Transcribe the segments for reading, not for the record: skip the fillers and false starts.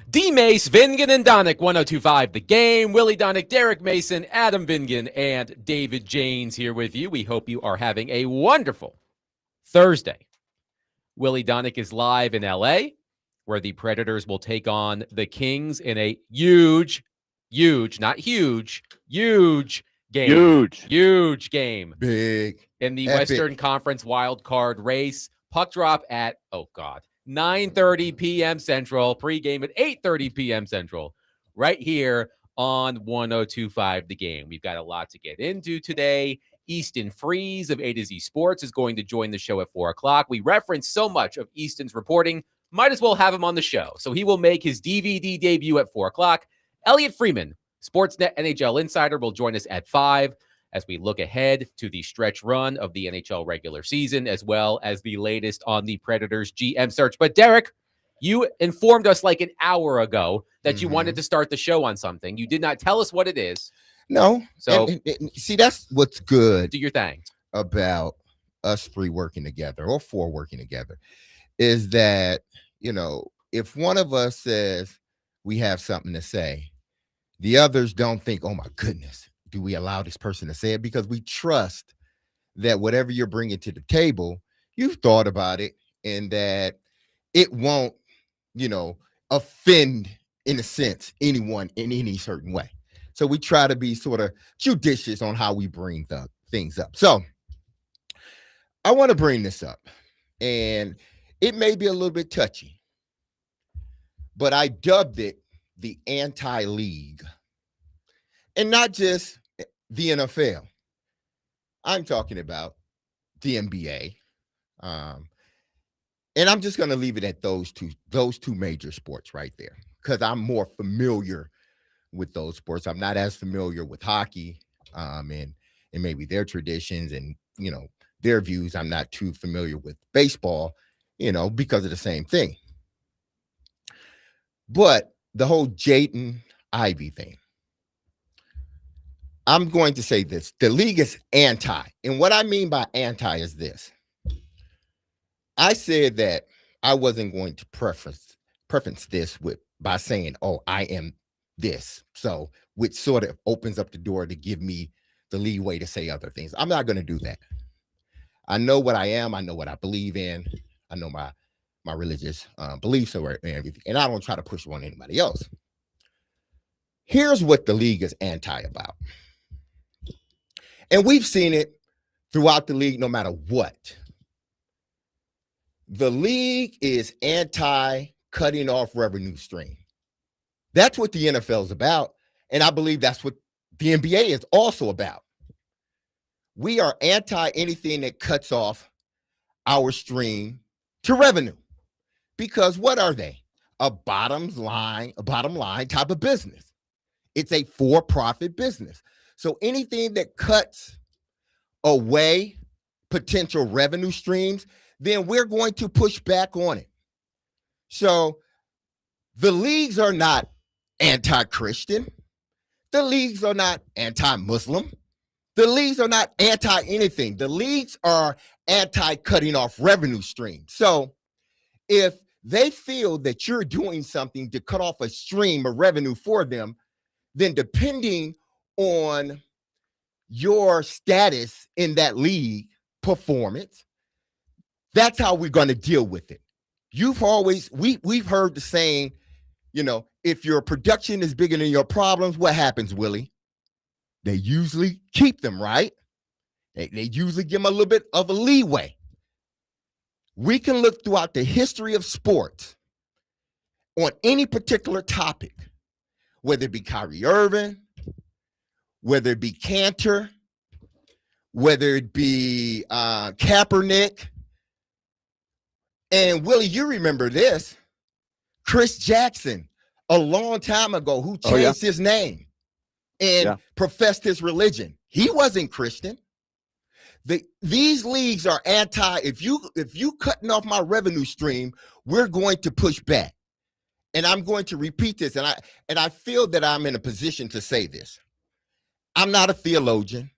D. Mace, Vingan, and Donick, 1025 The Game. Willie Donick, Derek Mason, Adam Vingan, and David Janes here with you. We hope you are having a wonderful Thursday. Willie Donick is live in LA, where the Predators will take on the Kings in a huge, not huge, huge game. Huge game. Big. In the Epic. Western Conference wild card race. Puck drop at, 9:30 p.m. Central, pregame at 8:30 p.m. Central, right here on 1025 The Game. We've got a lot to get into today. Easton Freeze of A to Z Sports is going to join the show at 4 o'clock. We reference so much of Easton's reporting, might as well have him on the show. So he will make his DVD debut at 4 o'clock. Elliotte Friedman, Sportsnet NHL Insider, will join us at 5 as we look ahead to the stretch run of the NHL regular season, as well as the latest on the Predators GM search. But Derek, you informed us like an hour ago that you wanted to start the show on something. You did not tell us what it is. No. So and see, that's what's good do your thing about us three working together or four working together is that, if one of us says we have something to say, the others don't think, oh my goodness, do we allow this person to say it? Because we trust that whatever you're bringing to the table, you've thought about it and that it won't, offend, in a sense, anyone in any certain way. So we try to be sort of judicious on how we bring the things up. So I want to bring this up, and it may be a little bit touchy, but I dubbed it the anti-league. And not just the NFL. I'm talking about the NBA. And I'm just going to leave it at those two major sports right there, because I'm more familiar with those sports. I'm not as familiar with hockey and maybe their traditions and, their views. I'm not too familiar with baseball, because of the same thing. But the whole Jaden Ivey thing, I'm going to say this. The league is anti. And what I mean by anti is this. I said that I wasn't going to preference this by saying, oh, I am this. So, which sort of opens up the door to give me the leeway to say other things. I'm not going to do that. I know what I am. I know what I believe in. I know my religious beliefs and everything. And I don't try to push it on anybody else. Here's what the league is anti about. And we've seen it throughout the league, no matter what. The league is anti-cutting off revenue stream. That's what the NFL is about. And I believe that's what the NBA is also about. We are anti anything that cuts off our stream to revenue. Because what are they? A bottom line type of business. It's a for-profit business. So anything that cuts away potential revenue streams, then we're going to push back on it. So the leagues are not anti-Christian. The leagues are not anti-Muslim. The leagues are not anti-anything. The leagues are anti-cutting off revenue streams. So if they feel that you're doing something to cut off a stream of revenue for them, then depending on your status in that league performance, that's how we're going to deal with it. We've heard the saying, if your production is bigger than your problems, what happens, Willie? They usually keep them, right? They usually give them a little bit of a leeway. We can look throughout the history of sports on any particular topic, whether it be Kyrie Irving, whether it be Cantor, whether it be Kaepernick. And Willie, you remember this, Chris Jackson, a long time ago, who changed his name and professed his religion. He wasn't Christian. These leagues are anti. If you cutting off my revenue stream, we're going to push back. And I'm going to repeat this, and I feel that I'm in a position to say this. I'm not a theologian,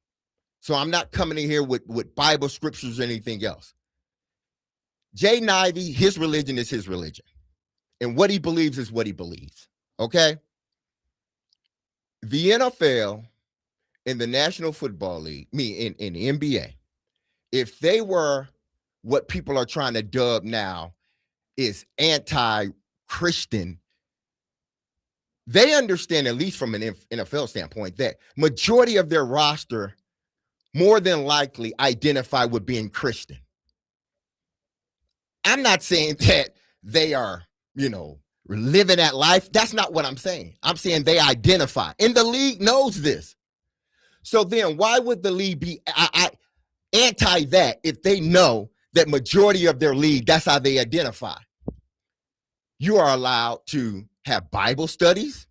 so I'm not coming in here with Bible scriptures or anything else. Jaden Ivey, his religion is his religion. And what he believes is what he believes. Okay? The NFL and the National Football League, in the NBA, if they were what people are trying to dub now is anti-Christian, they understand, at least from an NFL standpoint, that majority of their roster more than likely identify with being Christian. I'm not saying that they are, living that life. That's not what I'm saying. I'm saying they identify. And the league knows this. So then why would the league be anti that if they know that majority of their league, that's how they identify? You are allowed to have Bible studies.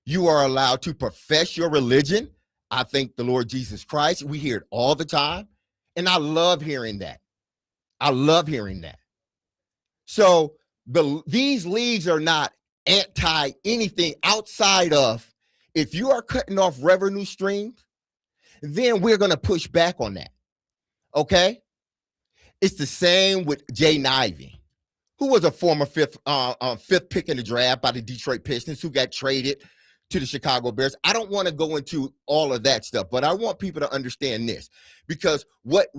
You are allowed to profess your religion. I think the Lord Jesus Christ. We hear it all the time. And I love hearing that. I love hearing that. So these leagues are not anti anything outside of, if you are cutting off revenue streams, then we're going to push back on that. Okay? It's the same with Jay Ivey, who was a former fifth pick in the draft by the Detroit Pistons, who got traded to the Chicago Bears. I don't want to go into all of that stuff, but I want people to understand this, because what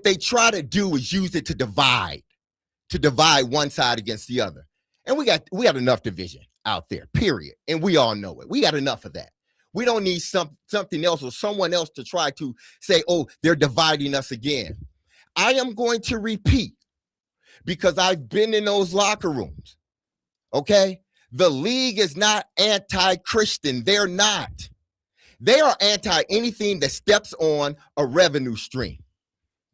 they try to do is use it to divide one side against the other. And we got enough division out there, period. And we all know it. We got enough of that. We don't need something else or someone else to try to say, oh, they're dividing us again. I am going to repeat, because I've been in those locker rooms. Okay? The league is not anti-Christian. They're not. They are anti anything that steps on a revenue stream.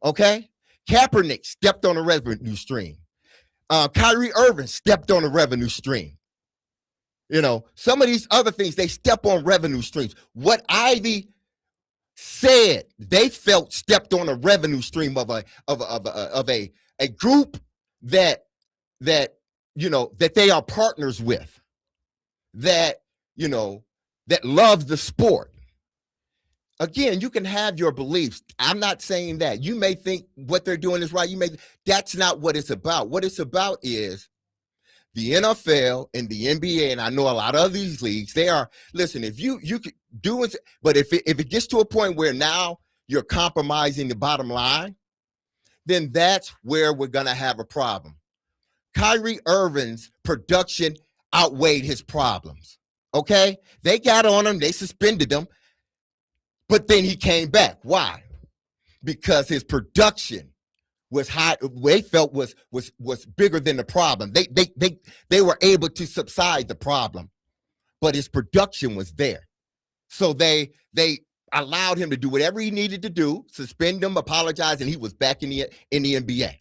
Okay? Kaepernick stepped on a revenue stream. Kyrie Irving stepped on a revenue stream. Some of these other things, they step on revenue streams. What Ivy said, they felt stepped on a revenue stream of a group that they are partners with, that loves the sport. Again, you can have your beliefs. I'm not saying that. You may think what they're doing is right. That's not what it's about. What it's about is the NFL and the NBA, and I know a lot of these leagues, they are, listen, if you could do it, but if it gets to a point where now you're compromising the bottom line, then that's where we're going to have a problem. Kyrie Irving's production outweighed his problems. Okay? They got on him. They suspended him. But then he came back. Why? Because his production was high. They felt was bigger than the problem. They were able to subside the problem, but his production was there. So they allowed him to do whatever he needed to do, suspend him, apologize, and he was back in the NBA.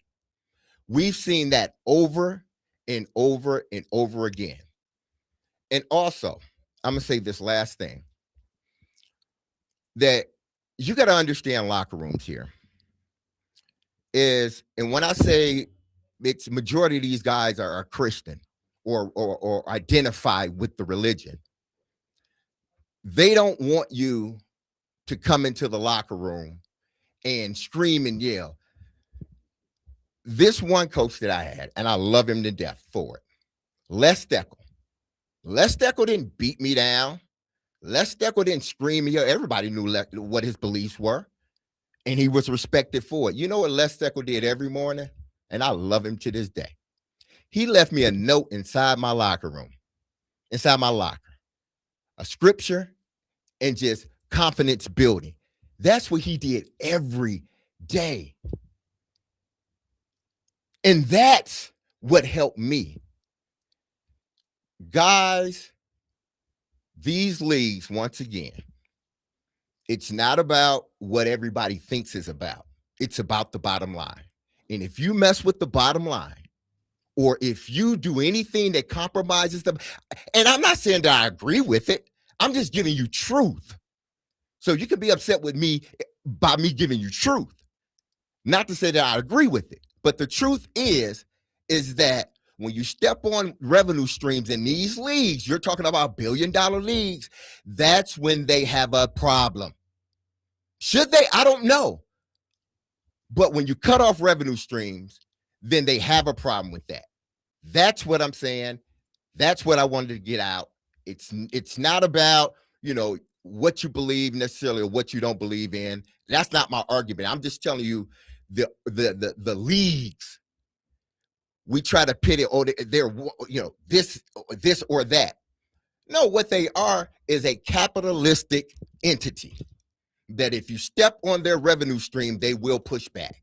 We've seen that over and over and over again. And also, I'm going to say this last thing, that you got to understand locker rooms here is, and when I say it's majority of these guys are Christian or identify with the religion, they don't want you to come into the locker room and scream and yell. This one coach that I had, and I love him to death for it, Les Steckel. Les Steckel didn't beat me down. Les Steckel didn't scream and yell. Everybody knew what his beliefs were, and he was respected for it. You know what Les Steckel did every morning? And I love him to this day. He left me a note inside my locker room, inside my locker, a scripture, and just confidence building. That's what he did every day. And that's what helped me. Guys, these leagues, once again, it's not about what everybody thinks is about. It's about the bottom line. And if you mess with the bottom line, or if you do anything that compromises them, and I'm not saying that I agree with it, I'm just giving you truth. So you can be upset with me by me giving you truth. Not to say that I agree with it, but the truth is that when you step on revenue streams in these leagues, you're talking about billion-dollar leagues, that's when they have a problem. Should they? I don't know. But when you cut off revenue streams, then they have a problem with that. That's what I'm saying. That's what I wanted to get out. It's not about, what you believe necessarily or what you don't believe in. That's not my argument. I'm just telling you the leagues, we try to pit it, or they're, this or that. No, what they are is a capitalistic entity that if you step on their revenue stream, they will push back.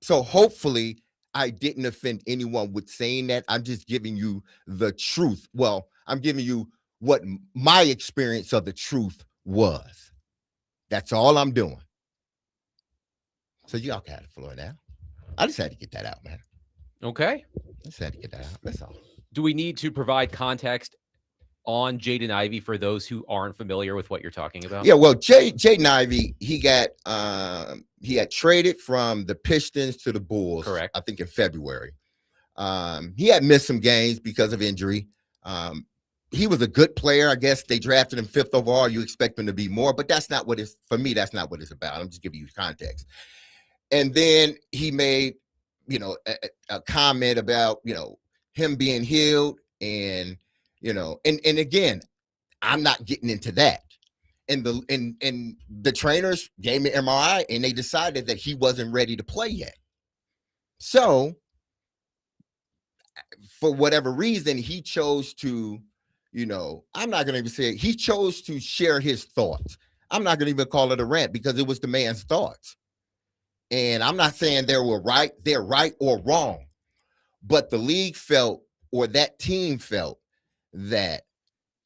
So hopefully I didn't offend anyone with saying that. I'm just giving you the truth. Well, I'm giving you what my experience of the truth was. That's all I'm doing. So y'all can have the floor now. I just had to get that out, man. Okay. I just had to get that out. That's all. Do we need to provide context on Jaden Ivey for those who aren't familiar with what you're talking about? Yeah, well, Jaden Ivey, he got traded from the Pistons to the Bulls. Correct. I think in February. He had missed some games because of injury. He was a good player. I guess they drafted him 5th overall. You expect him to be more, but that's not what it's, for me, that's not what it's about. I'm just giving you context. And then he made, a comment about, him being healed and, and again, I'm not getting into that. And the trainers gave me MRI and they decided that he wasn't ready to play yet. So for whatever reason, he chose to, I'm not going to even say it. He chose to share his thoughts. I'm not going to even call it a rant because it was the man's thoughts. And I'm not saying they're right or wrong, but the league felt, or that team felt, that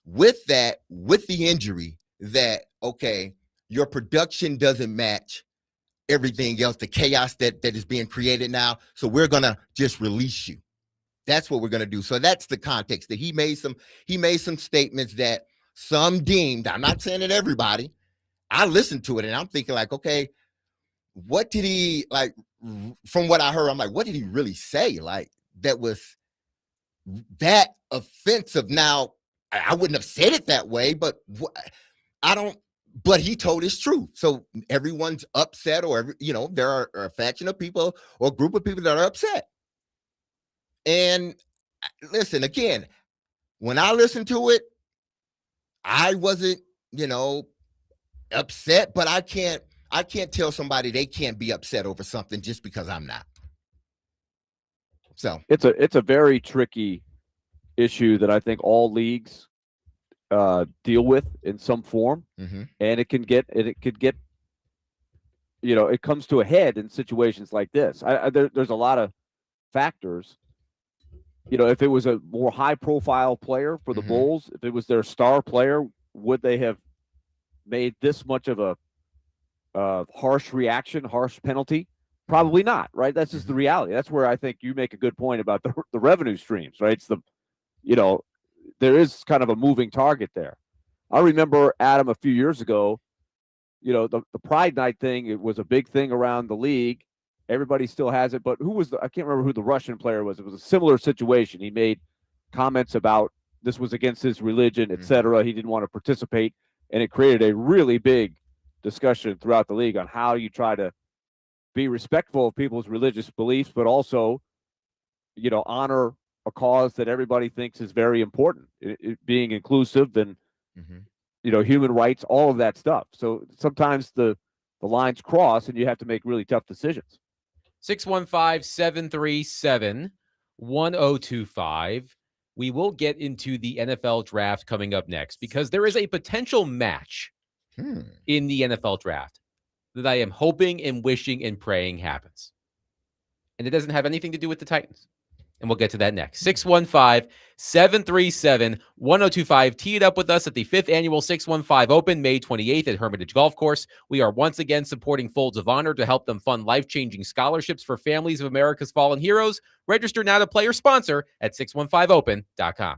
with the injury, that, okay, your production doesn't match everything else, the chaos that is being created now. So we're going to just release you. That's what we're going to do. So that's the context that he made some statements that some deemed, I'm not saying that everybody, I listened to it and I'm thinking like, okay, what did he, like, from what I heard, I'm like, what did he really say? Like, that was that offensive. Now, I wouldn't have said it that way, but but he told his truth. So everyone's upset, or, there are a faction of people or a group of people that are upset. And listen, again, when I listened to it, I wasn't, upset, but I can't tell somebody they can't be upset over something just because I'm not. So it's a very tricky issue that I think all leagues deal with in some form, and it could get it comes to a head in situations like this. There's a lot of factors. If it was a more high profile player for the Bulls, if it was their star player, would they have made this much of a harsh reaction, harsh penalty? Probably not, right? That's just the reality. That's where I think you make a good point about the revenue streams, right? It's there is kind of a moving target there. I remember, Adam, a few years ago, the Pride Night thing, it was a big thing around the league. Everybody still has it, but I can't remember who the Russian player was. It was a similar situation. He made comments about this was against his religion, et cetera. He didn't want to participate, and it created a really big discussion throughout the league on how you try to be respectful of people's religious beliefs, but also, honor a cause that everybody thinks is very important, it being inclusive and, human rights, all of that stuff. So sometimes the lines cross and you have to make really tough decisions. 615-737-1025. We will get into the NFL draft coming up next because there is a potential match in the NFL draft that I am hoping and wishing and praying happens. And it doesn't have anything to do with the Titans. And we'll get to that next. 615-737-1025. Tee it up with us at the 5th Annual 615 Open, May 28th at Hermitage Golf Course. We are once again supporting Folds of Honor to help them fund life-changing scholarships for families of America's fallen heroes. Register now to play or sponsor at 615open.com.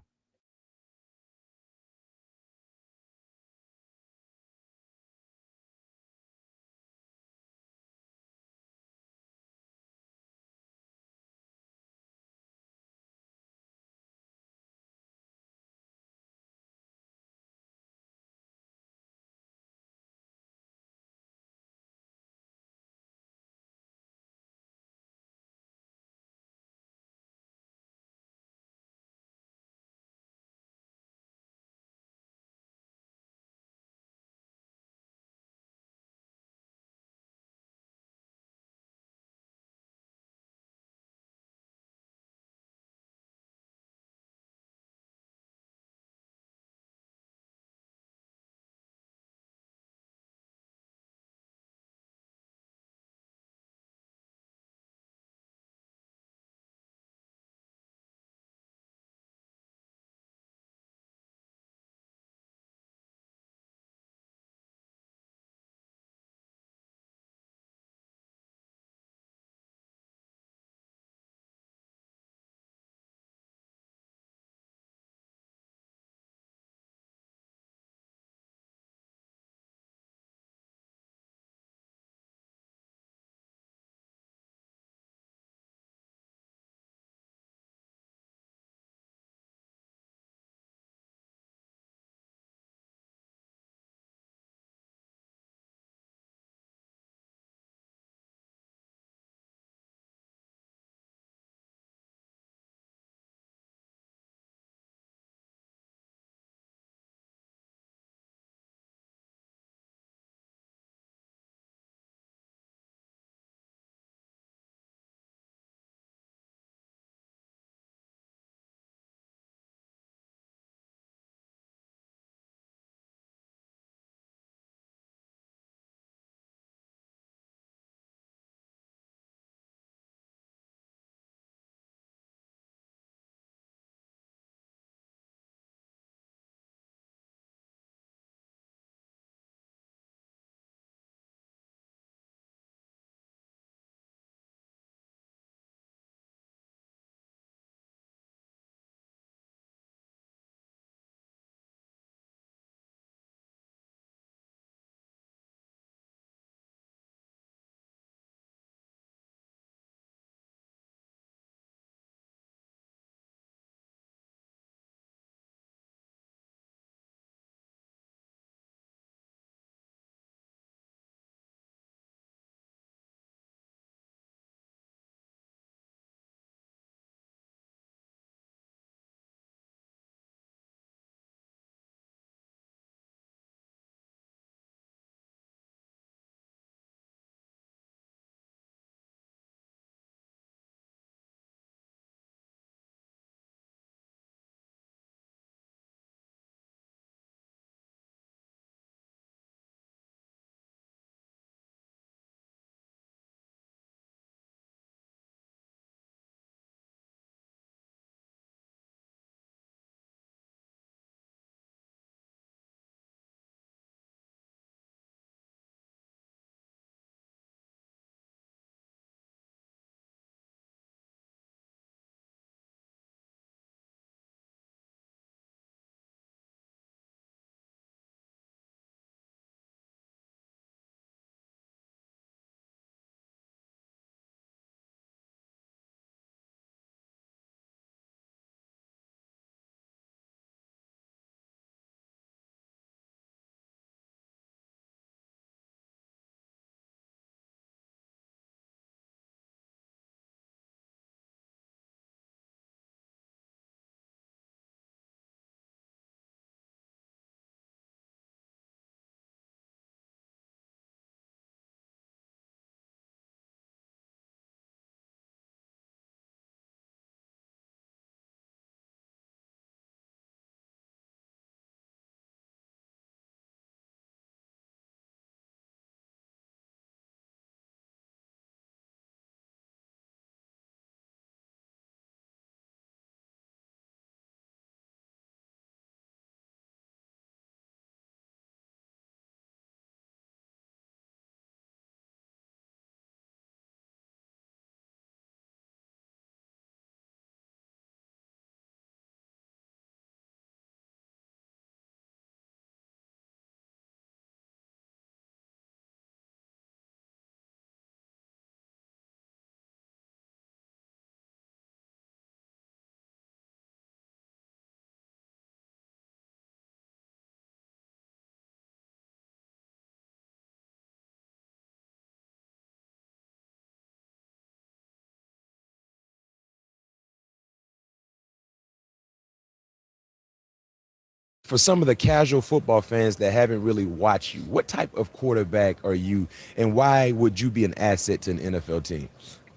for some of the casual football fans that haven't really watched you, what type of quarterback are you, and why would you be an asset to an NFL team?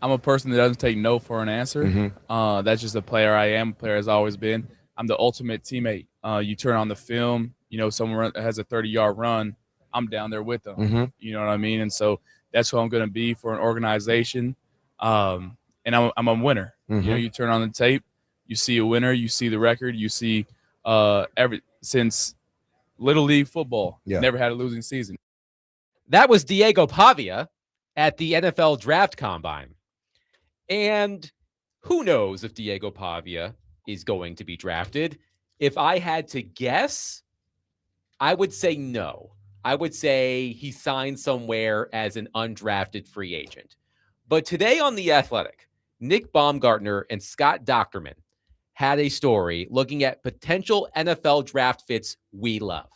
I'm a person that doesn't take no for an answer. That's just a player I am. A player has always been. I'm the ultimate teammate. You turn on the film, someone has a 30-yard run, I'm down there with them. You know what I mean? And so that's who I'm going to be for an organization. And I'm a winner. You turn on the tape, you see a winner, you see the record, you see since Little League football, never had a losing season. That was Diego Pavia at the NFL Draft Combine. And who knows if Diego Pavia is going to be drafted? If I had to guess, I would say no. I would say he signed somewhere as an undrafted free agent. But today on The Athletic, Nick Baumgartner and Scott Docterman had a story looking at potential NFL draft fits we love.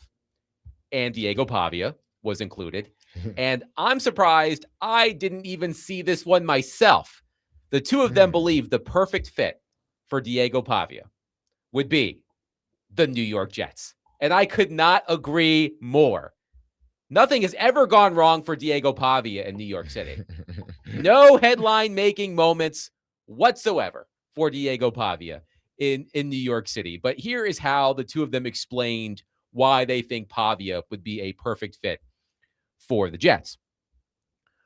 And Diego Pavia was included. And I'm surprised I didn't even see this one myself. The two of them believe the perfect fit for Diego Pavia would be the New York Jets. And I could not agree more. Nothing has ever gone wrong for Diego Pavia in New York City. No headline-making moments whatsoever for Diego Pavia in New York City. But here is how the two of them explained why they think Pavia would be a perfect fit for the Jets.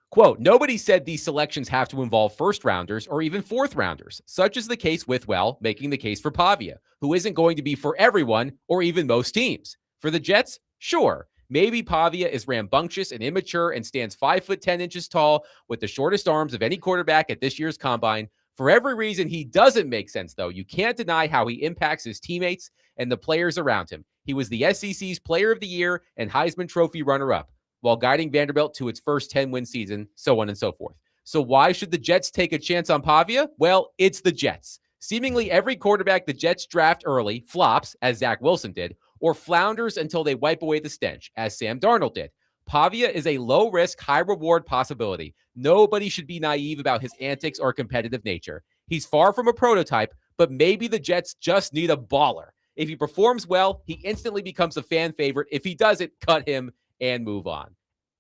Quote, nobody said these selections have to involve first-rounders or even fourth-rounders, such is the case with, making the case for Pavia, who isn't going to be for everyone or even most teams. For the Jets, sure. Maybe Pavia is rambunctious and immature and stands 5'10" tall with the shortest arms of any quarterback at this year's combine. For every reason he doesn't make sense, though, you can't deny how he impacts his teammates and the players around him. He was the SEC's Player of the Year and Heisman Trophy runner-up, while guiding Vanderbilt to its first 10-win season, so on and so forth. So why should the Jets take a chance on Pavia? Well, it's the Jets. Seemingly every quarterback the Jets draft early flops, as Zach Wilson did, or flounders until they wipe away the stench, as Sam Darnold did. Pavia is a low-risk, high-reward possibility. Nobody should be naive about his antics or competitive nature. He's far from a prototype, but maybe the Jets just need a baller. If he performs well, he instantly becomes a fan favorite. If he doesn't, cut him and move on.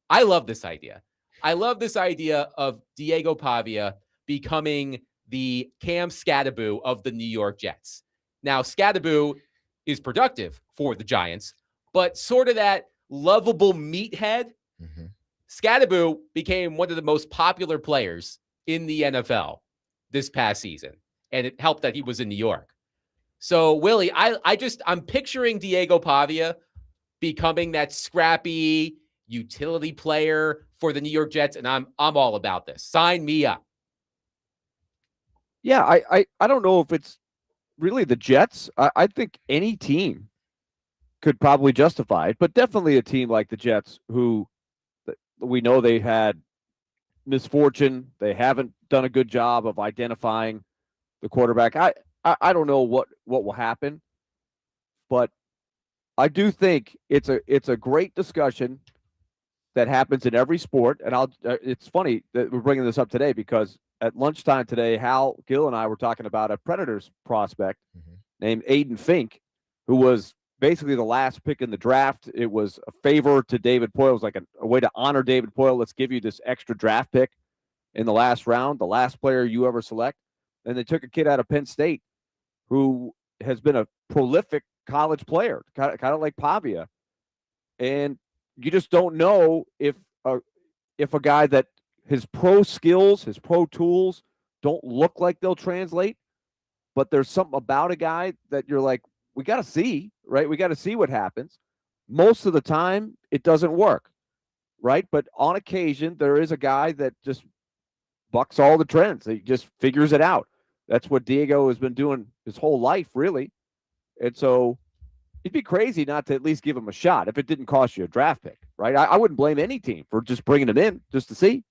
I love this idea. I love this idea of Diego Pavia becoming the Cam Skattebo of the New York Jets. Now, Skattebo is productive for the Giants, but sort of that lovable meathead. Skattebo became one of the most popular players in the NFL this past season, and it helped that he was in New York. So, Willie, I'm picturing Diego Pavia becoming that scrappy utility player for the New York Jets, and I'm all about this. Sign me up. Yeah, I don't know if it's really the Jets. I think any team could probably justify it, but definitely a team like the Jets, who we know they had misfortune. They haven't done a good job of identifying the quarterback. I don't know what will happen, but I do think it's a great discussion that happens in every sport. And it's funny that we're bringing this up today because at lunchtime today, Hal Gill and I were talking about a Predators prospect named Aiden Fink, who was basically the last pick in the draft. It was a favor to David Poile. It was like a way to honor David Poile. Let's give you this extra draft pick in the last round, the last player you ever select. And they took a kid out of Penn State who has been a prolific college player, kind of like Pavia. And you just don't know if a guy that his pro skills, his pro tools don't look like they'll translate, but there's something about a guy that you're like, we got to see, right? We got to see what happens. Most of the time, it doesn't work, right? But on occasion, there is a guy that just bucks all the trends. He just figures it out. That's what Diego has been doing his whole life, really. And so it'd be crazy not to at least give him a shot if it didn't cost you a draft pick, right? I wouldn't blame any team for just bringing him in just to see.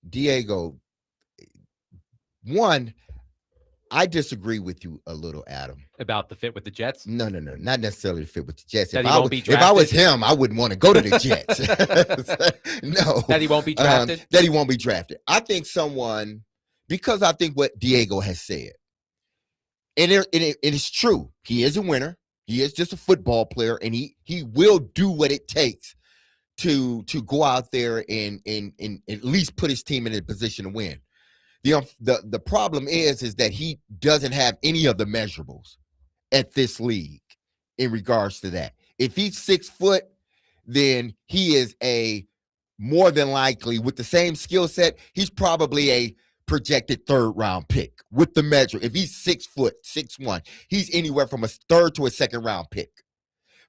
Diego, one, I disagree with you a little, Adam. About the fit with the Jets? No, not necessarily the fit with the Jets. That If I was him, I wouldn't want to go to the Jets. No. That he won't be drafted? That he won't be drafted. I think because I think what Diego has said, it's true. He is a winner. He is just a football player, and he will do what it takes to go out there and at least put his team in a position to win. The problem is that he doesn't have any of the measurables at this league in regards to that. If he's 6 foot, then he is a more than likely, with the same skill set, he's probably a projected 3rd round pick with the measure. If he's 6 foot, 6'1", he's anywhere from a 3rd to a 2nd round pick.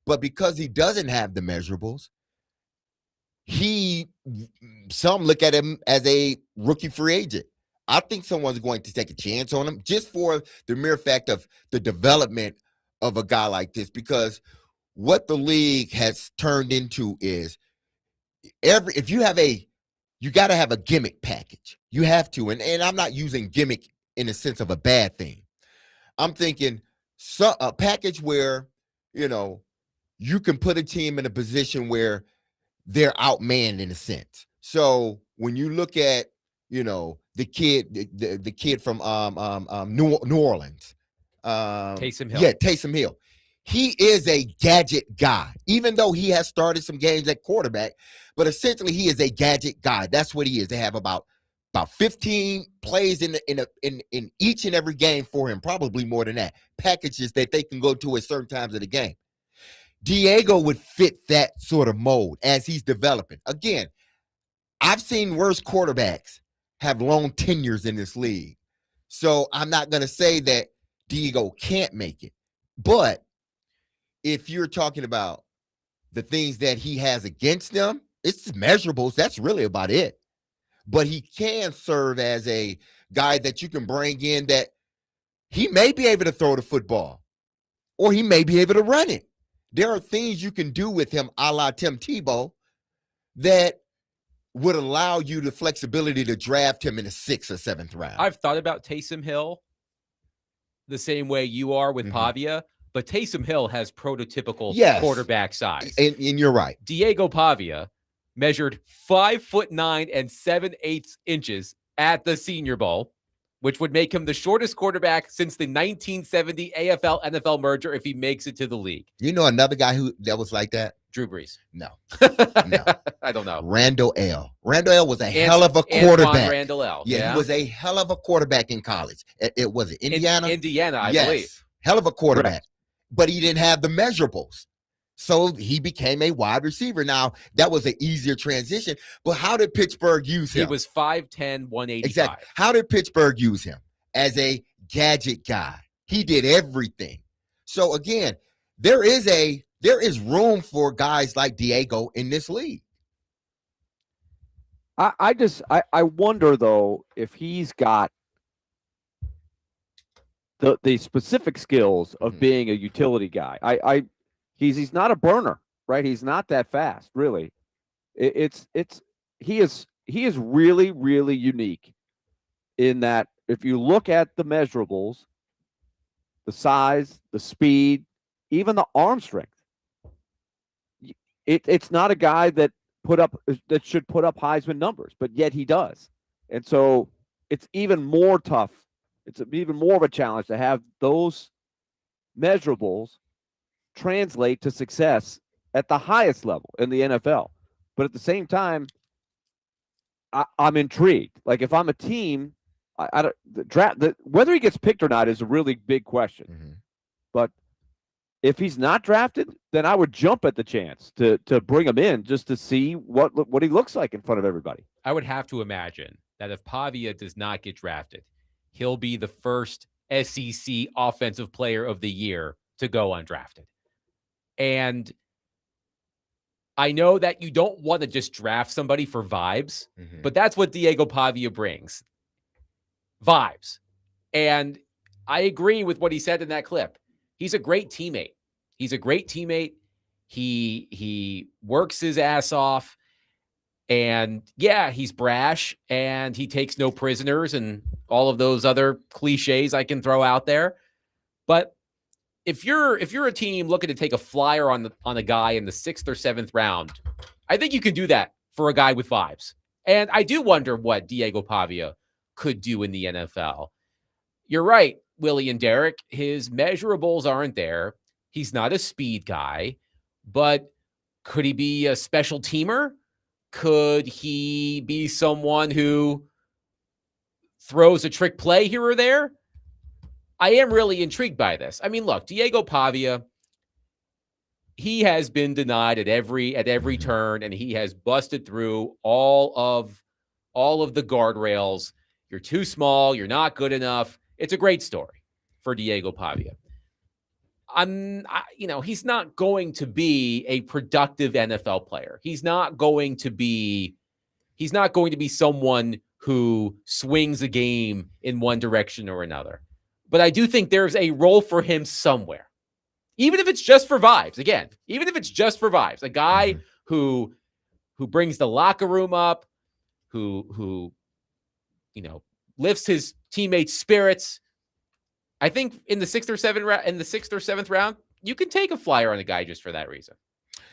But because he doesn't have the measurables, some look at him as a rookie free agent. I think someone's going to take a chance on him just for the mere fact of the development of a guy like this, because what the league has turned into is if you got to have a gimmick package. You have to. And I'm not using gimmick in the sense of a bad thing. I'm thinking a package where, you can put a team in a position where they're outmanned in a sense. So when you look at, the kid from New Orleans, Taysom Hill. Yeah, Taysom Hill. He is a gadget guy, even though he has started some games at quarterback. But essentially, he is a gadget guy. That's what he is. They have about 15 plays in each and every game for him, probably more than that. Packages that they can go to at certain times of the game. Diego would fit that sort of mold as he's developing. Again, I've seen worse quarterbacks have long tenures in this league. So I'm not going to say that Diego can't make it. But if you're talking about the things that he has against them, it's measurables. That's really about it. But he can serve as a guy that you can bring in that he may be able to throw the football or he may be able to run it. There are things you can do with him a la Tim Tebow that would allow you the flexibility to draft him in the 6th or 7th round. I've thought about Taysom Hill the same way you are with Pavia, but Taysom Hill has prototypical quarterback size. And you're right. Diego Pavia measured 5'9" and 7/8 inches at the Senior Bowl, which would make him the shortest quarterback since the 1970 AFL-NFL merger if he makes it to the league. You know another guy that was like that? Drew Brees. No. I don't know. Randall L. Randall L was a hell of a quarterback. Randall L. Yeah, he was a hell of a quarterback in college. It was Indiana? Indiana, I believe. Hell of a quarterback. But he didn't have the measurables. So he became a wide receiver. Now, that was an easier transition. But how did Pittsburgh use him? He was 5'10", 185. Exactly. How did Pittsburgh use him? As a gadget guy. He did everything. So, again, there is room for guys like Diego in this league. I wonder, though, if he's got the specific skills of being a utility guy. He's not a burner, right? He's not that fast, really. He is really, really unique in that if you look at the measurables, the size, the speed, even the arm strength, it's not a guy that should put up Heisman numbers, but yet he does. And so it's even more tough. It's even more of a challenge to have those measurables translate to success at the highest level in the NFL. But at the same time, I'm intrigued. Like if I'm a team, whether he gets picked or not is a really big question. But if he's not drafted, then I would jump at the chance to bring him in just to see what he looks like in front of everybody. I would have to imagine that if Pavia does not get drafted, he'll be the first SEC Offensive Player of the Year to go undrafted. And I know that you don't want to just draft somebody for vibes, but that's what Diego Pavia brings. Vibes. And I agree with what he said in that clip. He's a great teammate. He works his ass off. And yeah, he's brash and he takes no prisoners and all of those other cliches I can throw out there. But if you're a team looking to take a flyer on a guy in the 6th or 7th round, I think you can do that for a guy with vibes. And I do wonder what Diego Pavia could do in the NFL. You're right. Willie and Derek, his measurables aren't there. He's not a speed guy, but could he be a special teamer? Could he be someone who throws a trick play here or there? I am really intrigued by this. I mean, look, Diego Pavia, he has been denied at every turn, and he has busted through all of the guardrails. You're too small. You're not good enough. It's a great story for Diego Pavia. He's not going to be a productive NFL player. He's not going to be someone who swings a game in one direction or another. But I do think there's a role for him somewhere. Even if it's just for vibes. Again, even if it's just for vibes. A guy who brings the locker room up, who lifts his teammates' spirits. I think in the sixth or seventh round, you can take a flyer on a guy just for that reason.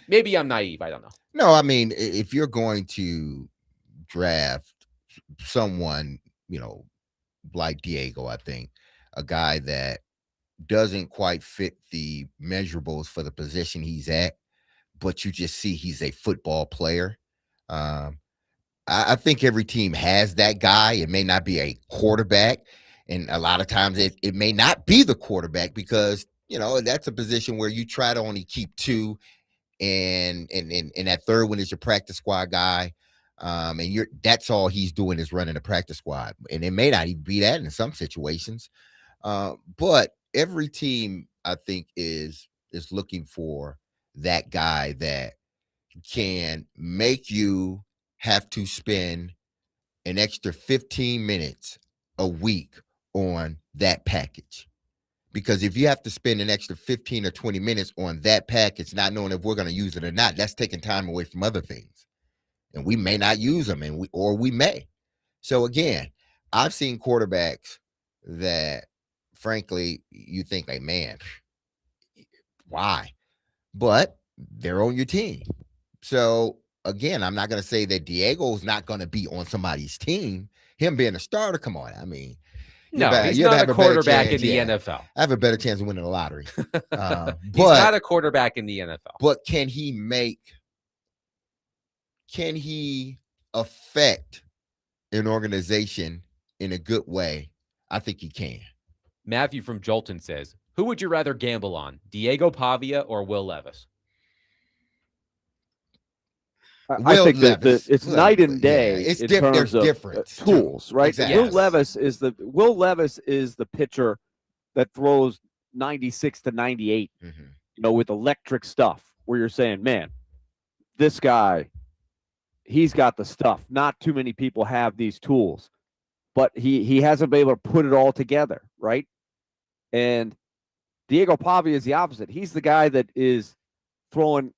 Maybe I'm naive. I don't know. No, I mean, if you're going to draft someone, like Diego, I think a guy that doesn't quite fit the measurables for the position he's at, but you just see he's a football player. I think every team has that guy. It may not be a quarterback. And a lot of times it may not be the quarterback because, that's a position where you try to only keep two. And that third one is your practice squad guy. And that's all he's doing is running the practice squad. And it may not even be that in some situations. But every team, I think, is looking for that guy that can make you have to spend an extra 15 minutes a week on that package. Because if you have to spend an extra 15 or 20 minutes on that package, not knowing if we're going to use it or not, that's taking time away from other things. And we may not use them, or we may. So again, I've seen quarterbacks that, frankly, you think like, man, why? But they're on your team. So again, I'm not going to say that Diego's not going to be on somebody's team. Him being a starter, come on. I mean, he's not a quarterback in the NFL. I have a better chance of winning the lottery. He's not a quarterback in the NFL. But can he affect an organization in a good way? I think he can. Matthew from Jolton says, who would you rather gamble on, Diego Pavia or Will Levis? I think that it's night and day. Yeah, in terms there's of difference tools, right? Exactly. Will Levis is the pitcher that throws 96 to 98, with electric stuff. Where you're saying, man, this guy, he's got the stuff. Not too many people have these tools, but he hasn't been able to put it all together, right? And Diego Pavia is the opposite. He's the guy that is throwing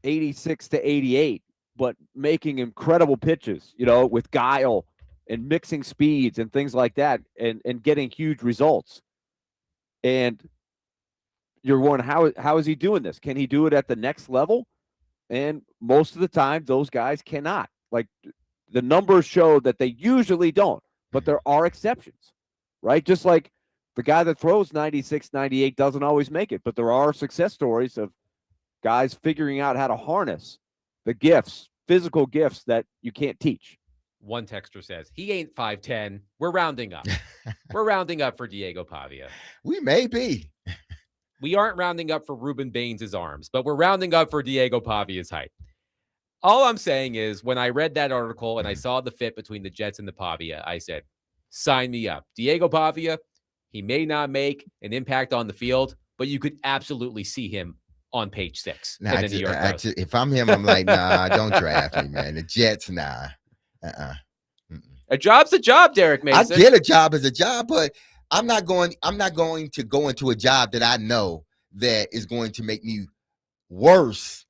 86 to 88. But making incredible pitches, with guile and mixing speeds and things like that and getting huge results. And you're wondering, how is he doing this? Can he do it at the next level? And most of the time, those guys cannot. Like, the numbers show that they usually don't, but there are exceptions, right? Just like the guy that throws 96, 98 doesn't always make it, but there are success stories of guys figuring out how to harness the gifts, physical gifts that you can't teach. One texter says, he ain't 5'10". We're rounding up. We're rounding up for Diego Pavia. We may be. We aren't rounding up for Ruben Baines' arms, but we're rounding up for Diego Pavia's height. All I'm saying is, when I read that article and I saw the fit between the Jets and the Pavia, I said, sign me up. Diego Pavia, he may not make an impact on the field, but you could absolutely see him on page 6 in the New York Post. If I'm him, I'm like, nah, don't draft me, man. The Jets, nah. A job's a job, Derek Mason. I get a job as a job, but I'm not going to go into a job that I know that is going to make me worse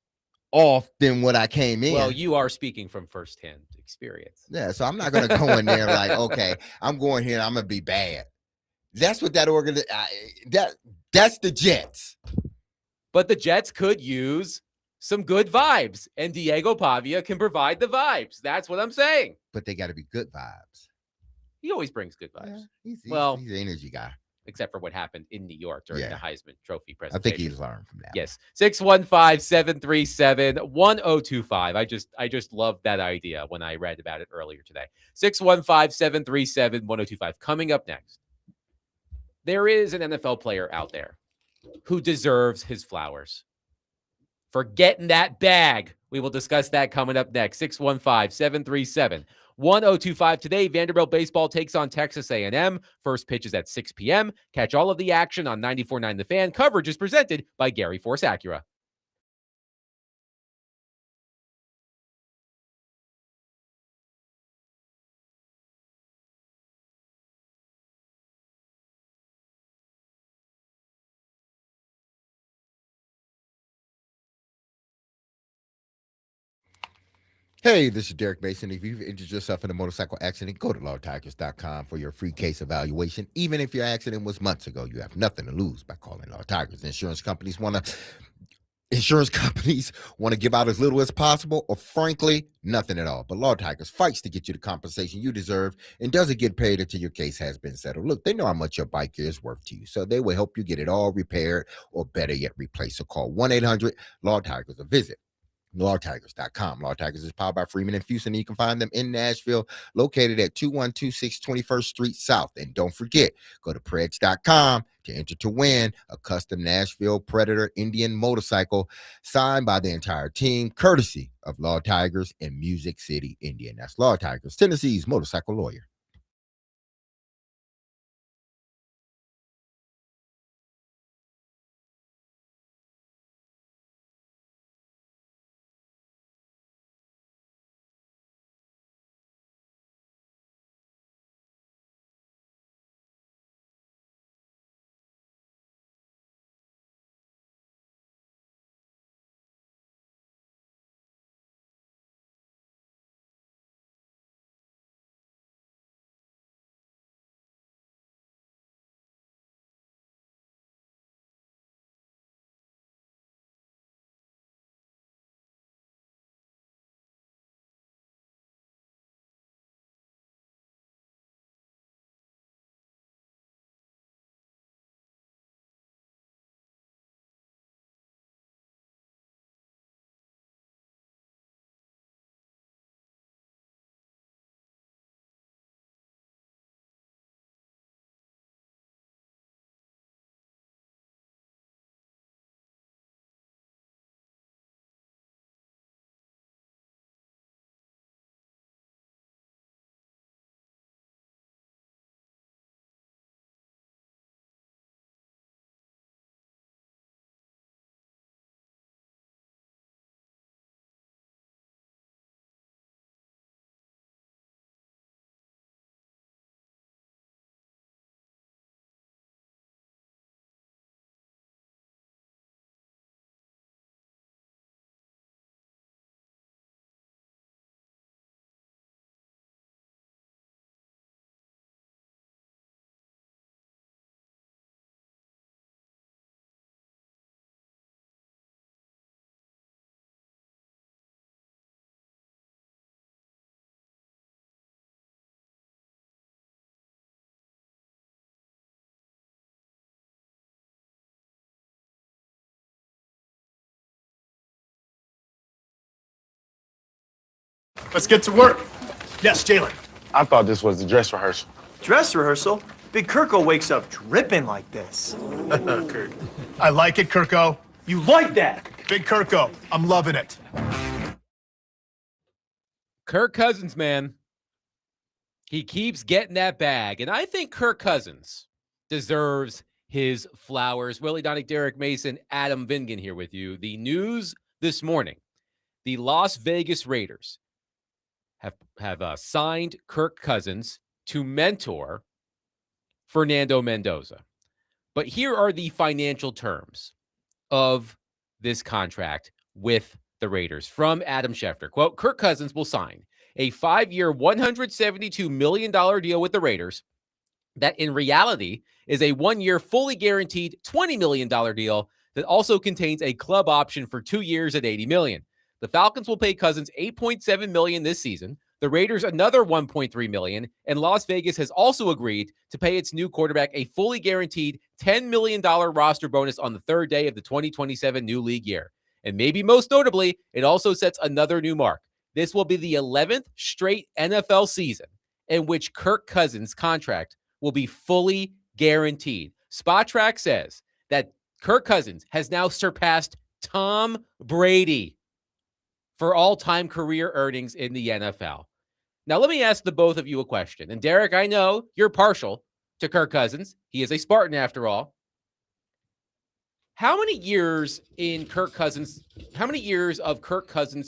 off than what I came in. Well, you are speaking from firsthand experience. Yeah, so I'm not going to go in there like, okay, I'm going here, I'm going to be bad. That's what that that's the Jets. But the Jets could use some good vibes, and Diego Pavia can provide the vibes. That's what I'm saying. But they got to be good vibes. He always brings good vibes. Yeah, he's well, he's an energy guy. except for what happened in New York during the Heisman Trophy I presentation. think he's learned from that. Yes. 615-737-1025. I just loved that idea when I read about it earlier today. 615-737-1025. Coming up next, there is an NFL player out there who deserves his flowers for getting that bag. We will discuss that coming up next. 615-737-1025. Today, Vanderbilt baseball takes on Texas A&M. First pitch is at 6 p.m. Catch all of the action on 94.9 The Fan. Coverage is presented by Gary Force Acura. Hey, this is Derek Mason. If you've injured yourself in a motorcycle accident, go to lawtigers.com for your free case evaluation. Even if your accident was months ago, you have nothing to lose by calling Law Tigers. Insurance companies want to give out as little as possible, or frankly, nothing at all. But Law Tigers fights to get you the compensation you deserve and doesn't get paid until your case has been settled. Look, they know how much your bike is worth to you, so they will help you get it all repaired, or better yet, replaced. So call 1-800-LAW-TIGERS or visit lawtigers.com. Law Tigers is powered by Friedman and Fuson, and you can find them in Nashville, located at 2126 21st Street South. And don't forget, go to Preds.com to enter to win a custom Nashville Predator Indian motorcycle signed by the entire team, courtesy of Law Tigers in Music City, Indian. That's Law Tigers, Tennessee's motorcycle lawyer. Let's get to work. Yes, Jalen. I thought this was the dress rehearsal. Dress rehearsal? Big Kirko wakes up dripping like this. Kirk. I like it, Kirko. You like that? Big Kirko. I'm loving it. Kirk Cousins, man. He keeps getting that bag. And I think Kirk Cousins deserves his flowers. Willie Donick, Derek Mason, Adam Vingan here with you. The news this morning, the Las Vegas Raiders have signed Kirk Cousins to mentor Fernando Mendoza. But here are the financial terms of this contract with the Raiders from Adam Schefter. Quote, Kirk Cousins will sign a 5-year, $172 million deal with the Raiders that in reality is a 1-year, fully guaranteed $20 million deal that also contains a club option for 2 years at $80 million. The Falcons will pay Cousins $8.7 million this season. The Raiders another $1.3 million, and Las Vegas has also agreed to pay its new quarterback a fully guaranteed $10 million roster bonus on the third day of the 2027 new league year. And maybe most notably, it also sets another new mark. This will be the 11th straight NFL season in which Kirk Cousins' contract will be fully guaranteed. Spotrac says that Kirk Cousins has now surpassed Tom Brady for all-time career earnings in the NFL. Now, let me ask the both of you a question. And Derek, I know you're partial to Kirk Cousins. He is a Spartan after all. How many years of Kirk Cousins'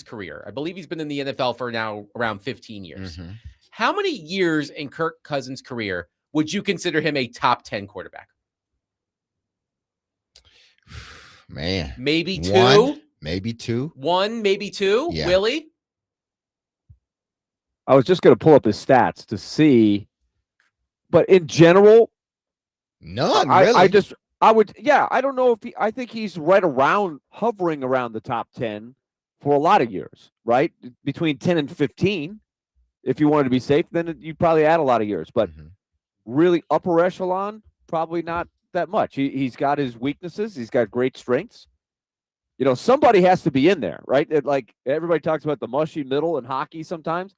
career? I believe he's been in the NFL for now around 15 years. Mhm. How many years in Kirk Cousins' career would you consider him a top 10 quarterback? Man. Maybe two? One, maybe two. One, maybe two? Yeah. Willie? I was just going to pull up his stats to see, but in general, None, I really. I don't know if I think he's hovering around the top 10 for a lot of years, right? Between 10 and 15. If you wanted to be safe, then you'd probably add a lot of years, but really upper echelon, probably not that much. He's got his weaknesses. He's got great strengths. You know, somebody has to be in there, right? Like everybody talks about the mushy middle in hockey sometimes.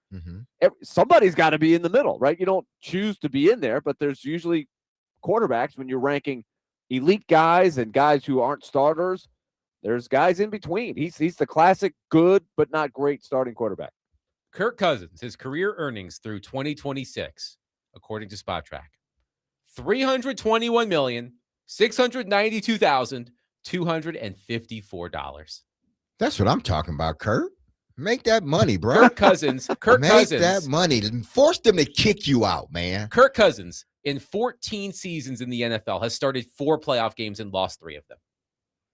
Somebody's got to be in the middle, right? You don't choose to be in there, but there's usually quarterbacks when you're ranking elite guys and guys who aren't starters. There's guys in between. He's the classic good but not great starting quarterback. Kirk Cousins, his career earnings through 2026, according to Spotrac, $321,692,254. That's what I'm talking about, Kurt. Make that money, bro. Kirk Cousins. Make that money. Force them to kick you out, man. Kirk Cousins, in 14 seasons in the NFL, has started 4 playoff games and lost 3 of them.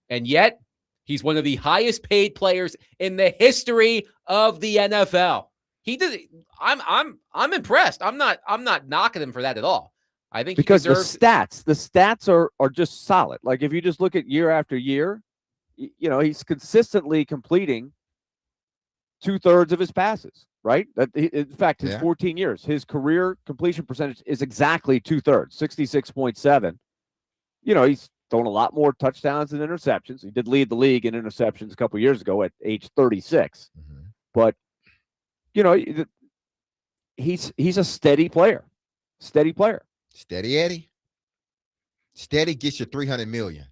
And yet, he's one of the highest paid players in the history of the NFL. He did. I'm impressed. I'm not knocking him for that at all. I think because the stats are just solid. Like if you just look at year after year, you know, he's consistently completing 2/3 of his passes, right? In fact, his 14 years, his career completion percentage is exactly 2/3, 66.7. You know, he's thrown a lot more touchdowns than interceptions. He did lead the league in interceptions a couple of years ago at age 36. But, you know, he's a steady player. Steady player. Steady Eddie. Steady gets you $300 million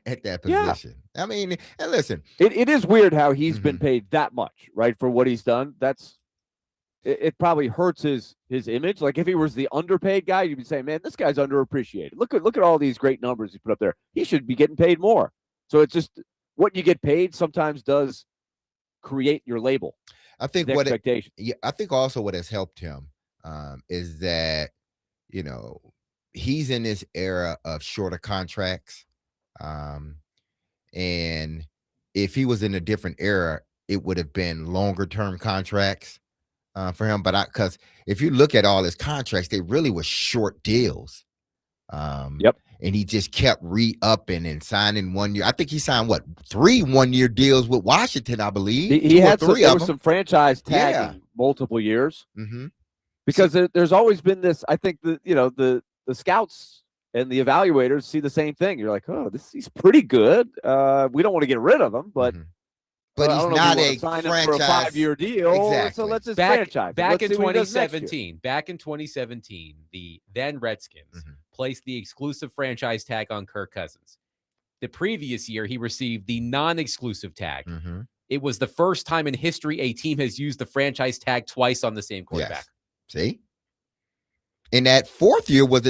at that position. I mean, and listen, it is weird how he's been paid that much, right, for what he's done. It probably hurts his image. Like if he was the underpaid guy, you'd be saying, man, this guy's underappreciated. Look at all these great numbers he put up there. He should be getting paid more. So it's just what you get paid sometimes does create your label. I think expectation. I think also what has helped him is that, you know, he's in this era of shorter contracts. And if he was in a different era, it would have been longer term contracts for him. But because if you look at all his contracts, they really were short deals. And he just kept re-upping and signing 1 year. I think he signed 3 1-year deals with Washington, I believe. He had some franchise tagging multiple years. Because there's always been this. I think the scouts and the evaluators see the same thing. You're like, oh, he's pretty good. We don't want to get rid of him, but he's not a franchise for a 5-year deal. Exactly. So let's just franchise. Back in 2017, the then Redskins placed the exclusive franchise tag on Kirk Cousins. The previous year, he received the non-exclusive tag. It was the first time in history a team has used the franchise tag twice on the same quarterback. Yes. See, and that 4th year was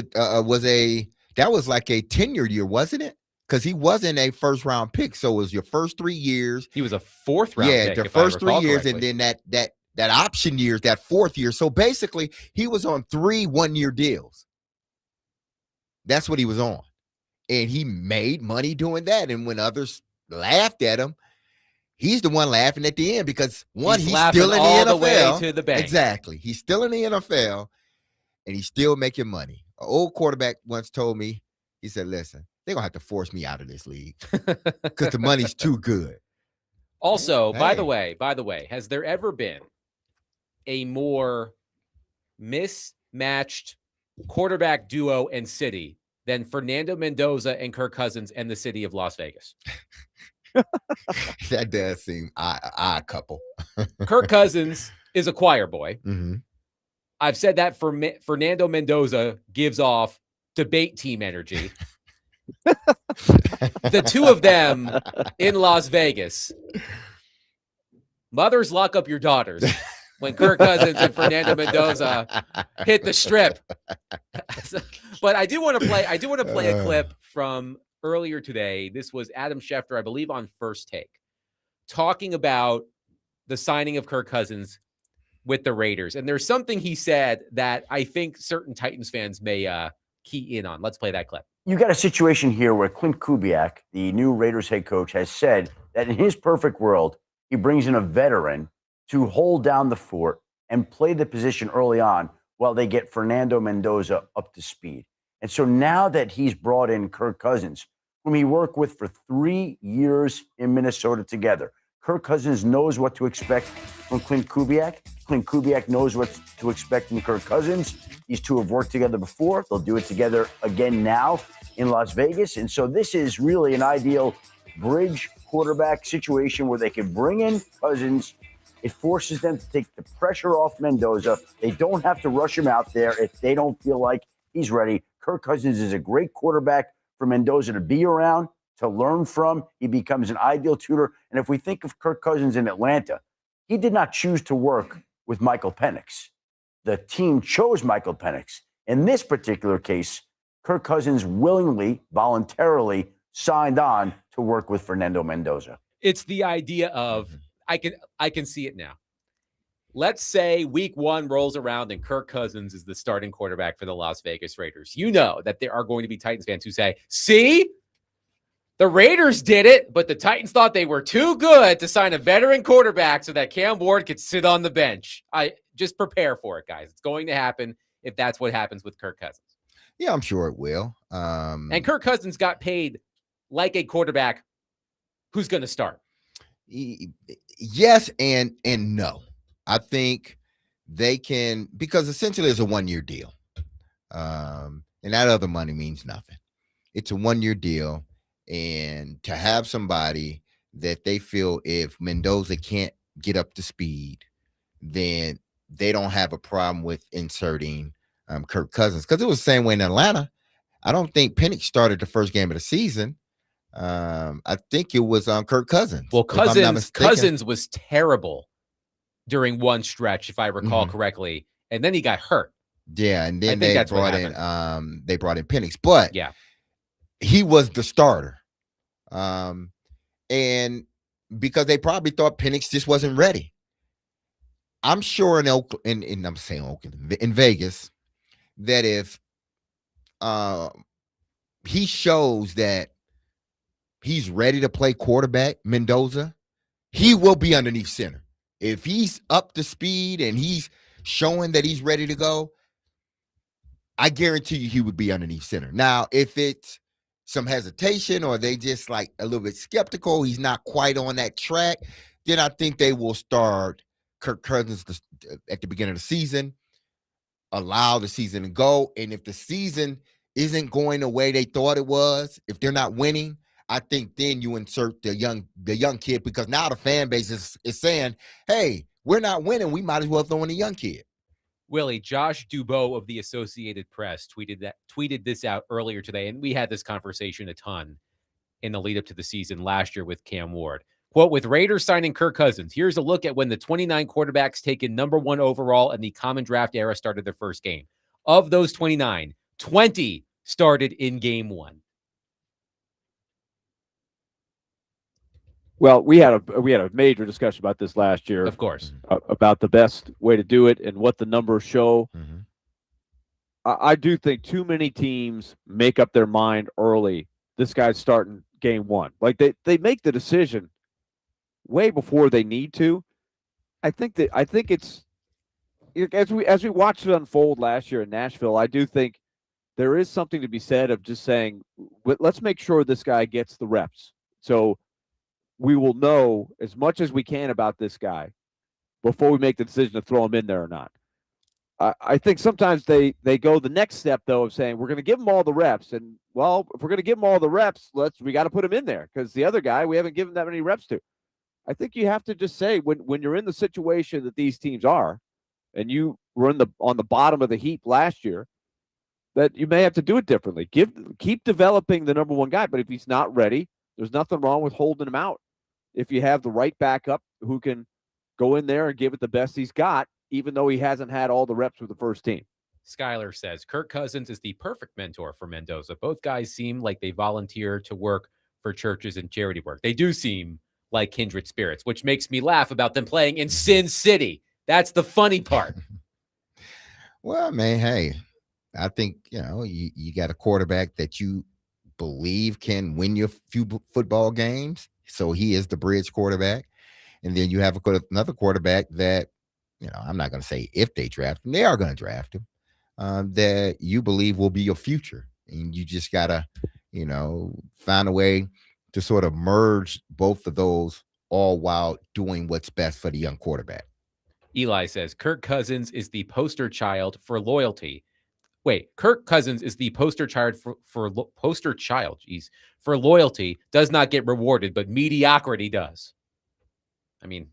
like a tenured year, wasn't it? Because he wasn't a first-round pick, so it was your first 3 years. He was a 4th-round pick. Yeah, the first 3 years, correctly. And then that option years, that 4th year. So basically, he was on 3 1-year deals. That's what he was on, and he made money doing that. And when others laughed at him, he's the one laughing at the end because he's still in the NFL. The way to the bank. Exactly, he's still in the NFL, and he's still making money. An old quarterback once told me, he said, "Listen, they're gonna have to force me out of this league because the money's too good." Also, by the way, has there ever been a more mismatched quarterback duo and city than Fernando Mendoza and Kirk Cousins and the city of Las Vegas? That does seem odd couple. Kirk Cousins is a choir boy. Mhm. I've said that Fernando Mendoza gives off debate team energy. The two of them in Las Vegas. Mothers, lock up your daughters when Kirk Cousins and Fernando Mendoza hit the strip. But I do want to play a clip from earlier today. This was Adam Schefter, I believe, on First Take, talking about the signing of Kirk Cousins with the Raiders. And there's something he said that I think certain Titans fans may key in on. Let's play that clip. You got a situation here where Clint Kubiak, the new Raiders head coach, has said that in his perfect world, he brings in a veteran to hold down the fort and play the position early on while they get Fernando Mendoza up to speed. And so now that he's brought in Kirk Cousins, whom he worked with for 3 years in Minnesota together, Kirk Cousins knows what to expect from Clint Kubiak. Clint Kubiak knows what to expect from Kirk Cousins. These two have worked together before. They'll do it together again now in Las Vegas. And so this is really an ideal bridge quarterback situation where they can bring in Cousins. It forces them to take the pressure off Mendoza. They don't have to rush him out there if they don't feel like he's ready. Kirk Cousins is a great quarterback for Mendoza to be around, to learn from. He becomes an ideal tutor. And if we think of Kirk Cousins in Atlanta, he did not choose to work with Michael Penix. The team chose Michael Penix. In this particular case, Kirk Cousins willingly, voluntarily signed on to work with Fernando Mendoza. It's the idea of, I can see it now. Let's say week 1 rolls around and Kirk Cousins is the starting quarterback for the Las Vegas Raiders. You know that there are going to be Titans fans who say, see, the Raiders did it, but the Titans thought they were too good to sign a veteran quarterback so that Cam Ward could sit on the bench. I just prepare for it, guys. It's going to happen if that's what happens with Kirk Cousins. Yeah, I'm sure it will. And Kirk Cousins got paid like a quarterback who's going to start. Yes and no. I think they can, because essentially it's a 1-year deal. And that other money means nothing. It's a 1-year deal. And to have somebody that they feel if Mendoza can't get up to speed, then they don't have a problem with inserting Kirk Cousins. Because it was the same way in Atlanta. I don't think Penix started the first game of the season. I think it was on Kirk Cousins. Well, Cousins was terrible during one stretch, if I recall correctly, and then he got hurt. Yeah, and then they brought in Penix, but yeah, he was the starter. And because they probably thought Penix just wasn't ready. I'm sure in Oakland, I'm saying Oakland, in Vegas, that if he shows that he's ready to play quarterback, Mendoza, he will be underneath center. If he's up to speed and he's showing that he's ready to go, I guarantee you he would be underneath center. Now, if it's some hesitation or they just like a little bit skeptical, he's not quite on that track, then I think they will start Kirk Cousins at the beginning of the season, allow the season to go. And if the season isn't going the way they thought it was, if they're not winning, I think then you insert the young kid, because now the fan base is saying, hey, we're not winning. We might as well throw in a young kid. Willie, Josh Dubow of the Associated Press tweeted this out earlier today, and we had this conversation a ton in the lead up to the season last year with Cam Ward. Quote, with Raiders signing Kirk Cousins, here's a look at when the 29 quarterbacks taken number 1 overall in the common draft era started their first game. Of those 29, 20 started in game 1. Well, we had a major discussion about this last year, of course, about the best way to do it and what the numbers show. I do think too many teams make up their mind early. This guy's starting game 1. Like they make the decision way before they need to. I think it's, as we watched it unfold last year in Nashville, I do think there is something to be said of just saying, let's make sure this guy gets the reps. So we will know as much as we can about this guy before we make the decision to throw him in there or not. I think sometimes they go the next step, though, of saying we're going to give him all the reps. And, well, if we're going to give him all the reps, we got to put him in there because the other guy we haven't given that many reps to. I think you have to just say when you're in the situation that these teams are, and you were on the bottom of the heap last year, that you may have to do it differently. Keep developing the number one guy, but if he's not ready, there's nothing wrong with holding him out. If you have the right backup who can go in there and give it the best he's got, even though he hasn't had all the reps with the first team. Skylar says Kirk Cousins is the perfect mentor for Mendoza. Both guys seem like they volunteer to work for churches and charity work. They do seem like kindred spirits, which makes me laugh about them playing in Sin City. That's the funny part. Well, man, hey, I think, you got a quarterback that you believe can win you a few football games. So he is the bridge quarterback. And then you have another quarterback that, I'm not going to say if they draft him, they are going to draft him, that you believe will be your future. And you just got to, find a way to sort of merge both of those, all while doing what's best for the young quarterback. Eli says Kirk Cousins is the poster child for loyalty. Wait, Kirk Cousins is the poster child for loyalty, does not get rewarded, but mediocrity does. I mean,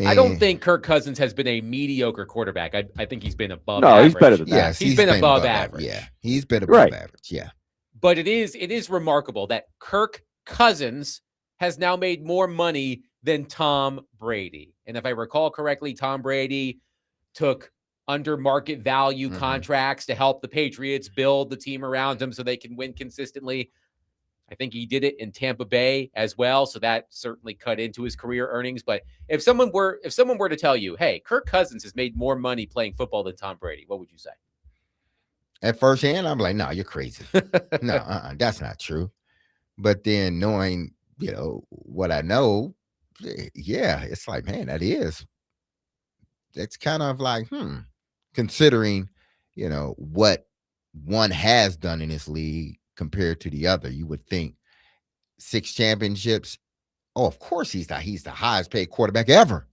I don't think Kirk Cousins has been a mediocre quarterback. I think he's been above average. No, he's better than that. Yes, he's been above average. Yeah, he's been above average. Yeah. But it is remarkable that Kirk Cousins has now made more money than Tom Brady. And if I recall correctly, Tom Brady took under market value contracts to help the Patriots build the team around him so they can win consistently. I think he did it in Tampa Bay as well, so that certainly cut into his career earnings. But if someone were to tell you, hey, Kirk Cousins has made more money playing football than Tom Brady, what would you say? At first hand, I'm like, no, you're crazy. No, that's not true. But then knowing, what I know, yeah, it's like, man, that's kind of like, considering, what one has done in this league compared to the other. You would think 6 championships. Oh, of course he's the highest paid quarterback ever.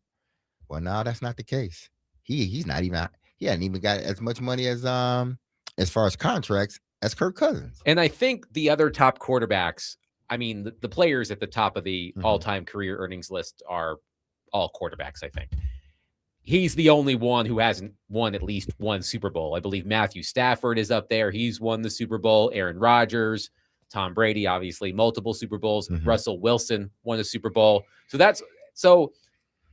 Well, no, that's not the case. He hasn't even got as much money as far as contracts as Kirk Cousins. And I think the other top quarterbacks, I mean, the players at the top of the all-time career earnings list are all quarterbacks, I think. He's the only one who hasn't won at least one Super Bowl. I believe Matthew Stafford is up there. He's won the Super Bowl. Aaron Rodgers, Tom Brady, obviously multiple Super Bowls. Russell Wilson won a Super Bowl. So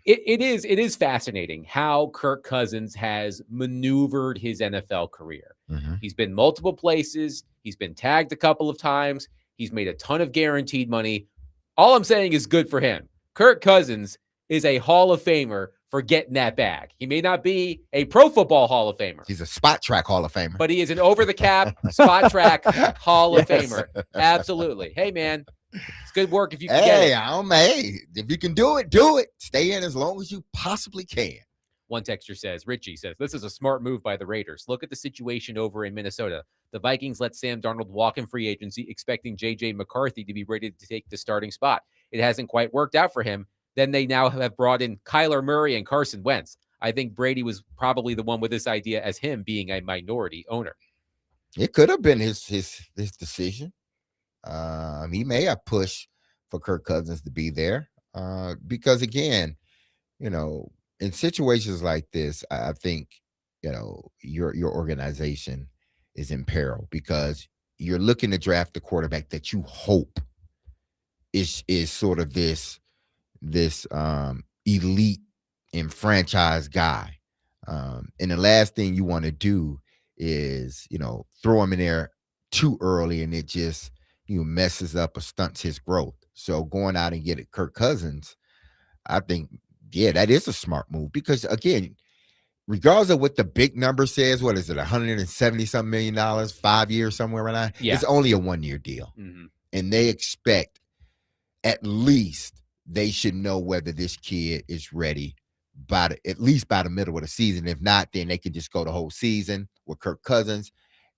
it is fascinating how Kirk Cousins has maneuvered his NFL career. He's been multiple places. He's been tagged a couple of times. He's made a ton of guaranteed money. All I'm saying is good for him. Kirk Cousins is a Hall of Famer for getting that bag. He may not be a Pro Football Hall of Famer. He's a spot track Hall of Famer. But he is an over-the-cap spot track Hall of Famer. Absolutely. Hey, man, it's good work if you can get it. Hey, if you can do it, do it. Stay in as long as you possibly can. One texter says, Richie says, this is a smart move by the Raiders. Look at the situation over in Minnesota. The Vikings let Sam Darnold walk in free agency, expecting J.J. McCarthy to be ready to take the starting spot. It hasn't quite worked out for him. Then they now have brought in Kyler Murray and Carson Wentz. I think Brady was probably the one with this idea as him being a minority owner. It could have been his decision. He may have pushed for Kirk Cousins to be there because, again, in situations like this, I think, your organization is in peril because you're looking to draft the quarterback that you hope is sort of this elite and franchise guy. And the last thing you want to do is, throw him in there too early and it just, messes up or stunts his growth. So going out and getting Kirk Cousins, I think, yeah, that is a smart move because, again, regardless of what the big number says, what is it, $170-something million, 5 years, somewhere around that? Yeah. It's only a 1-year deal. And they expect at least they should know whether this kid is ready at least by the middle of the season. If not, then they can just go the whole season with Kirk Cousins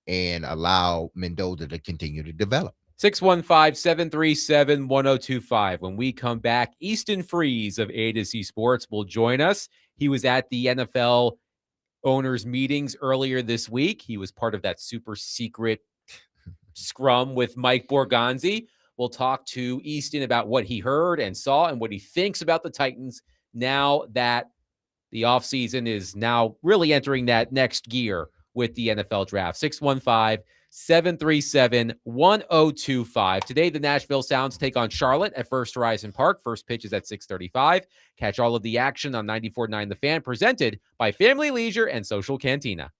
and allow Mendoza to continue to develop. 615-737-1025. When we come back, Easton Freeze of A to Z Sports will join us. He was at the NFL owners meetings earlier this week. He was part of that super secret scrum with Mike Borgonzi. We'll talk to Easton about what he heard and saw and what he thinks about the Titans now that the offseason is now really entering that next gear with the NFL draft. 615-737-1025. Today, the Nashville Sounds take on Charlotte at First Horizon Park. First pitch is at 6:35. Catch all of the action on 94.9 The Fan, presented by Family Leisure and Social Cantina.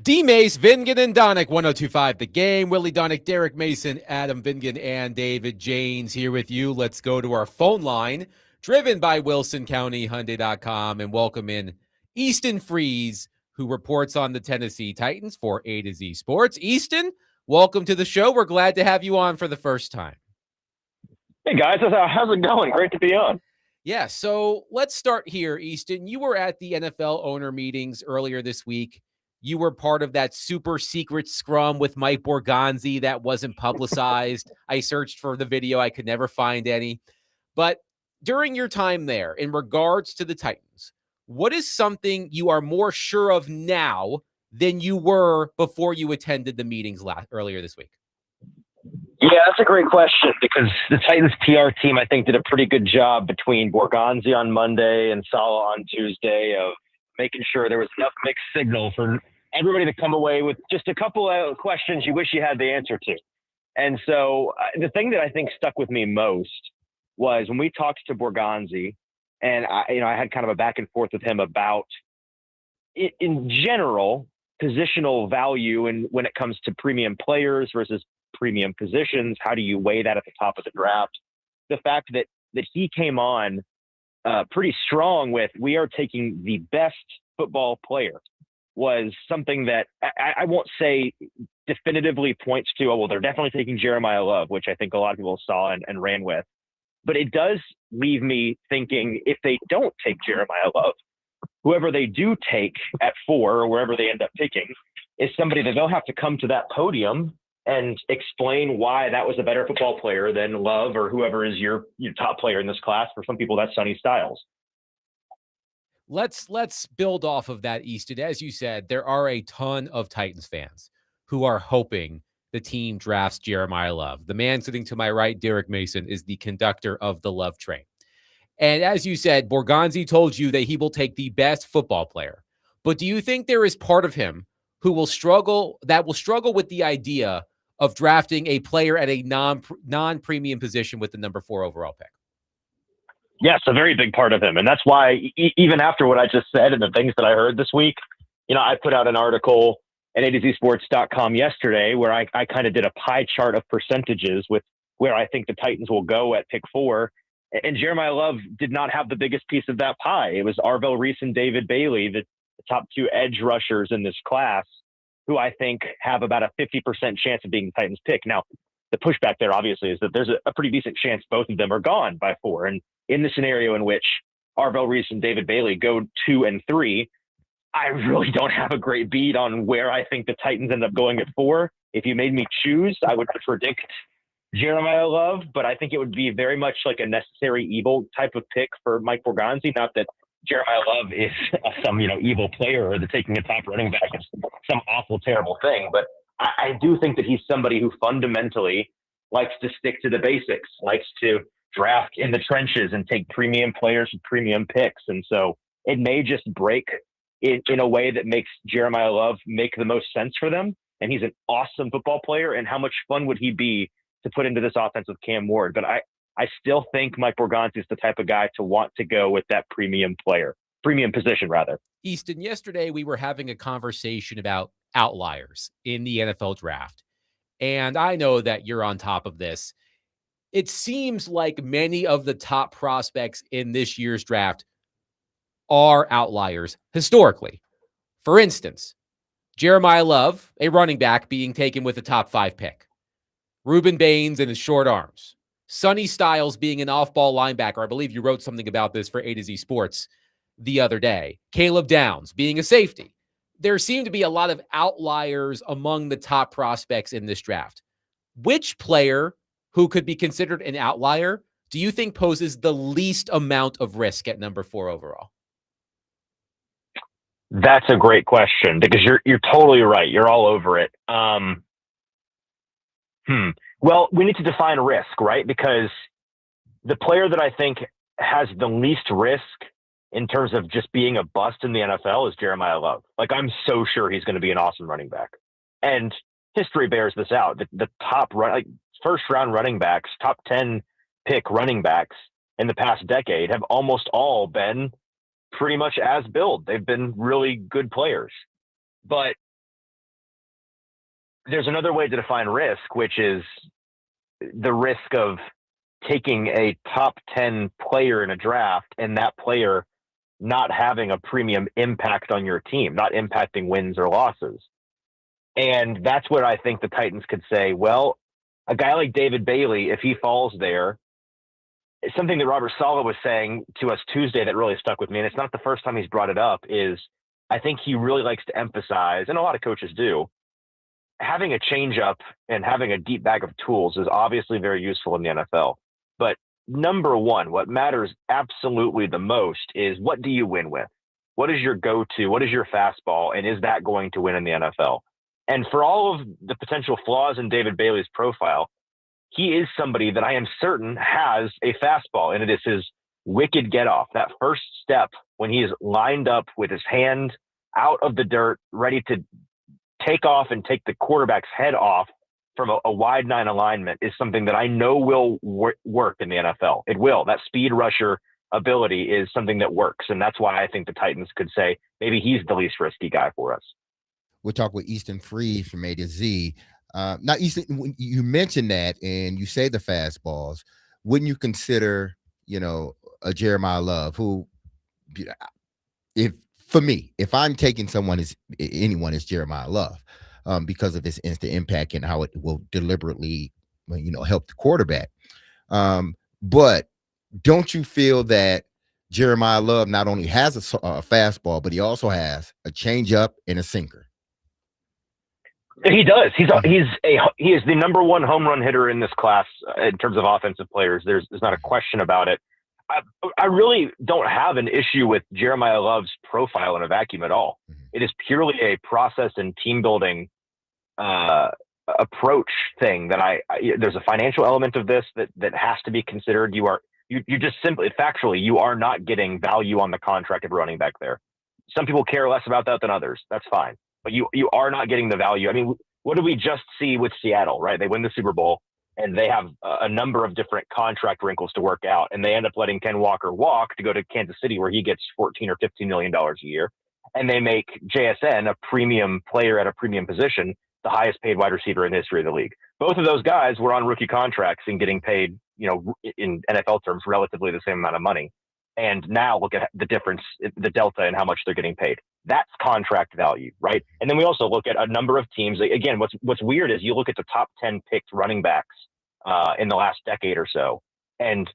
D. Mace, Vingan, and Donick, 1025 The Game. Willie Donick, Derek Mason, Adam Vingan, and David Janes here with you. Let's go to our phone line, driven by WilsonCountyHyundai.com, and welcome in Easton Freeze, who reports on the Tennessee Titans for A to Z Sports. Easton, welcome to the show. We're glad to have you on for the first time. Hey, guys. How's it going? Great to be on. Yeah, so let's start here, Easton. You were at the NFL owner meetings earlier this week. You were part of that super secret scrum with Mike Borgonzi that wasn't publicized. I searched for the video. I could never find any. But during your time there, in regards to the Titans, what is something you are more sure of now than you were before you attended the meetings earlier this week? Yeah, that's a great question because the Titans PR team, I think, did a pretty good job between Borgonzi on Monday and Saleh on Tuesday of making sure there was enough mixed signal for everybody to come away with just a couple of questions you wish you had the answer to. And so the thing that I think stuck with me most was when we talked to Borgonzi, and I had kind of a back and forth with him about, in general, positional value and when it comes to premium players versus premium positions. How do you weigh that at the top of the draft? The fact that he came on pretty strong with, we are taking the best football player, was something that I won't say definitively points to, oh, well, they're definitely taking Jeremiah Love, which I think a lot of people saw and ran with. But it does leave me thinking, if they don't take Jeremiah Love, whoever they do take at 4 or wherever they end up picking is somebody that they'll have to come to that podium and explain why that was a better football player than Love or whoever is your top player in this class. For some people, that's Sonny Styles. Let's build off of that, Easton. As you said, there are a ton of Titans fans who are hoping the team drafts Jeremiah Love. The man sitting to my right, Derek Mason, is the conductor of the Love train. And as you said, Borgonzi told you that he will take the best football player. But do you think there is part of him who will struggle with the idea of drafting a player at a non-premium position with the number 4 overall pick? Yes, a very big part of him. And that's why even after what I just said and the things that I heard this week, I put out an article at AtoZSports.com yesterday where I kind of did a pie chart of percentages with where I think the Titans will go at pick 4. And Jeremiah Love did not have the biggest piece of that pie. It was Arvell Reese and David Bailey, the top 2 edge rushers in this class, who I think have about a 50% chance of being the Titans pick. Now, the pushback there obviously is that there's a pretty decent chance both of them are gone by 4. And in the scenario in which Arvell Reese and David Bailey go 2 and 3, I really don't have a great beat on where I think the Titans end up going at 4. If you made me choose, I would predict Jeremiah Love, but I think it would be very much like a necessary evil type of pick for Mike Borgonzi. Not that Jeremiah Love is some evil player or the taking a top running back is some awful, terrible thing, but I do think that he's somebody who fundamentally likes to stick to the basics, likes to draft in the trenches and take premium players with premium picks. And so it may just break in a way that makes Jeremiah Love make the most sense for them. And he's an awesome football player. And how much fun would he be to put into this offense with Cam Ward? But I still think Mike Borgonzi is the type of guy to want to go with that premium position rather. Easton, yesterday we were having a conversation about outliers in the NFL draft. And I know that you're on top of this. It seems like many of the top prospects in this year's draft are outliers historically. For instance, Jeremiah Love, a running back, being taken with a top 5 pick. Reuben Baines and his short arms. Sonny Styles being an off-ball linebacker. I believe you wrote something about this for A to Z Sports the other day. Caleb Downs being a safety. There seem to be a lot of outliers among the top prospects in this draft. Which player who could be considered an outlier do you think poses the least amount of risk at number 4 overall? That's a great question because you're totally right. You're all over it. Well, we need to define risk, right? Because the player that I think has the least risk in terms of just being a bust in the NFL is Jeremiah Love. Like, I'm so sure he's going to be an awesome running back. And history bears this out. The top first round running backs, top 10 pick running backs in the past decade have almost all been pretty much as billed. They've been really good players. But there's another way to define risk, which is the risk of taking a top 10 player in a draft and that player not having a premium impact on your team, not impacting wins or losses. And that's where I think the Titans could say, well, a guy like David Bailey, if he falls there, something that Robert Saleh was saying to us Tuesday that really stuck with me, and it's not the first time he's brought it up, is I think he really likes to emphasize, and a lot of coaches do, having a changeup and having a deep bag of tools is obviously very useful in the NFL. But number one, what matters absolutely the most is, what do you win with? What is your go-to? What is your fastball? And is that going to win in the NFL? And for all of the potential flaws in David Bailey's profile, he is somebody that I am certain has a fastball, and it is his wicked get off. That first step when he is lined up with his hand out of the dirt, ready to take off and take the quarterback's head off from a wide 9 alignment, is something that I know will work in the NFL. It will. That speed rusher ability is something that works. And that's why I think the Titans could say maybe he's the least risky guy for us. We'll talk with Easton Freeze from A to Z. Now, Easton, when you mentioned that and you say the fastballs, wouldn't you consider, a Jeremiah Love, who, if I'm taking anyone is Jeremiah Love, because of his instant impact and how it will deliberately, help the quarterback. But don't you feel that Jeremiah Love not only has a fastball, but he also has a changeup and a sinker? He does. He is the number one home run hitter in this class in terms of offensive players. There's not a question about it. I really don't have an issue with Jeremiah Love's profile in a vacuum at all. It is purely a process and team building approach thing that there's a financial element of this that has to be considered. You just simply, factually, you are not getting value on the contract of running back there. Some people care less about that than others. That's fine. But you are not getting the value. I mean, what did we just see with Seattle, right? They win the Super Bowl, and they have a number of different contract wrinkles to work out, and they end up letting Ken Walker walk to go to Kansas City, where he gets $14 or $15 million a year, and they make JSN a premium player at a premium position, the highest paid wide receiver in the history of the league. Both of those guys were on rookie contracts and getting paid, in NFL terms, relatively the same amount of money. And now look at the difference, the delta in how much they're getting paid. That's contract value, right? And then we also look at a number of teams. Again, what's weird is you look at the top 10 picked running backs in the last decade or so, and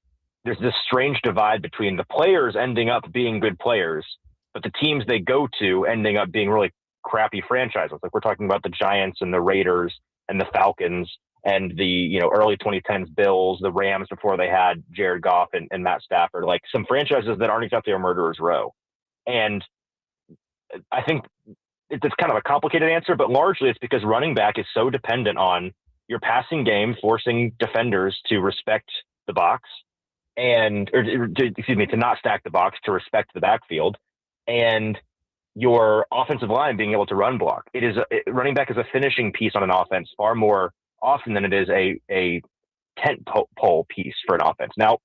there's this strange divide between the players ending up being good players, but the teams they go to ending up being really crappy franchises. Like we're talking about the Giants and the Raiders and the Falcons and the early 2010s Bills, the Rams before they had Jared Goff and Matt Stafford, like some franchises that aren't exactly a murderer's row. And I think it's kind of a complicated answer, but largely it's because running back is so dependent on your passing game, forcing defenders to respect the box to not stack the box, to respect the backfield, and your offensive line being able to run block. Running back is a finishing piece on an offense far more often than it is a tent pole piece for an offense. Now,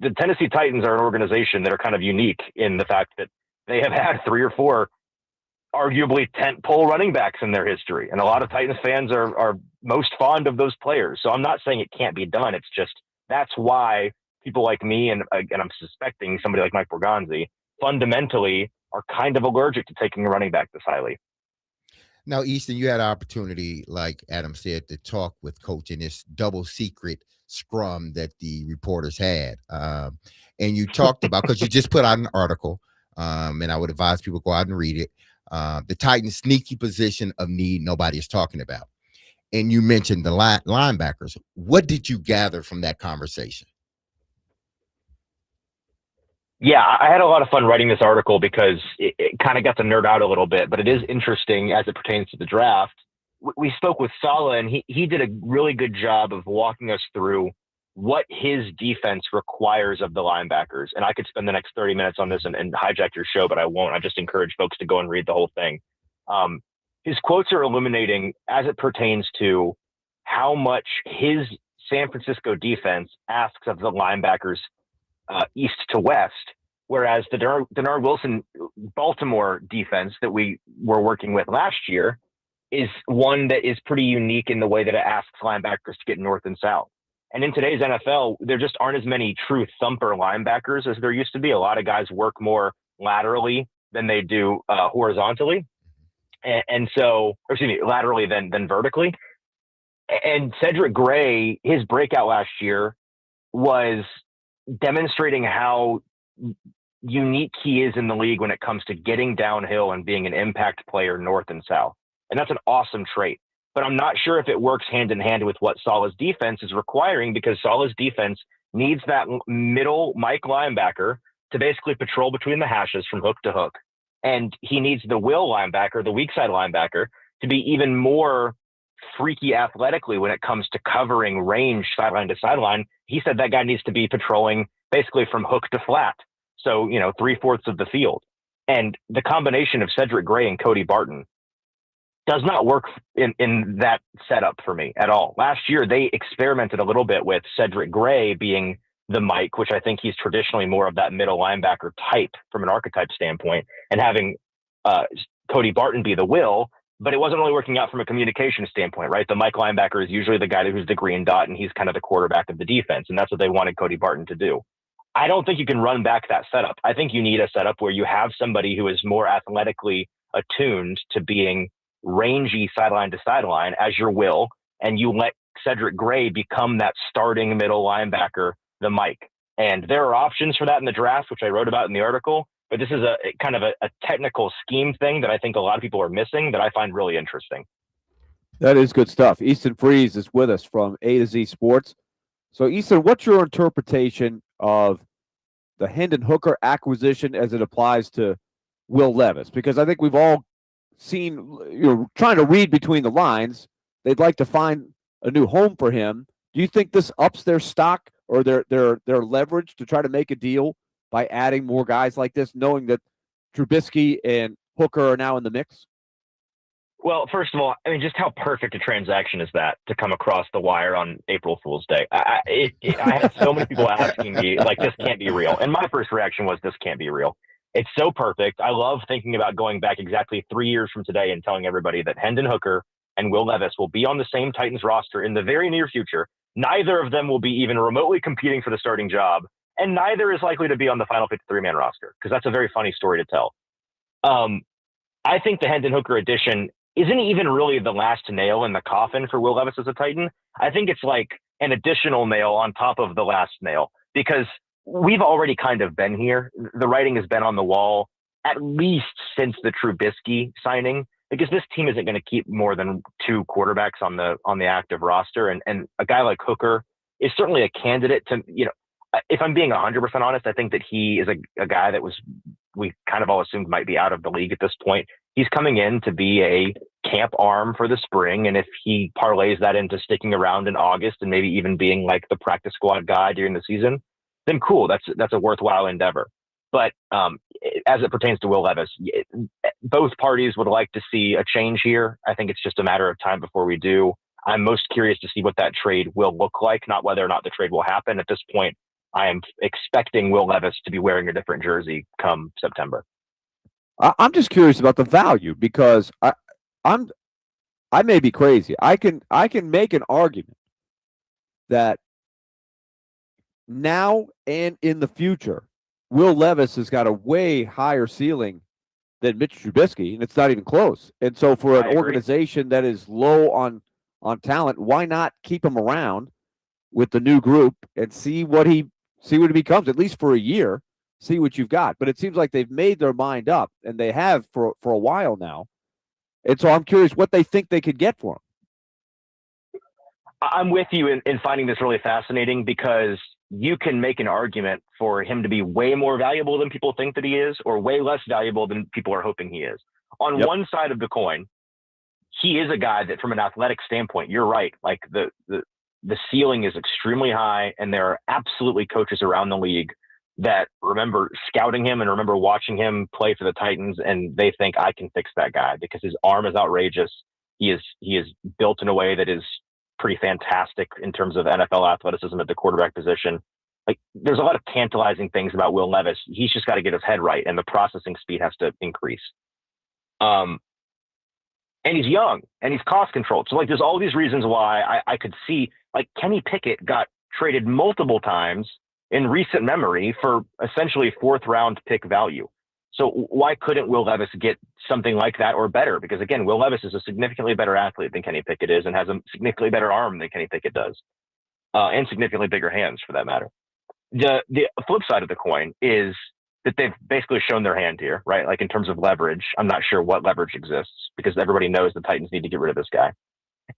the Tennessee Titans are an organization that are kind of unique in the fact that they have had 3 or 4 arguably tent pole running backs in their history. And a lot of Titans fans are most fond of those players. So I'm not saying it can't be done. It's just, that's why people like me, and I'm suspecting somebody like Mike Borgonzi, fundamentally are kind of allergic to taking a running back this highly. Now, Easton, you had an opportunity, like Adam said, to talk with Coach in this double secret scrum that the reporters had. And you talked about, because you just put out an article, and I would advise people go out and read it, the Titans' sneaky position of need nobody is talking about. And you mentioned the linebackers. What did you gather from that conversation? Yeah, I had a lot of fun writing this article because it kind of got to nerd out a little bit, but it is interesting as it pertains to the draft. We spoke with Saleh, and he did a really good job of walking us through what his defense requires of the linebackers. And I could spend the next 30 minutes on this and hijack your show, but I won't. I just encourage folks to go and read the whole thing. His quotes are illuminating as it pertains to how much his San Francisco defense asks of the linebackers east to west, whereas the Denard Wilson Baltimore defense that we were working with last year is one that is pretty unique in the way that it asks linebackers to get north and south. And in today's NFL, there just aren't as many true thumper linebackers as there used to be. A lot of guys work more laterally than they do horizontally. Laterally than vertically. And Cedric Gray, his breakout last year was demonstrating how unique he is in the league when it comes to getting downhill and being an impact player north and south. And that's an awesome trait. But I'm not sure if it works hand in hand with what Saleh's defense is requiring, because Saleh's defense needs that middle Mike linebacker to basically patrol between the hashes from hook to hook. And he needs the will linebacker, the weak side linebacker, to be even more freaky athletically when it comes to covering range sideline to sideline. He said that guy needs to be patrolling basically from hook to flat. So, 3/4 of the field. And the combination of Cedric Gray and Cody Barton does not work in that setup for me at all. Last year, they experimented a little bit with Cedric Gray being the Mike, which I think he's traditionally more of that middle linebacker type from an archetype standpoint, and having Cody Barton be the will, but it wasn't really working out from a communication standpoint, right? The Mike linebacker is usually the guy who's the green dot, and he's kind of the quarterback of the defense, and that's what they wanted Cody Barton to do. I don't think you can run back that setup. I think you need a setup where you have somebody who is more athletically attuned to being rangy sideline to sideline as your will, and you let Cedric Gray become that starting middle linebacker, the Mike. And there are options for that in the draft, which I wrote about in the article, but this is a kind of a technical scheme thing that I think a lot of people are missing that I find really interesting. That is good stuff. Easton Freeze is with us from A to Z Sports. So, Easton, what's your interpretation of the Hendon Hooker acquisition as it applies to Will Levis? Because I think we've all seen, trying to read between the lines, they'd like to find a new home for him. Do you think this ups their stock or their leverage to try to make a deal by adding more guys like this, knowing that Trubisky and Hooker are now in the mix? Well, first of all, I mean, just how perfect a transaction is that to come across the wire on April Fool's Day? I had so many people asking me, like, this can't be real. And my first reaction was, this can't be real. It's so perfect. I love thinking about going back exactly 3 years from today and telling everybody that Hendon Hooker and Will Levis will be on the same Titans roster in the very near future. Neither of them will be even remotely competing for the starting job, and neither is likely to be on the final 53-man roster, because that's a very funny story to tell. I think the Hendon Hooker addition isn't even really the last nail in the coffin for Will Levis as a Titan. I think it's like an additional nail on top of the last nail, because we've already kind of been here. The writing has been on the wall at least since the Trubisky signing, because this team isn't going to keep more than 2 quarterbacks on the active roster. And a guy like Hooker is certainly a candidate to, if I'm being 100% honest, I think that he is a guy that we kind of all assumed might be out of the league at this point. He's coming in to be a camp arm for the spring. And if he parlays that into sticking around in August and maybe even being like the practice squad guy during the season, then cool. That's a worthwhile endeavor. But as it pertains to Will Levis, both parties would like to see a change here. I think it's just a matter of time before we do. I'm most curious to see what that trade will look like, not whether or not the trade will happen. At this point, I am expecting Will Levis to be wearing a different jersey come September. I'm just curious about the value, because I may be crazy. I can make an argument that now and in the future, Will Levis has got a way higher ceiling than Mitch Trubisky, and it's not even close. And so for an organization that is low on talent, why not keep him around with the new group and see what he becomes, at least for a year, see what you've got. But it seems like they've made their mind up, and they have for a while now. And so I'm curious what they think they could get for him. I'm with you in finding this really fascinating, because you can make an argument for him to be way more valuable than people think that he is, or way less valuable than people are hoping he is. On one side of the coin, he is a guy that from an athletic standpoint, you're right. Like the ceiling is extremely high, and there are absolutely coaches around the league that remember scouting him and remember watching him play for the Titans, and they think, I can fix that guy because his arm is outrageous. He is built in a way that is pretty fantastic in terms of NFL athleticism at the quarterback position. Like, there's a lot of tantalizing things about Will Levis. He's just got to get his head right, and the processing speed has to increase. And and he's young, and he's cost controlled. So like, there's all these reasons why I could see, like, Kenny Pickett got traded multiple times in recent memory for essentially 4th round pick value. So why couldn't Will Levis get something like that or better? Because again, Will Levis is a significantly better athlete than Kenny Pickett is, and has a significantly better arm than Kenny Pickett does, and significantly bigger hands for that matter. The flip side of the coin is that they've basically shown their hand here, right? Like, in terms of leverage, I'm not sure what leverage exists, because everybody knows the Titans need to get rid of this guy.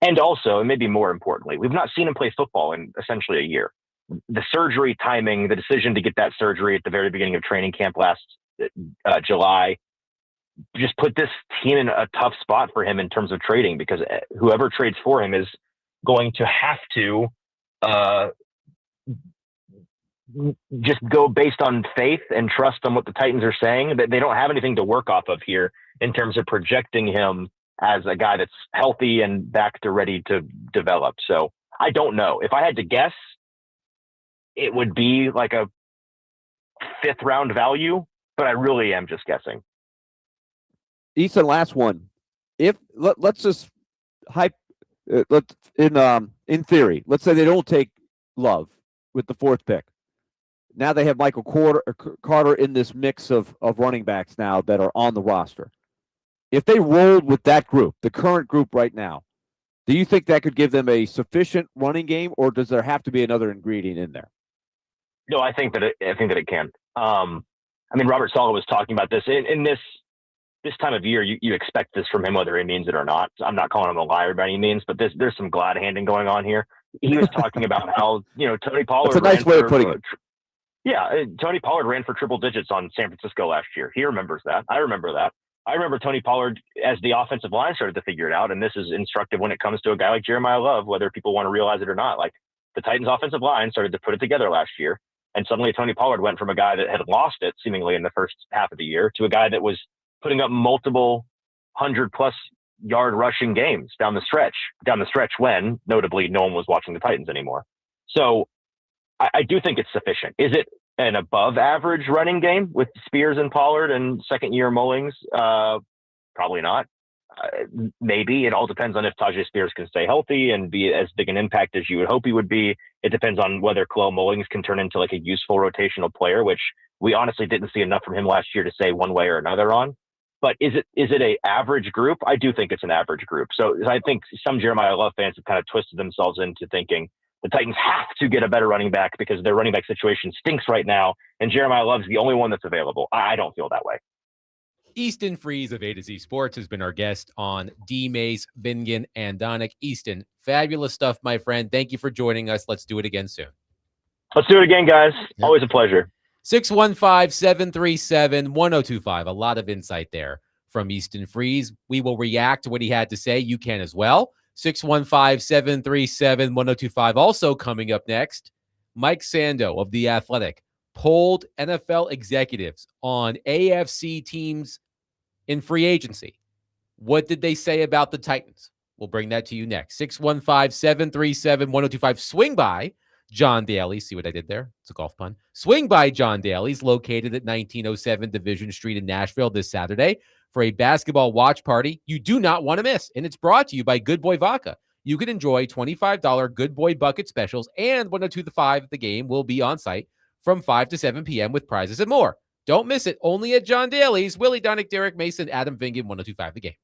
And also, and maybe more importantly, we've not seen him play football in essentially a year. The surgery timing, the decision to get that surgery at the very beginning of training camp last July, just put this team in a tough spot for him in terms of trading, because whoever trades for him is going to have to just go based on faith and trust on what the Titans are saying. That they don't have anything to work off of here in terms of projecting him as a guy that's healthy and back to ready to develop. So I don't know. If I had to guess, it would be like a 5th round value, but I really am just guessing. Easton, last one. If let's just in theory, let's say they don't take Love with the 4th pick. Now they have Michael Carter in this mix of running backs now that are on the roster. If they rolled with that group, the current group right now, do you think that could give them a sufficient running game, or does there have to be another ingredient in there? No, I think that it can. I mean, Robert Saleh was talking about this in this time of year. You expect this from him, whether he means it or not. I'm not calling him a liar by any means, but there's some glad handing going on here. He was talking about how, Tony Pollard. That's a nice way of putting it. Yeah, Tony Pollard ran for triple digits on San Francisco last year. He remembers that. I remember that. I remember Tony Pollard as the offensive line started to figure it out, and this is instructive when it comes to a guy like Jeremiah Love, whether people want to realize it or not. Like, the Titans' offensive line started to put it together last year, and suddenly Tony Pollard went from a guy that had lost it seemingly in the first half of the year to a guy that was putting up multiple 100-plus yard rushing games down the stretch when, notably, no one was watching the Titans anymore. So I do think it's sufficient. Is it an above average running game with Spears and Pollard and 2nd-year Mullings? Probably not. Maybe. It all depends on if Tajay Spears can stay healthy and be as big an impact as you would hope he would be. It depends on whether Khalil Mullings can turn into like a useful rotational player, which we honestly didn't see enough from him last year to say one way or another on. But is it a average group? I do think it's an average group. So I think some Jeremiah Love fans have kind of twisted themselves into thinking the Titans have to get a better running back because their running back situation stinks right now, and Jeremiah Love's the only one that's available. I don't feel that way. Easton Freeze of A to Z Sports has been our guest on D. Mace, Vingan, and Donick. Easton, fabulous stuff, my friend. Thank you for joining us. Let's do it again soon. Let's do it again, guys. Yep. Always a pleasure. 615-737-1025. A lot of insight there from Easton Freeze. We will react to what he had to say. You can as well. 615-737-1025. Also coming up next, Mike Sando of The Athletic polled NFL executives on AFC teams in free agency. What did they say about the Titans? We'll bring that to you next. 615-737-1025. Swing by John Daly. See what I did there? It's a golf pun. Swing by John Daly's, located at 1907 Division Street in Nashville this Saturday for a basketball watch party you do not want to miss. And it's brought to you by Good Boy Vodka. You can enjoy $25 Good Boy Bucket specials, and 102.5 The Game will be on site from 5 to 7 p.m. with prizes and more. Don't miss it. Only at John Daly's. Willie Donick, Derek Mason, Adam Vingan, 102.5 The Game.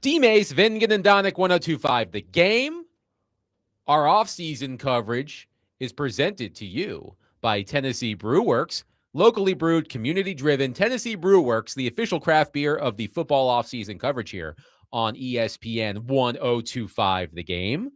D-Mace, Vingen, and Donick, 102.5 The Game. Our offseason coverage is presented to you by Tennessee Brew Works. Locally brewed, community-driven, Tennessee Brew Works, the official craft beer of the football offseason coverage here on ESPN 102.5 The Game.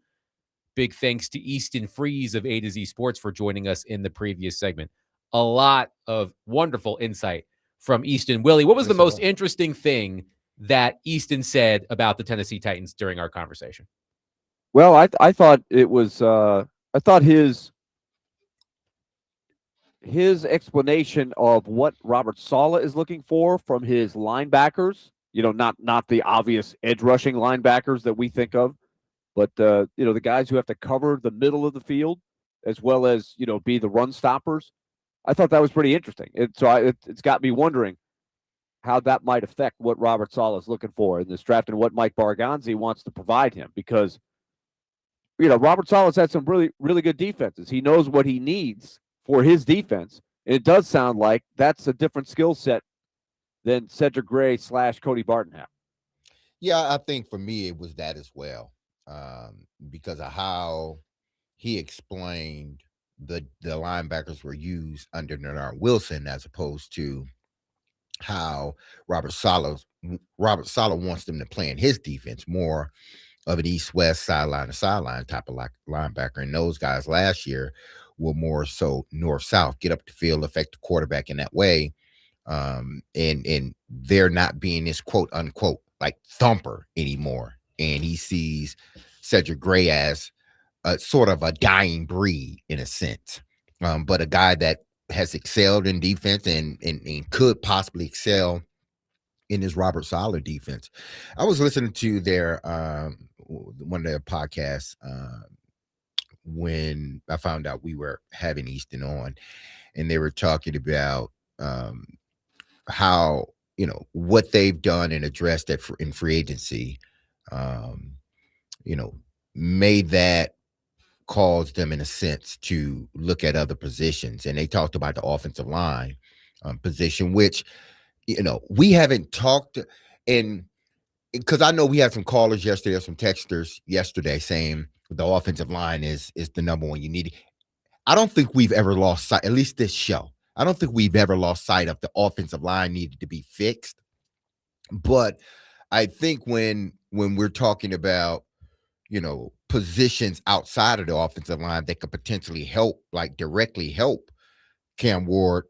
Big thanks to Easton Freeze of A to Z Sports for joining us in the previous segment. A lot of wonderful insight from Easton. Willie, what was the most interesting thing that Easton said about the Tennessee Titans during our conversation? Well, I thought it was I thought his explanation of what Robert Saleh is looking for from his linebackers, not the obvious edge rushing linebackers that we think of, but the guys who have to cover the middle of the field as well as, be the run stoppers. I thought that was pretty interesting. It's got me wondering how that might affect what Robert Saleh is looking for in this draft and what Mike Barganzi wants to provide him, because Robert Saleh's had some really, really good defenses. He knows what he needs for his defense. And it does sound like that's a different skill set than Cedric Gray / Cody Barton have. Yeah, I think for me it was that as well, because of how he explained the linebackers were used under Bernard Wilson, as opposed to how Robert Saleh wants them to play in his defense, more of an east-west, sideline-to-sideline type of linebacker. And those guys last year were more so north-south, get up the field, affect the quarterback in that way. And they're not being this quote-unquote like thumper anymore. And he sees Cedric Gray as a sort of a dying breed in a sense, but a guy that has excelled in defense and could possibly excel in his Robert Saleh defense. I was listening to their one of their podcasts when I found out we were having Easton on, and they were talking about how, what they've done and addressed that in free agency, made that cause them in a sense to look at other positions. And they talked about the offensive line position, which, we haven't talked, and because I know we had some callers yesterday or some texters yesterday saying the offensive line is the number one you need. I don't think we've ever lost sight, at least this show. I don't think we've ever lost sight of the offensive line needed to be fixed. But I think when we're talking about, positions outside of the offensive line that could potentially help, like directly help Cam Ward,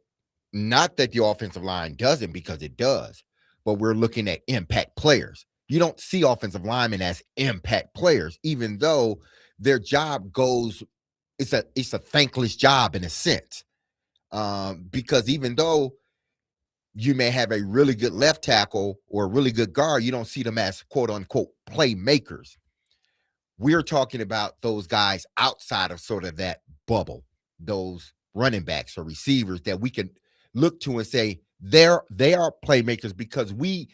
not that the offensive line doesn't, because it does, but we're looking at impact players. You don't see offensive linemen as impact players, even though their job it's a thankless job in a sense. Because even though you may have a really good left tackle or a really good guard, you don't see them as quote unquote playmakers. We're talking about those guys outside of sort of that bubble, those running backs or receivers that we can look to and say they are playmakers, because we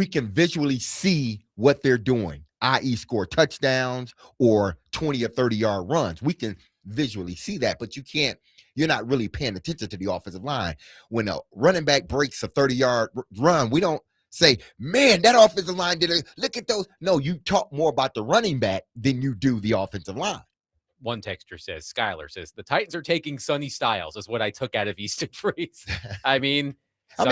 can visually see what they're doing, i.e. score touchdowns or 20 or 30-yard runs. We can visually see that, but you're not really paying attention to the offensive line. When a running back breaks a 30-yard run, we don't say, man, that offensive line did it. Look at those. No, you talk more about the running back than you do the offensive line. One texter says, Skylar says, the Titans are taking Sonny Styles, is what I took out of Easton Freeze. I mean,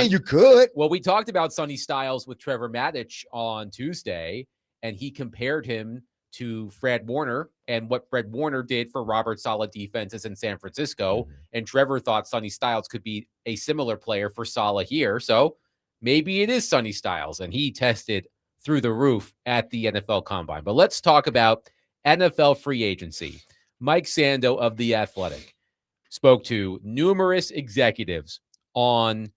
you could. Well, we talked about Sonny Styles with Trevor Maddich on Tuesday, and he compared him to Fred Warner and what Fred Warner did for Robert Saleh defenses in San Francisco. Mm-hmm. And Trevor thought Sonny Styles could be a similar player for Saleh here. So maybe it is Sonny Styles, and he tested through the roof at the NFL Combine. But let's talk about NFL free agency. Mike Sando of The Athletic spoke to numerous executives on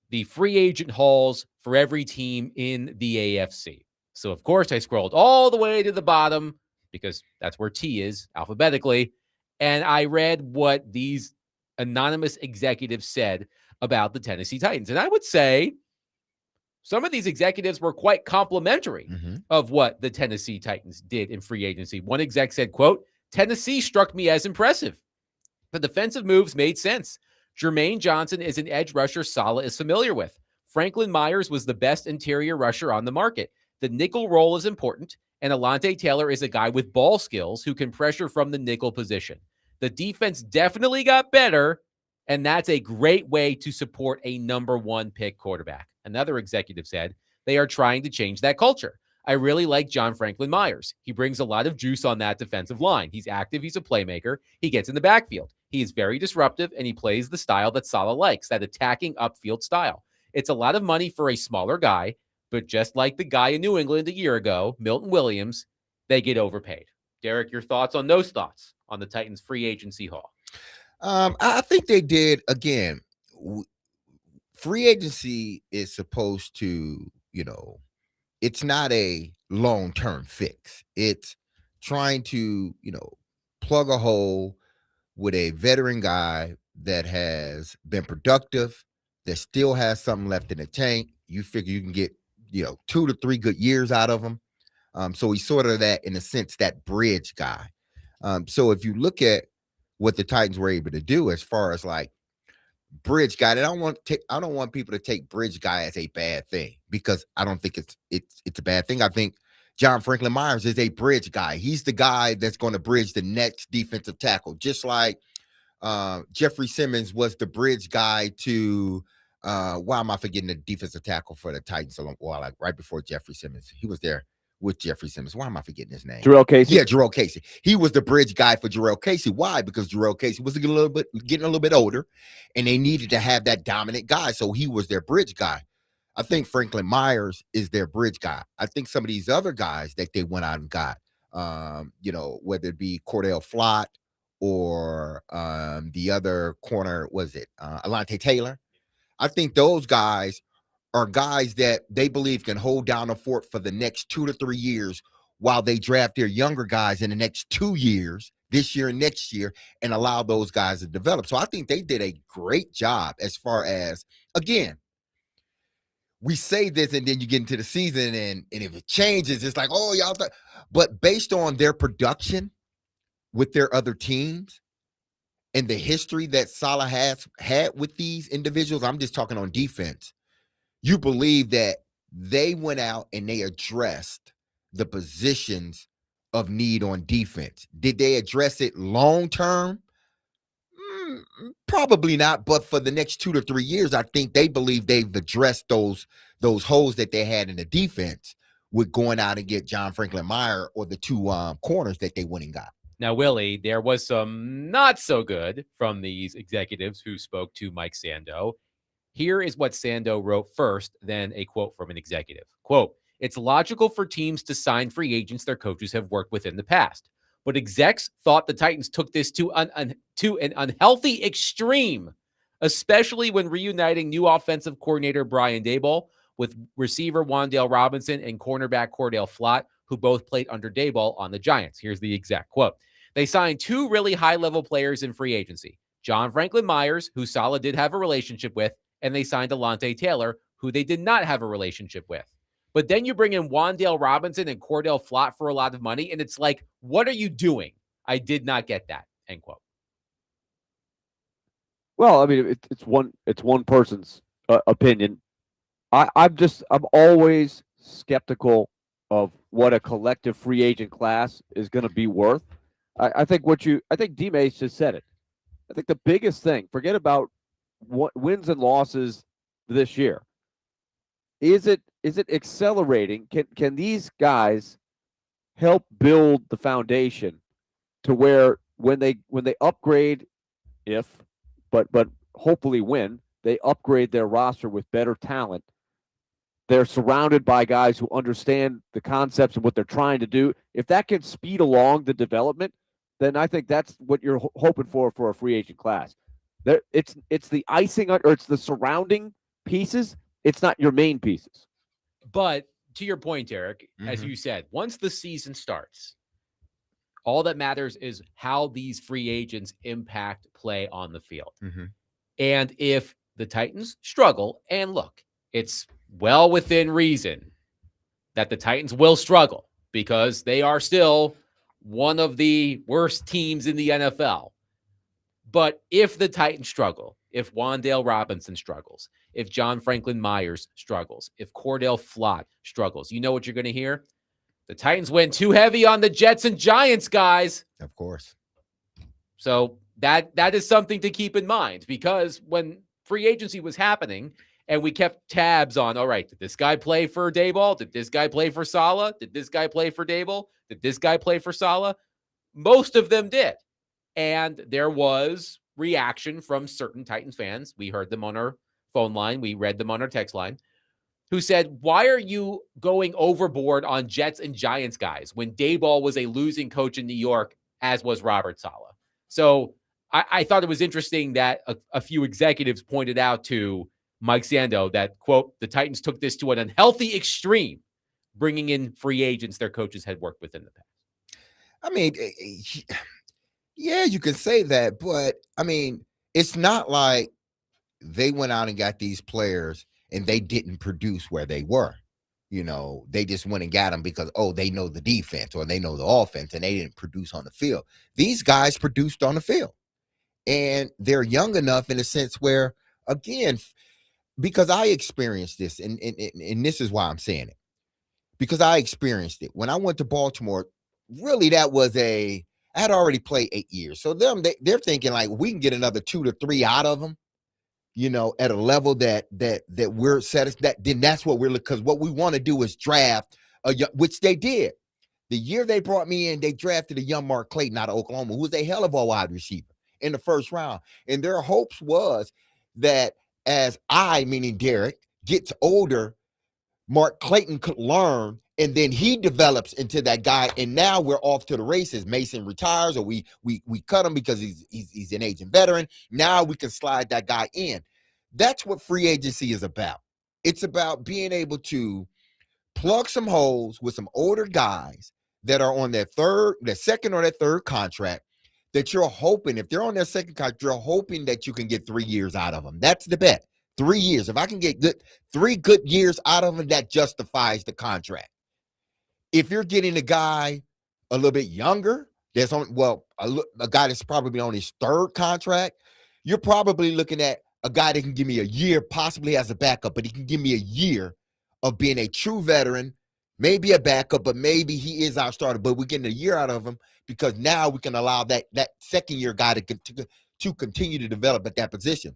the free agent hauls for every team in the AFC. So, of course, I scrolled all the way to the bottom because that's where T is alphabetically. And I read what these anonymous executives said about the Tennessee Titans. And I would say some of these executives were quite complimentary of what the Tennessee Titans did in free agency. One exec said, quote, Tennessee struck me as impressive. The defensive moves made sense. Jermaine Johnson is an edge rusher Saleh is familiar with. Franklin Myers was the best interior rusher on the market. The nickel role is important, and Elliotte Taylor is a guy with ball skills who can pressure from the nickel position. The defense definitely got better, and that's a great way to support a number 1 pick quarterback. Another executive said they are trying to change that culture. I really like John Franklin Myers. He brings a lot of juice on that defensive line. He's active. He's a playmaker. He gets in the backfield. He is very disruptive, and he plays the style that Saleh likes, that attacking upfield style. It's a lot of money for a smaller guy, but just like the guy in New England a year ago, Milton Williams, they get overpaid. Derek, your thoughts on those thoughts on the Titans free agency haul? I think they did, again, free agency is supposed to, it's not a long-term fix. It's trying to, plug a hole with a veteran guy that has been productive, that still has something left in the tank. You figure you can get, 2 to 3 good years out of him. So he's sort of that, in a sense, that bridge guy. So if you look at what the Titans were able to do as far as like bridge guy, and I don't want people to take bridge guy as a bad thing, because I don't think it's a bad thing. I think John Franklin Myers is a bridge guy. He's the guy that's going to bridge the next defensive tackle, just like Jeffrey Simmons was the bridge guy to why am I forgetting the defensive tackle for the Titans right before Jeffrey Simmons? He was there with Jeffrey Simmons. Why am I forgetting his name? Jarrell Casey. Yeah, Jarrell Casey. He was the bridge guy for Jarrell Casey. Why? Because Jarrell Casey was getting a little bit older, and they needed to have that dominant guy. So he was their bridge guy. I think Franklin Myers is their bridge guy. I think some of these other guys that they went out and got, whether it be Cordell Flott or the other corner, Elliotte Taylor. I think those guys are guys that they believe can hold down a fort for the next 2 to 3 years while they draft their younger guys in the next 2 years, this year and next year, and allow those guys to develop. So I think they did a great job as far as, again, we say this and then you get into the season and if it changes, it's like, oh, y'all. But based on their production with their other teams and the history that Saleh has had with these individuals, I'm just talking on defense, you believe that they went out and they addressed the positions of need on defense. Did they address it long term? Probably not, but for the next 2 to 3 years, I think they believe they've addressed those holes that they had in the defense with going out and get John Franklin Myers or the 2 corners that they went and got. Now, Willie, there was some not so good from these executives who spoke to Mike Sando. Here is what Sando wrote first, then a quote from an executive. Quote, "It's logical for teams to sign free agents their coaches have worked with in the past. But execs thought the Titans took this to an unhealthy extreme, especially when reuniting new offensive coordinator Brian Daboll with receiver Wan'Dale Robinson and cornerback Cordell Flott, who both played under Daboll on the Giants." Here's the exact quote. "They signed 2 really high-level players in free agency, John Franklin Myers, who Saleh did have a relationship with, and they signed Elliotte Taylor, who they did not have a relationship with. But then you bring in Wan'Dale Robinson and Cordell Flott for a lot of money, and it's like, what are you doing? I did not get that." End quote. Well, I mean, it's one person's opinion. I'm always skeptical of what a collective free agent class is going to be worth. I think D-Mace just said it. I think the biggest thing, forget about what wins and losses this year. Is it accelerating? Can these guys help build the foundation to where when they upgrade, but hopefully win, they upgrade their roster with better talent. They're surrounded by guys who understand the concepts and what they're trying to do. If that can speed along the development, then I think that's what you're hoping for a free agent class. It's the icing or it's the surrounding pieces. It's not your main pieces. But to your point, Eric, as you said, once the season starts, all that matters is how these free agents impact play on the field. And if the Titans struggle, and look, it's well within reason that the Titans will struggle because they are still one of the worst teams in the NFL. But if the Titans struggle, if Wan'Dale Robinson struggles, if John Franklin Myers struggles, if Cordell Flott struggles, you know what you're going to hear? The Titans went too heavy on the Jets and Giants, guys. Of course. So that is something to keep in mind, because when free agency was happening and we kept tabs on, all right, did this guy play for Daboll? Did this guy play for Saleh? Did this guy play for Daboll? Did this guy play for Saleh? Most of them did. And there was reaction from certain Titans fans. We heard them on our phone line. We read them on our text line, who said, why are you going overboard on Jets and Giants guys when Daboll was a losing coach in New York, as was Robert Saleh? So I thought it was interesting that a few executives pointed out to Mike Sando that, quote, the Titans took this to an unhealthy extreme, bringing in free agents their coaches had worked with in the past. I mean, yeah, you can say that, but I mean, it's not like they went out and got these players and they didn't produce where they were. You know, they just went and got them because, oh, they know the defense or they know the offense, and they didn't produce on the field. These guys produced on the field, and they're young enough in a sense where, again, because I experienced this, and this is why I'm saying it, because I experienced it. When I went to Baltimore, really I had already played 8 years. So they're thinking like, we can get another 2 to 3 out of them, you know, at a level that we're satisfied. Then that's what we're looking, because what we want to do is draft which they did. The year they brought me in, they drafted a young Mark Clayton out of Oklahoma, who was a hell of a wide receiver in the first round. And their hopes was that as meaning Derek, gets older, Mark Clayton could learn, and then he develops into that guy. And now we're off to the races. Mason retires, or we cut him because he's an aging veteran. Now we can slide that guy in. That's what free agency is about. It's about being able to plug some holes with some older guys that are on their second or their third contract, that you're hoping, if they're on their second contract, you're hoping that you can get 3 years out of them. That's the bet. 3 years. If I can get 3 good years out of them, that justifies the contract. If you're getting a guy a little bit younger, a guy that's probably on his third contract, you're probably looking at a guy that can give me a year, possibly as a backup, but he can give me a year of being a true veteran, maybe a backup, but maybe he is our starter. But we're getting a year out of him because now we can allow that second year guy to continue to develop at that position.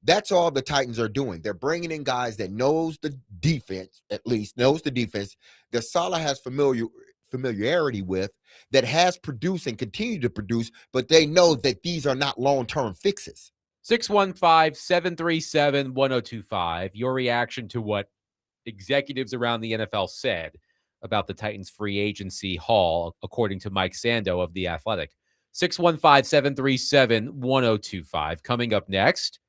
That's all the Titans are doing. They're bringing in guys that knows the defense, at least knows the defense, that Saleh has familiarity with, that has produced and continue to produce, but they know that these are not long-term fixes. 615-737-1025. Your reaction to what executives around the NFL said about the Titans free agency haul, according to Mike Sando of The Athletic. 615-737-1025. Coming up next,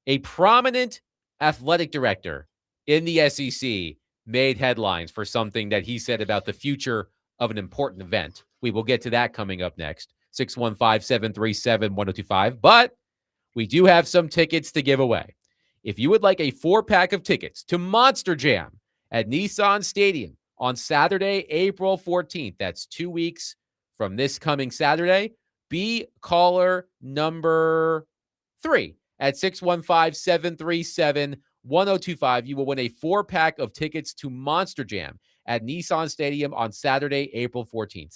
a prominent athletic director in the SEC made headlines for something that he said about the future of an important event. We will get to that coming up next. 615-737-1025. But we do have some tickets to give away. If you would like a 4-pack of tickets to Monster Jam at Nissan Stadium on Saturday, April 14th, that's 2 weeks from this coming Saturday, be caller number 3 at 615-737-1025. You will win a 4-pack of tickets to Monster Jam at Nissan Stadium on Saturday, April 14th.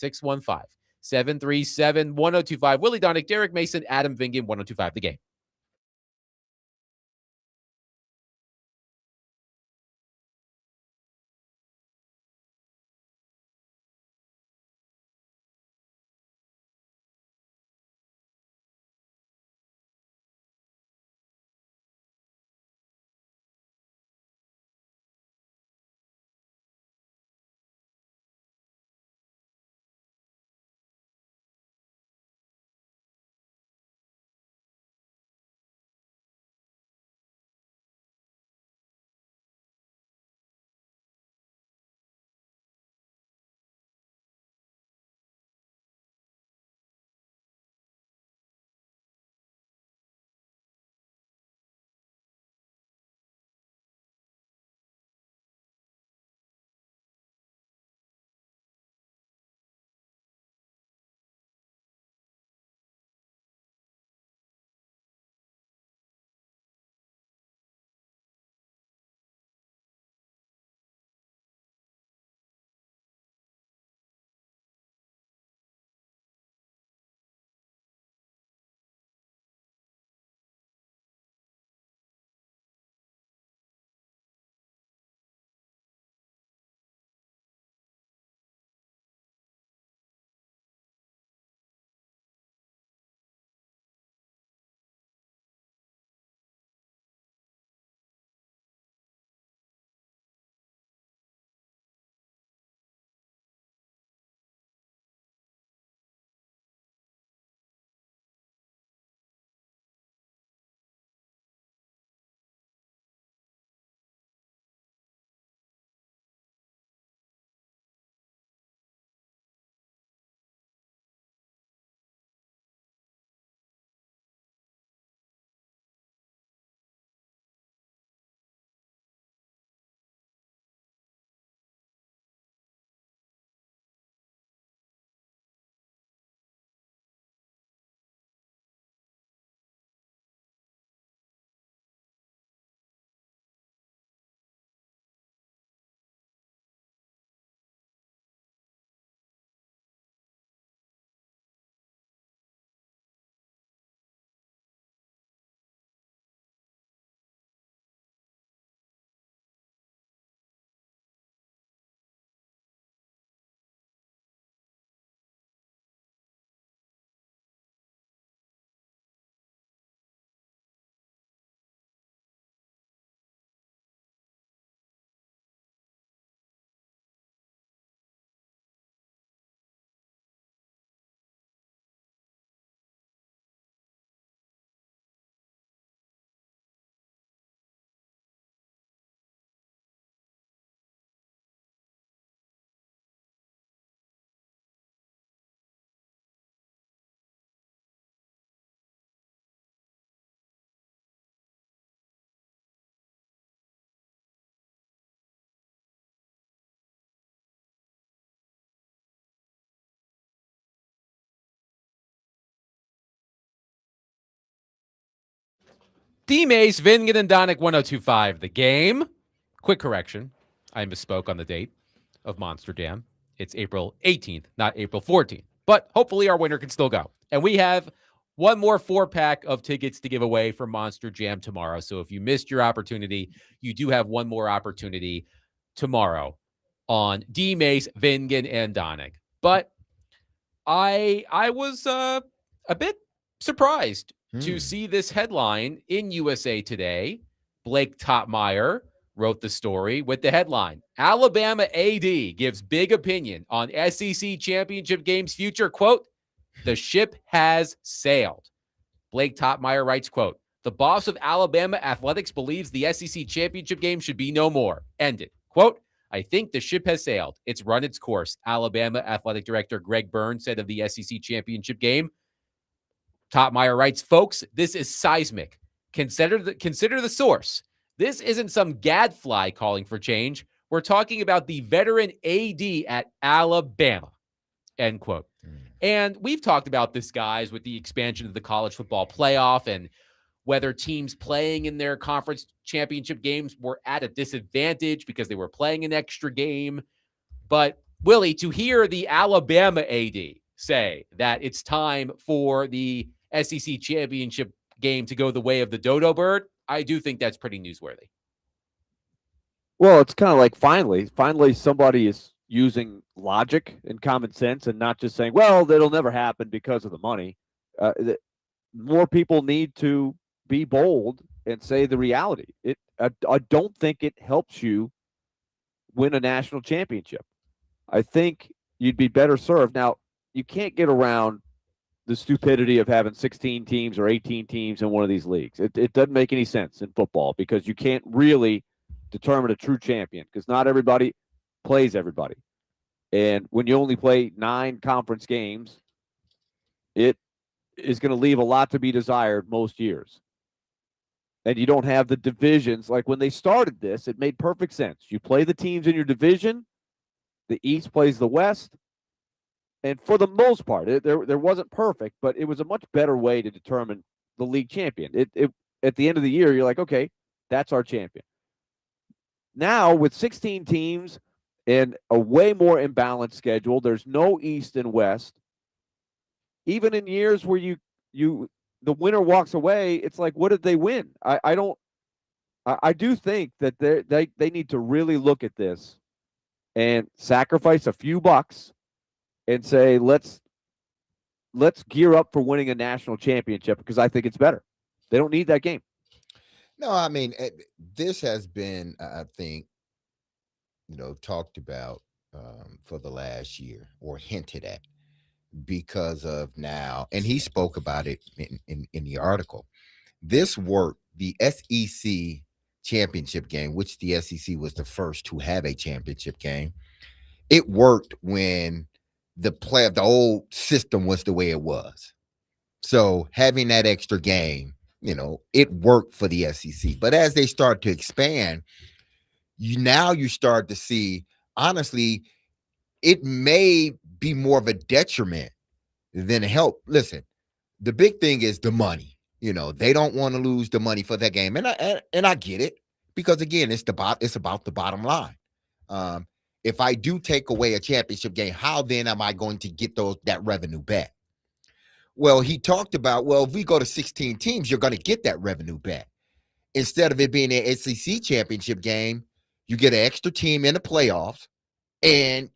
615-737-1025. Willie Donick, Derek Mason, Adam Vingan, 1025 The Game. D-Mace, Vingan, and Donick 1025 the game. Quick correction. I misspoke on the date of Monster Jam. It's April 18th, not April 14th. But hopefully our winner can still go. And we have one more 4-pack of tickets to give away for Monster Jam tomorrow. So if you missed your opportunity, you do have one more opportunity tomorrow on D-Mace, Vingan, and Donick. But I was a bit surprised to see this headline in USA Today. Blake Topmeyer wrote the story with the headline, Alabama AD gives big opinion on SEC championship game's future. Quote, the ship has sailed. Blake Topmeyer writes, quote, the boss of Alabama athletics believes the SEC championship game should be no more. Ended. Quote, I think the ship has sailed. It's run its course. Alabama athletic director Greg Byrne said of the SEC championship game. Topmeyer writes, folks, this is seismic. Consider the source. This isn't some gadfly calling for change. We're talking about the veteran AD at Alabama, end quote. And we've talked about this, guys, with the expansion of the college football playoff and whether teams playing in their conference championship games were at a disadvantage because they were playing an extra game. But, Willie, to hear the Alabama AD say that it's time for the SEC championship game to go the way of the dodo bird, I do think that's pretty newsworthy. Well, it's kind of like finally somebody is using logic and common sense and not just saying, well, that'll never happen because of the money. More people need to be bold and say the reality. I don't think it helps you win a national championship. I think you'd be better served. Now, you can't get around the stupidity of having 16 teams or 18 teams in one of these leagues. It doesn't make any sense in football because you can't really determine a true champion because not everybody plays everybody. And when you only play 9 conference games, it is going to leave a lot to be desired most years. And you don't have the divisions. Like when they started this, it made perfect sense. You play the teams in your division. The East plays the West. And for the most part, there wasn't perfect, but it was a much better way to determine the league champion. At the end of the year, you're like, okay, that's our champion. Now, with 16 teams and a way more imbalanced schedule, there's no East and West. Even in years where the winner walks away, it's like, what did they win? I do think that they need to really look at this and sacrifice a few bucks and say, let's gear up for winning a national championship because I think it's better. They don't need that game. No, I mean, this has been, I think, talked about for the last year or hinted at because of now, and he spoke about it in the article. This worked, the SEC championship game, which the SEC was the first to have a championship game. It worked when the old system was the way it was. So having that extra game, it worked for the SEC. But as they start to expand, you start to see, honestly, it may be more of a detriment than a help. Listen, the big thing is the money. They don't want to lose the money for that game. And I get it because, again, it's about the bottom line. If I do take away a championship game, how then am I going to get that revenue back? Well, he talked about, if we go to 16 teams, you're going to get that revenue back. Instead of it being an SEC championship game, you get an extra team in the playoffs, and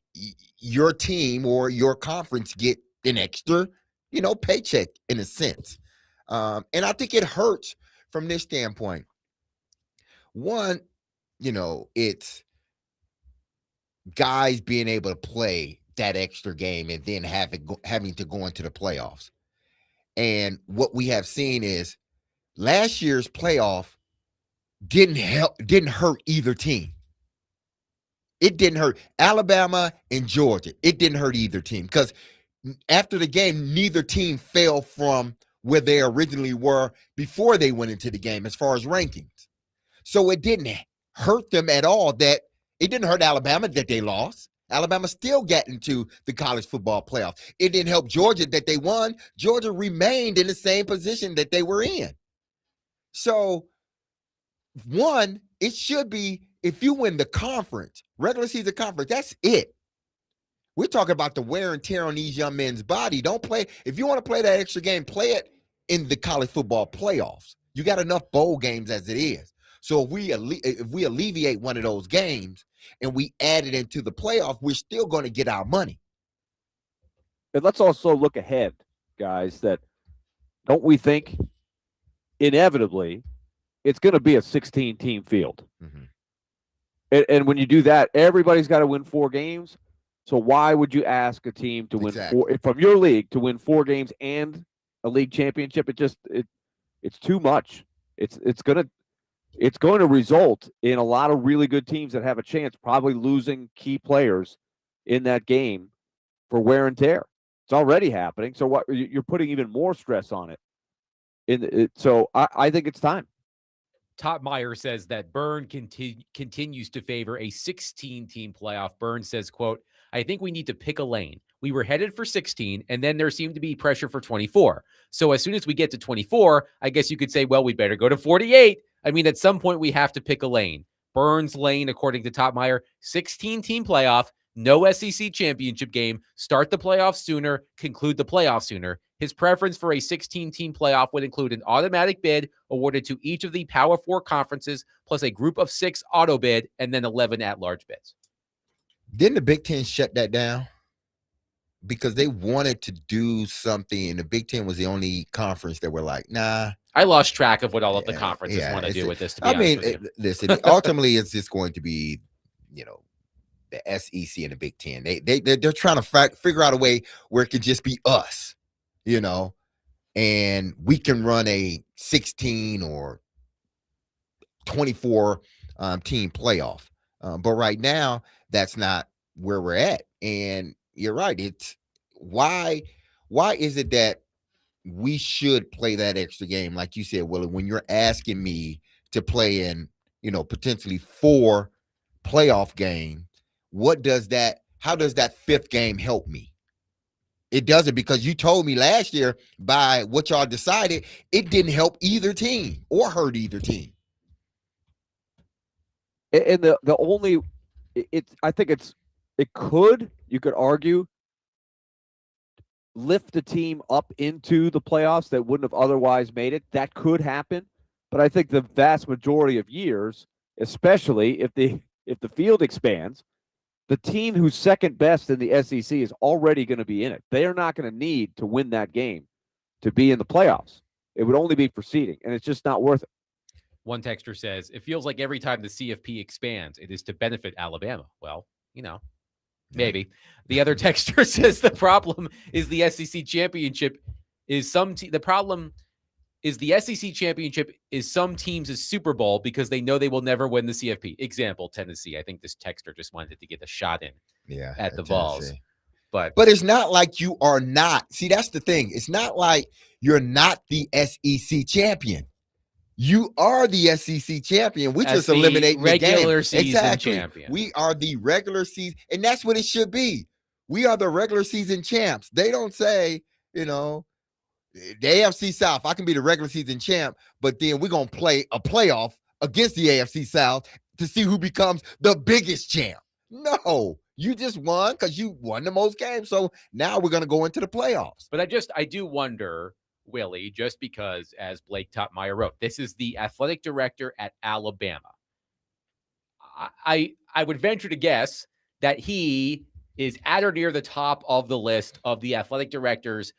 your team or your conference get an extra, paycheck in a sense. And I think it hurts from this standpoint. One, it's guys being able to play that extra game and then having to go into the playoffs. And what we have seen is last year's playoff didn't hurt either team. It didn't hurt Alabama and Georgia. It didn't hurt either team because after the game, neither team fell from where they originally were before they went into the game as far as rankings. So it didn't hurt them at all. That it didn't hurt Alabama that they lost. Alabama still got into the college football playoff. It didn't help Georgia that they won. Georgia remained in the same position that they were in. So, one, it should be if you win the conference, regular season conference, that's it. We're talking about the wear and tear on these young men's body. Don't play. If you want to play that extra game, play it in the college football playoffs. You got enough bowl games as it is. So if we alleviate one of those games and we add it into the playoff, we're still going to get our money. And let's also look ahead, guys, that don't we think inevitably it's going to be a 16-team field. Mm-hmm. And when you do that, everybody's got to win 4 games. So why would you ask a team to win from your league to win 4 games and a league championship? It's too much. It's going to result in a lot of really good teams that have a chance probably losing key players in that game for wear and tear. It's already happening. So what you're putting even more stress on it. So I think it's time. Top Meyer says that Byrne continues to favor a 16-team playoff. Byrne says, quote, I think we need to pick a lane. We were headed for 16, and then there seemed to be pressure for 24. So as soon as we get to 24, I guess you could say, well, we better go to 48. I mean, at some point, we have to pick a lane. Byrne's lane, according to Top Meyer, 16-team playoff, no SEC championship game, start the playoffs sooner, conclude the playoffs sooner. His preference for a 16-team playoff would include an automatic bid awarded to each of the Power 4 conferences, plus a group of 6 auto bid, and then 11 at-large bids. Didn't the Big Ten shut that down? Because they wanted to do something, and the Big Ten was the only conference that were like, nah. I lost track of what all of the conferences want to do with this, to be honest with you. Listen, ultimately, it's just going to be, the SEC and the Big Ten. They're trying to figure out a way where it could just be us, and we can run a 16 or 24 team playoff. But right now, that's not where we're at. And you're right. It's why is it that we should play that extra game? Like you said, Willie, when you're asking me to play in, potentially 4 playoff games, how does that 5th game help me? It doesn't, because you told me last year by what y'all decided, it didn't help either team or hurt either team. And the only, I think you could argue, lift the team up into the playoffs that wouldn't have otherwise made it. That could happen. But I think the vast majority of years, especially if the field expands, the team who's second best in the SEC is already going to be in it. They are not going to need to win that game to be in the playoffs. It would only be for seeding, and it's just not worth it. One texter says, it feels like every time the CFP expands, it is to benefit Alabama. Well, maybe. The other texter says the problem is the SEC championship is the problem is the SEC championship is some teams' Super Bowl because they know they will never win the CFP. Example, Tennessee. I think this texter just wanted to get a shot in at the Vols. But it's not like you are not. See, that's the thing. It's not like you're not the SEC champion. You are the SEC champion. We just eliminate the regular season champion. We are the regular season, and that's what it should be. We are the regular season champs. They don't say, the AFC South, I can be the regular season champ, but then we're going to play a playoff against the AFC South to see who becomes the biggest champ. No, you just won because you won the most games. So now we're going to go into the playoffs. But I do wonder, Willie, just because, as Blake Topmeyer wrote, this is the athletic director at Alabama. I would venture to guess that he is at or near the top of the list of the athletic directors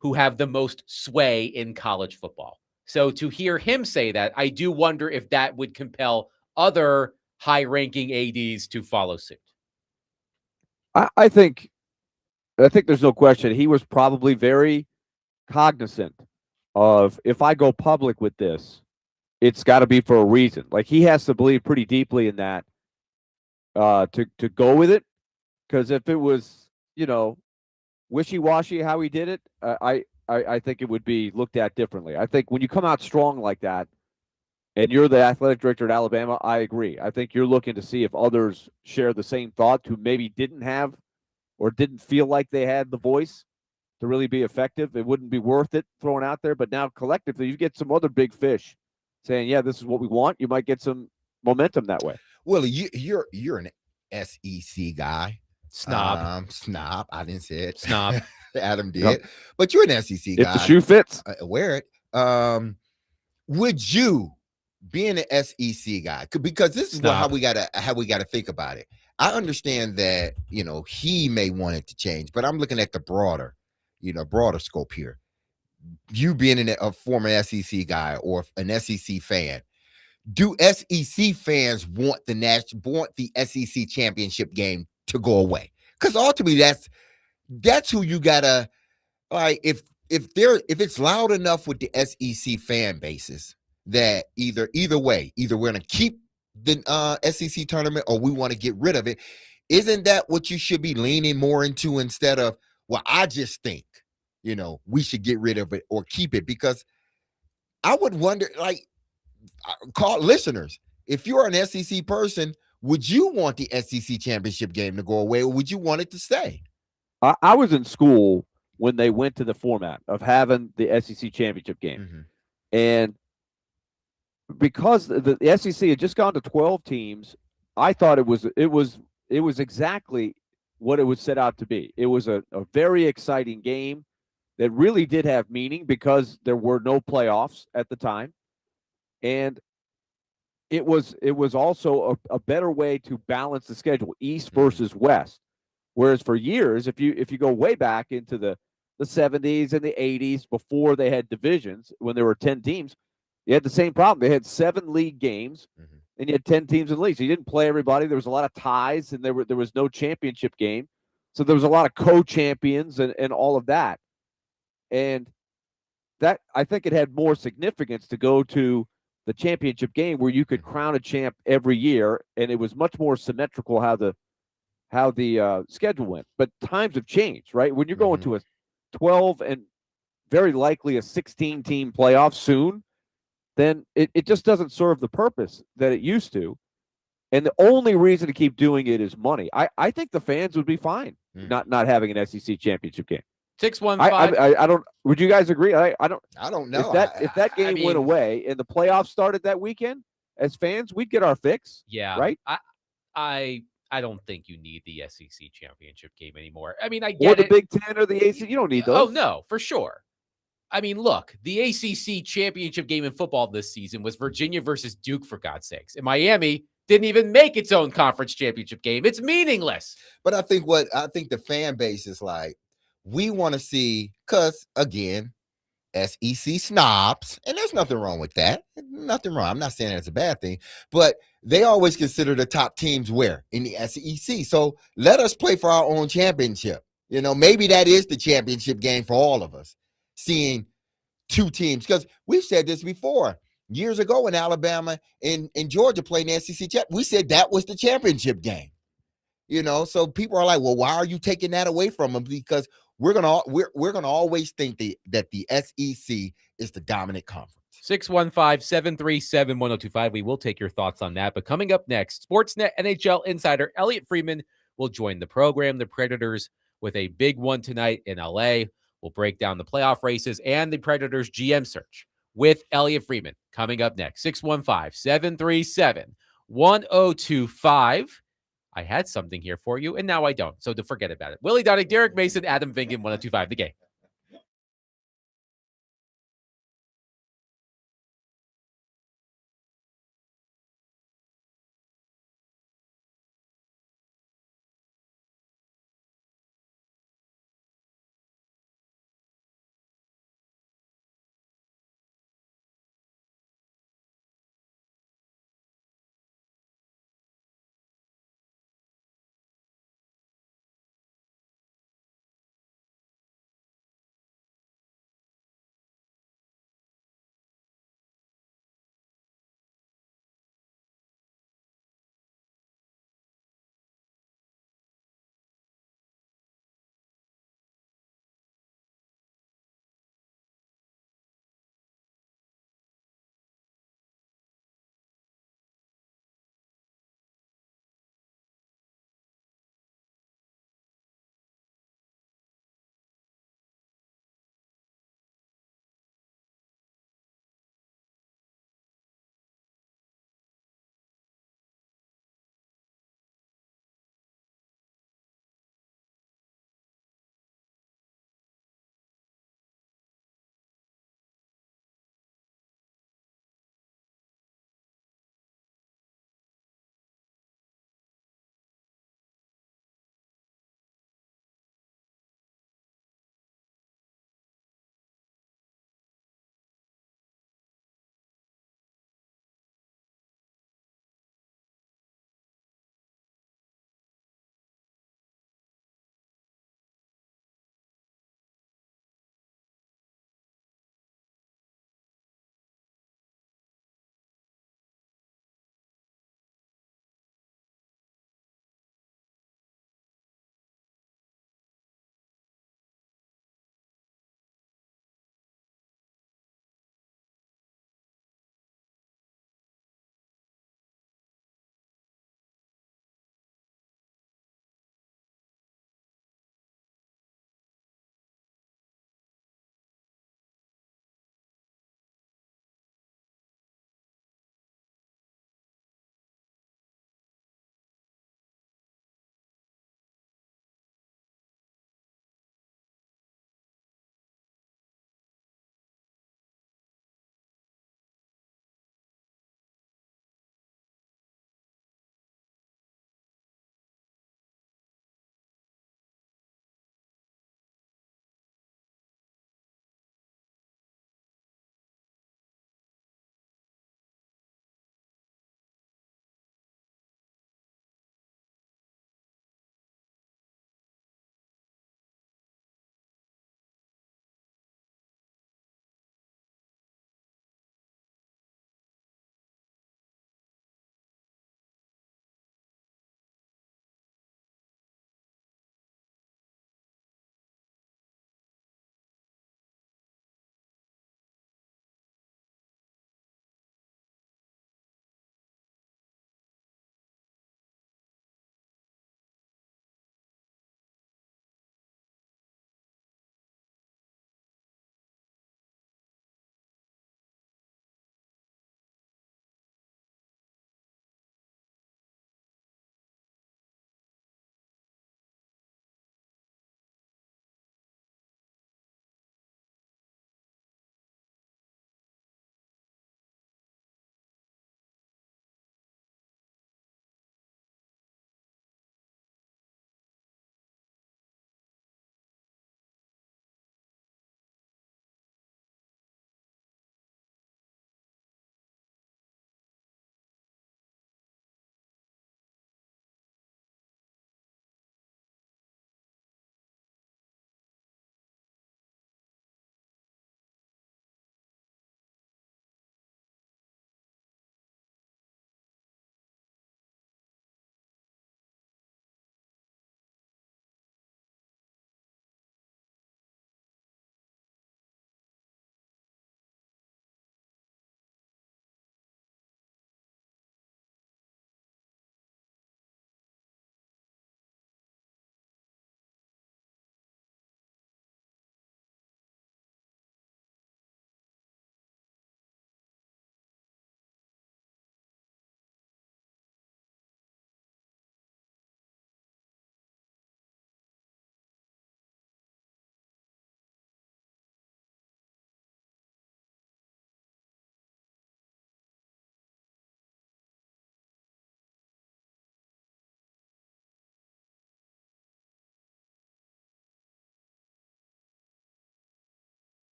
who have the most sway in college football. So to hear him say that, I do wonder if that would compel other high-ranking ADs to follow suit. I think there's no question. He was probably very cognizant of, if I go public with this, it's got to be for a reason. Like, he has to believe pretty deeply in that to go with it. Because if it was, wishy-washy how he did it, I think it would be looked at differently. I think when you come out strong like that, and you're the athletic director at Alabama, I agree. I think you're looking to see if others share the same thought who maybe didn't have or didn't feel like they had the voice to really be effective. It wouldn't be worth it throwing out there. But now collectively, you get some other big fish saying, yeah, this is what we want, you might get some momentum that way. Willie, you're an SEC guy. Snob. Snob. I didn't say it. Snob. Adam did. Yep. But you're an SEC guy. If the shoe fits. Wear it. Would you, being an SEC guy, because this is how we gotta think about it. I understand that, he may want it to change, but I'm looking at the broader scope here. You being a former SEC guy or an SEC fan, do SEC fans want the SEC championship game to go away? Because ultimately, that's who you gotta, like. If it's loud enough with the SEC fan bases that either way, either we're gonna keep the SEC tournament or we want to get rid of it. Isn't that what you should be leaning more into instead of, well, I just think, we should get rid of it or keep it? Because I would wonder, like, call listeners, if you're an SEC person, would you want the SEC championship game to go away, or would you want it to stay? I was in school when they went to the format of having the SEC championship game. Mm-hmm. And because the SEC had just gone to 12 teams, I thought it was exactly what it was set out to be. It was a very exciting game that really did have meaning because there were no playoffs at the time. And it was also a better way to balance the schedule, East versus West. Whereas for years, if you go way back into the 70s and the 80s, before they had divisions, when there were 10 teams, you had the same problem. They had 7 league games, and you had 10 teams in the league. So you didn't play everybody. There was a lot of ties, and there was no championship game. So there was a lot of co-champions and all of that. And that, I think it had more significance to go to the championship game where you could crown a champ every year, and it was much more symmetrical how the schedule went. But times have changed, right? When you're going to a 12 and very likely a 16-team playoff soon, then it just doesn't serve the purpose that it used to. And the only reason to keep doing it is money. I think the fans would be fine not having an SEC championship game. 615. I don't. Would you guys agree? I don't know. If that game went away and the playoffs started that weekend, as fans, we'd get our fix. Yeah. Right. I don't think you need the SEC championship game anymore. I mean, I get or the it. Big Ten or the ACC. You don't need those. Oh no, for sure. I mean, look, the ACC championship game in football this season was Virginia versus Duke, for God's sakes. And Miami didn't even make its own conference championship game. It's meaningless. But I think the fan base is like, we want to see, because again, SEC snobs, and there's nothing wrong with that. Nothing wrong. I'm not saying it's a bad thing, but they always consider the top teams where? In the SEC. So let us play for our own championship. Maybe that is the championship game for all of us, seeing 2 teams. Because we've said this before. Years ago when Alabama and Georgia played in the SEC, we said that was the championship game. So people are like, well, why are you taking that away from them? Because we're gonna always think that the SEC is the dominant conference. 615-737-1025. We will take your thoughts on that. But coming up next, Sportsnet NHL insider Elliotte Friedman will join the program. The Predators with a big one tonight in LA. We'll break down the playoff races and the Predators GM search with Elliotte Friedman coming up next. 615-737-1025. I had something here for you, and now I don't. So to forget about it. Willie Donning, Derek Mason, Adam Vingan, 1025 The Game.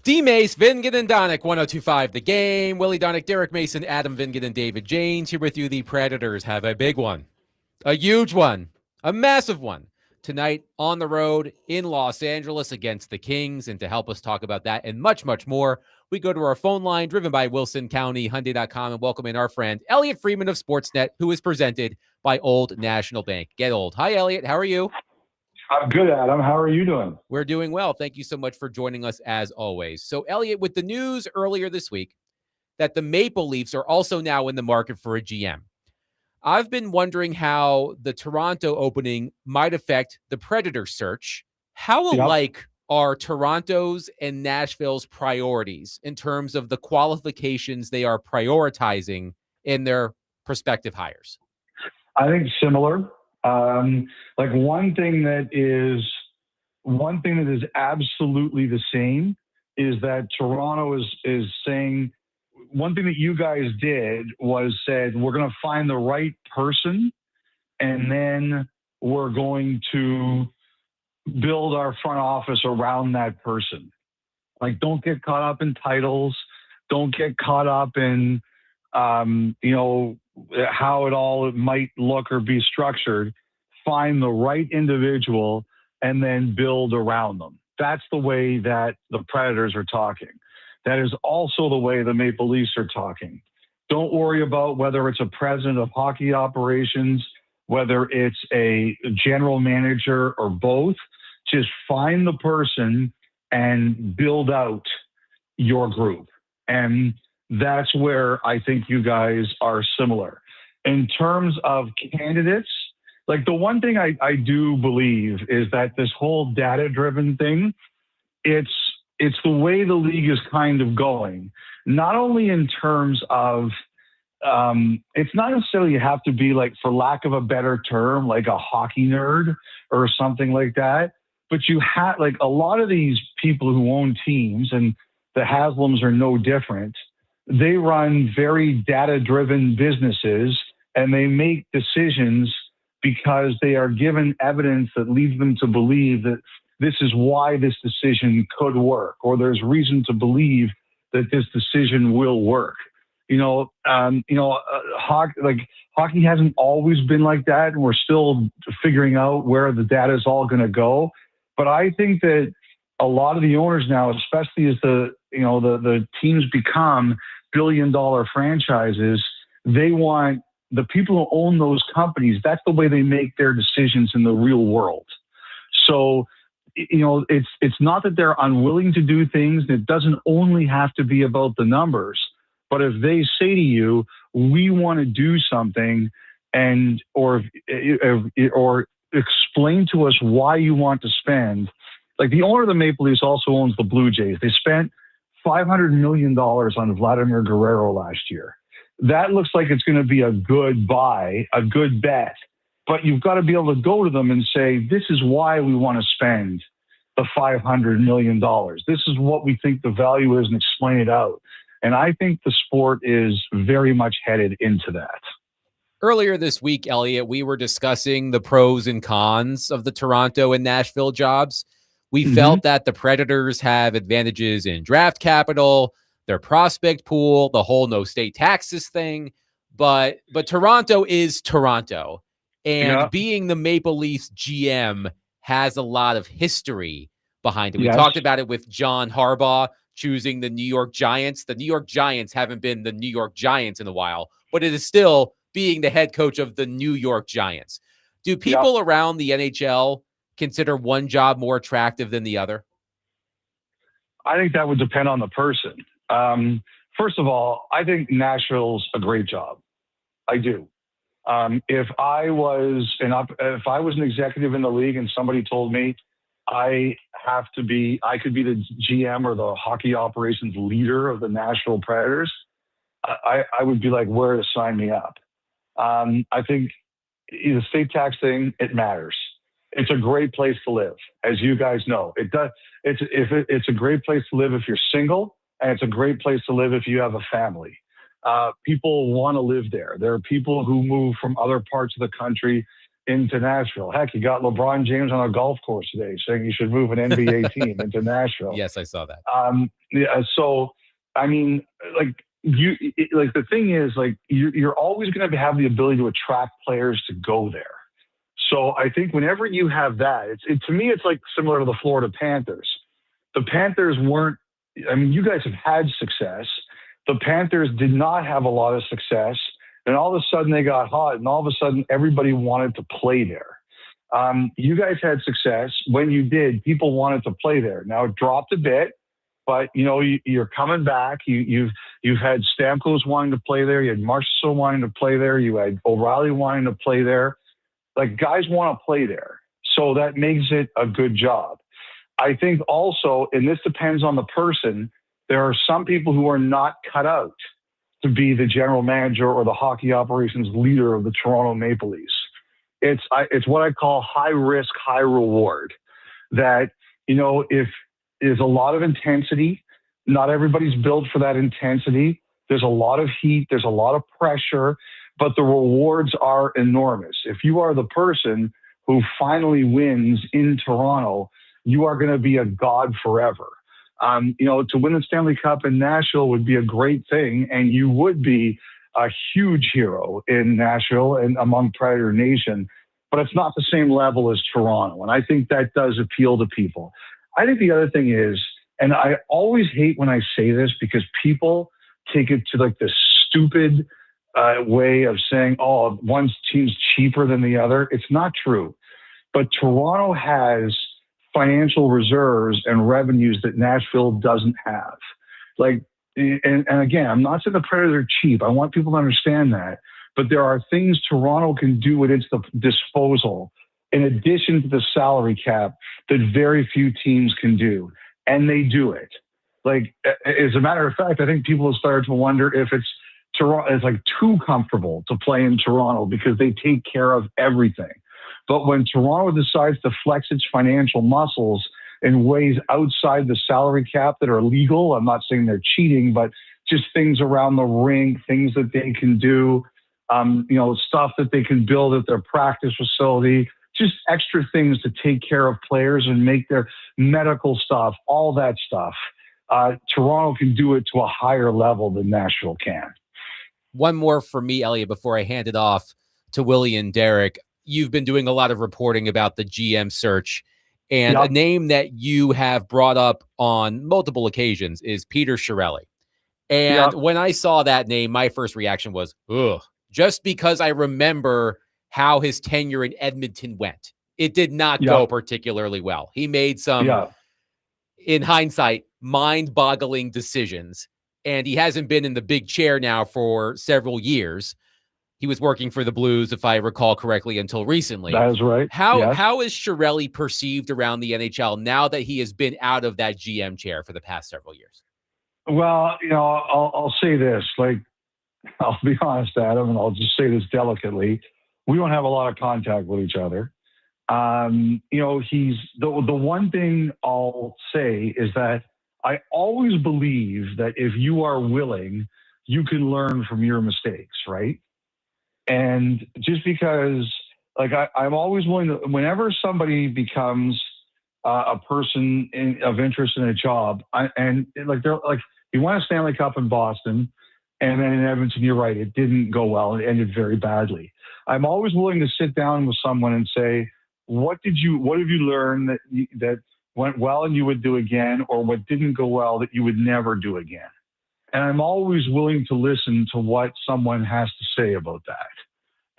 D Mace, Vingan and Donick, 1025 The Game. Willie Donick, Derek Mason, Adam Vingan, and David Janes here with you. The Predators have a big one, a huge one, a massive one tonight on the road in Los Angeles against the Kings. And to help us talk about that and much, much more, we go to our phone line driven by Wilson County Hyundai.com and welcome in our friend Elliotte Friedman of Sportsnet, who is presented by Old National Bank. Get old. Hi, Elliotte. How are you? I'm good, Adam. How are you doing? We're doing well. Thank you so much for joining us as always. So, Elliotte, with the news earlier this week that the Maple Leafs are also now in the market for a GM, I've been wondering how the Toronto opening might affect the Predator search. How alike are Toronto's and Nashville's priorities in terms of the qualifications they are prioritizing in their prospective hires? I think similar. Like one thing that is absolutely the same is that Toronto is saying, one thing that you guys did was said, we're going to find the right person and then we're going to build our front office around that person. Like, don't get caught up in titles. Don't get caught up in, how it all might look or be structured. Find the right individual and then build around them. That's the way that the Predators are talking. That is also the way the Maple Leafs are talking. Don't worry about whether it's a president of hockey operations, whether it's a general manager or both. Just find the person and build out your group. And that's where I think you guys are similar. In terms of candidates, like the one thing I do believe is that this whole data-driven thing, it's the way the league is kind of going. Not only in terms of, it's not necessarily you have to be, like, for lack of a better term, like a hockey nerd or something like that, but you have, like, a lot of these people who own teams, and the Haslams are no different, they run very data-driven businesses and they make decisions because they are given evidence that leads them to believe that this is why this decision could work, or there's reason to believe that this decision will work. Hockey hasn't always been like that, and we're still figuring out where the data is all going to go. But I think that a lot of the owners now, especially as the teams become billion-dollar franchises, they want the people who own those companies. That's the way they make their decisions in the real world. So, it's not that they're unwilling to do things. It doesn't only have to be about the numbers. But if they say to you, we want to do something, or explain to us why you want to spend. Like, the owner of the Maple Leafs also owns the Blue Jays. They spent $500 million on Vladimir Guerrero last year. That looks like it's going to be a good buy, a good bet. But you've got to be able to go to them and say, this is why we want to spend the $500 million. This is what we think the value is, and explain it out. And I think the sport is very much headed into that. Earlier this week, Elliotte, we were discussing the pros and cons of the Toronto and Nashville jobs. We felt that the Predators have advantages in draft capital, their prospect pool, the whole no state taxes thing. But Toronto is Toronto. And being the Maple Leafs GM has a lot of history behind it. We talked about it with John Harbaugh choosing the New York Giants. The New York Giants haven't been the New York Giants in a while, but it is still being the head coach of the New York Giants. Do people around the NHL consider one job more attractive than the other? I think that would depend on the person. First of all, I think Nashville's a great job. I do. If I was an executive in the league and somebody told me I could be the GM or the hockey operations leader of the Nashville Predators, I would be like, where to sign me up? I think the state tax thing, it matters. It's a great place to live, as you guys know. It does. It's a great place to live if you're single, and it's a great place to live if you have a family. People want to live there. There are people who move from other parts of the country. into Nashville. Heck, you got LeBron James on a golf course today saying you should move an NBA team into Nashville. Yes, I saw that. Yeah, so I mean, like the thing is, like you're always going to have the ability to attract players to go there. So I think whenever you have that, to me, it's like similar to the Florida Panthers. The Panthers weren't. I mean, you guys have had success. The Panthers did not have a lot of success, and all of a sudden they got hot, and all of a sudden everybody wanted to play there. You guys had success. When you did, people wanted to play there. Now it dropped a bit, but you know you're coming back. You've had Stamkos wanting to play there. You had Marchessault wanting to play there. You had O'Reilly wanting to play there. Like, guys want to play there, so that makes it a good job. I think also, and this depends on the person, there are some people who are not cut out to be the general manager or the hockey operations leader of the Toronto Maple Leafs. It's what I call high risk, high reward. That, you know, if there's a lot of intensity, not everybody's built for that intensity. There's a lot of heat, there's a lot of pressure, but the rewards are enormous. If you are the person who finally wins in Toronto, you are going to be a god forever. You know, to win the Stanley Cup in Nashville would be a great thing, and you would be a huge hero in Nashville and among Predator Nation, but it's not the same level as Toronto, and I think that does appeal to people. I think the other thing is, and I always hate when I say this because people take it to like this stupid way of saying, oh, one team's cheaper than the other. It's not true. But Toronto has financial reserves and revenues that Nashville doesn't have. Like, and again, I'm not saying the Predators are cheap. I want people to understand that. But there are things Toronto can do at its disposal in addition to the salary cap that very few teams can do. And they do it. Like, as a matter of fact, I think people have started to wonder if it's like too comfortable to play in Toronto because they take care of everything. But when Toronto decides to flex its financial muscles in ways outside the salary cap that are legal, I'm not saying they're cheating, but just things around the rink, things that they can do, you know, stuff that they can build at their practice facility, just extra things to take care of players and make their medical stuff, all that stuff. Toronto can do it to a higher level than Nashville can. One more for me, Elliotte, before I hand it off to Willie and Derek. You've been doing a lot of reporting about the GM search, and a name that you have brought up on multiple occasions is Peter Chiarelli. And when I saw that name, my first reaction was, ugh, just because I remember how his tenure in Edmonton went. It did not go particularly well. He made some, in hindsight, mind-boggling decisions, and he hasn't been in the big chair now for several years. He was working for the Blues, if I recall correctly, until recently. That is right. How is Chiarelli perceived around the NHL now that he has been out of that GM chair for the past several years? Well, you know, I'll say this. Like, I'll be honest, Adam, and I'll just say this delicately. We don't have a lot of contact with each other. You know, he's the one thing I'll say is that I always believe that if you are willing, you can learn from your mistakes, right? And just because, like, I'm always willing to, whenever somebody becomes a person of interest in a job, you won a Stanley Cup in Boston, and then in Edmonton, you're right, it didn't go well. It ended very badly. I'm always willing to sit down with someone and say, what have you learned that went well and you would do again, or what didn't go well that you would never do again? And I'm always willing to listen to what someone has to say about that.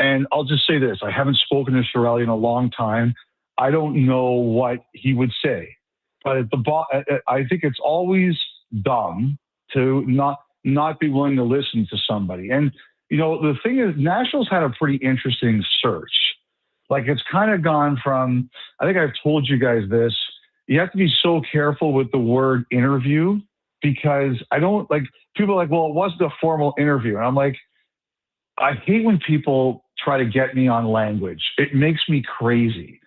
And I'll just say this. I haven't spoken to Chiarelli in a long time. I don't know what he would say. But I think it's always dumb to not be willing to listen to somebody. And, you know, the thing is, Nashville's had a pretty interesting search. Like, it's kind of gone from, I think I've told you guys this, you have to be so careful with the word interview, because people are like, well, it wasn't a formal interview. And I'm like, I hate when people try to get me on language. It makes me crazy.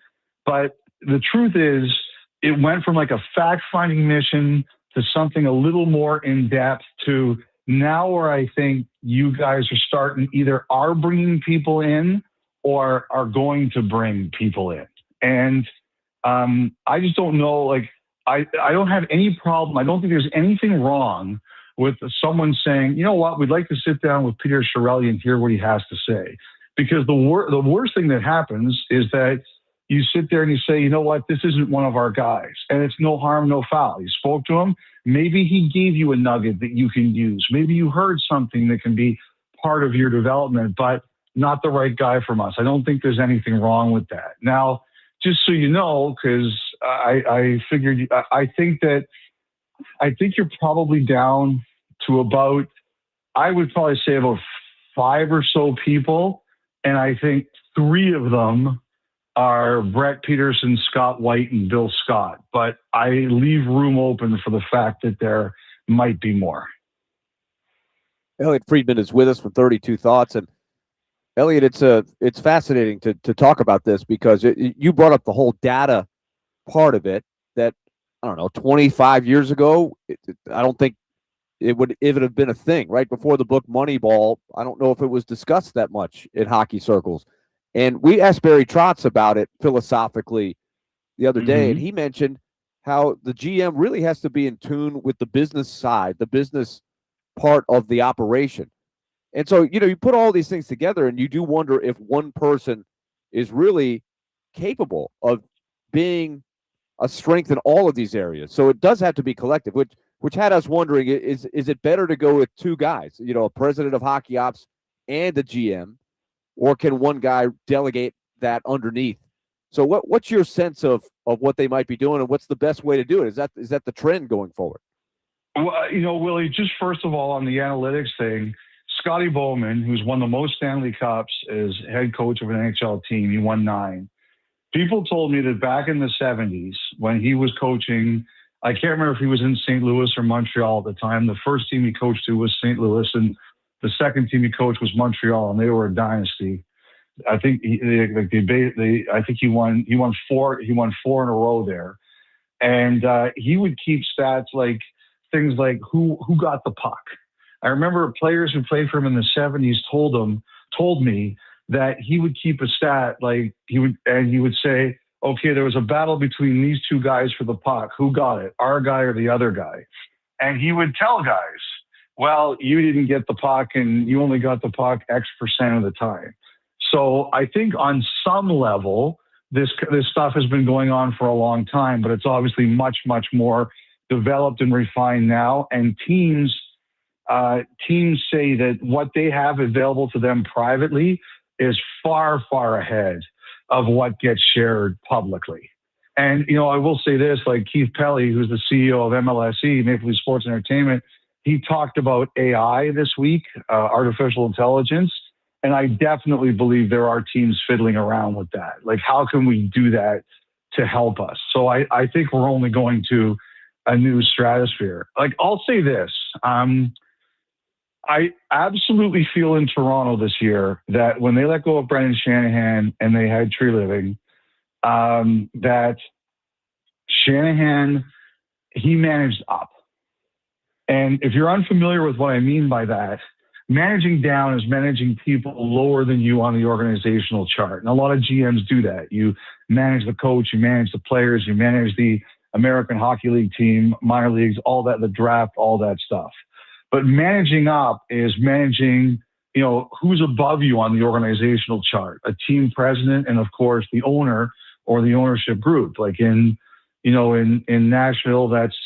But the truth is, it went from like a fact-finding mission to something a little more in-depth to now where I think you guys are starting, either are bringing people in or are going to bring people in. And I just don't know. Like, I don't have any problem. I don't think there's anything wrong with someone saying, you know what, we'd like to sit down with Peter Chiarelli and hear what he has to say. Because the worst thing that happens is that you sit there and you say, you know what, this isn't one of our guys. And it's no harm, no foul. You spoke to him. Maybe he gave you a nugget that you can use. Maybe you heard something that can be part of your development, but not the right guy from us. I don't think there's anything wrong with that. Now, just so you know, because I figured, I think you're probably down to about, I would probably say about 5 or so people. And I think 3 of them are Brett Peterson, Scott White, and Bill Scott. But I leave room open for the fact that there might be more. Elliotte Friedman is with us from 32 Thoughts. And Elliotte, it's fascinating to talk about this because you brought up the whole data part of it that, I don't know, 25 years ago, I don't think it would have been a thing. Right before the book Moneyball, I don't know if it was discussed that much in hockey circles. And we asked Barry Trotz about it philosophically the other day, and he mentioned how the GM really has to be in tune with the business side, the business part of the operation. And so, you put all these things together and you do wonder if one person is really capable of being a strength in all of these areas. So it does have to be collective, which had us wondering, is it better to go with 2 guys, a president of hockey ops and a GM, or can one guy delegate that underneath? So what's your sense of what they might be doing, and what's the best way to do it? Is that the trend going forward? Well, Willie, just first of all, on the analytics thing, Scotty Bowman, who's won the most Stanley Cups as head coach of an NHL team, he won 9. People told me that back in the 70s, when he was coaching, I can't remember if he was in St. Louis or Montreal at the time. The first team he coached to was St. Louis, and the second team he coached was Montreal, and they were a dynasty. I think I think he won 4 in a row there, and he would keep stats like things like who got the puck. I remember players who played for him in the 70s told me that he would keep a stat like he would say, okay, there was a battle between these 2 guys for the puck. Who got it? Our guy or the other guy? And he would tell guys, well, you didn't get the puck and you only got the puck X% of the time. So I think on some level, this stuff has been going on for a long time, but it's obviously much, much more developed and refined now. And teams say that what they have available to them privately is far, far ahead of what gets shared publicly. And, I will say this, like Keith Pelly, who's the CEO of MLSE, Maple Leaf Sports Entertainment, he talked about AI this week, artificial intelligence. And I definitely believe there are teams fiddling around with that. Like, how can we do that to help us? So I think we're only going to a new stratosphere. Like, I'll say this. I absolutely feel in Toronto this year that when they let go of Brendan Shanahan and they had Tree Living, that Shanahan, he managed up. And if you're unfamiliar with what I mean by that, managing down is managing people lower than you on the organizational chart. And a lot of GMs do that. You manage the coach, you manage the players, you manage the American Hockey League team, minor leagues, all that, the draft, all that stuff. But managing up is managing, who's above you on the organizational chart, a team president, and of course the owner or the ownership group. Like in Nashville, that's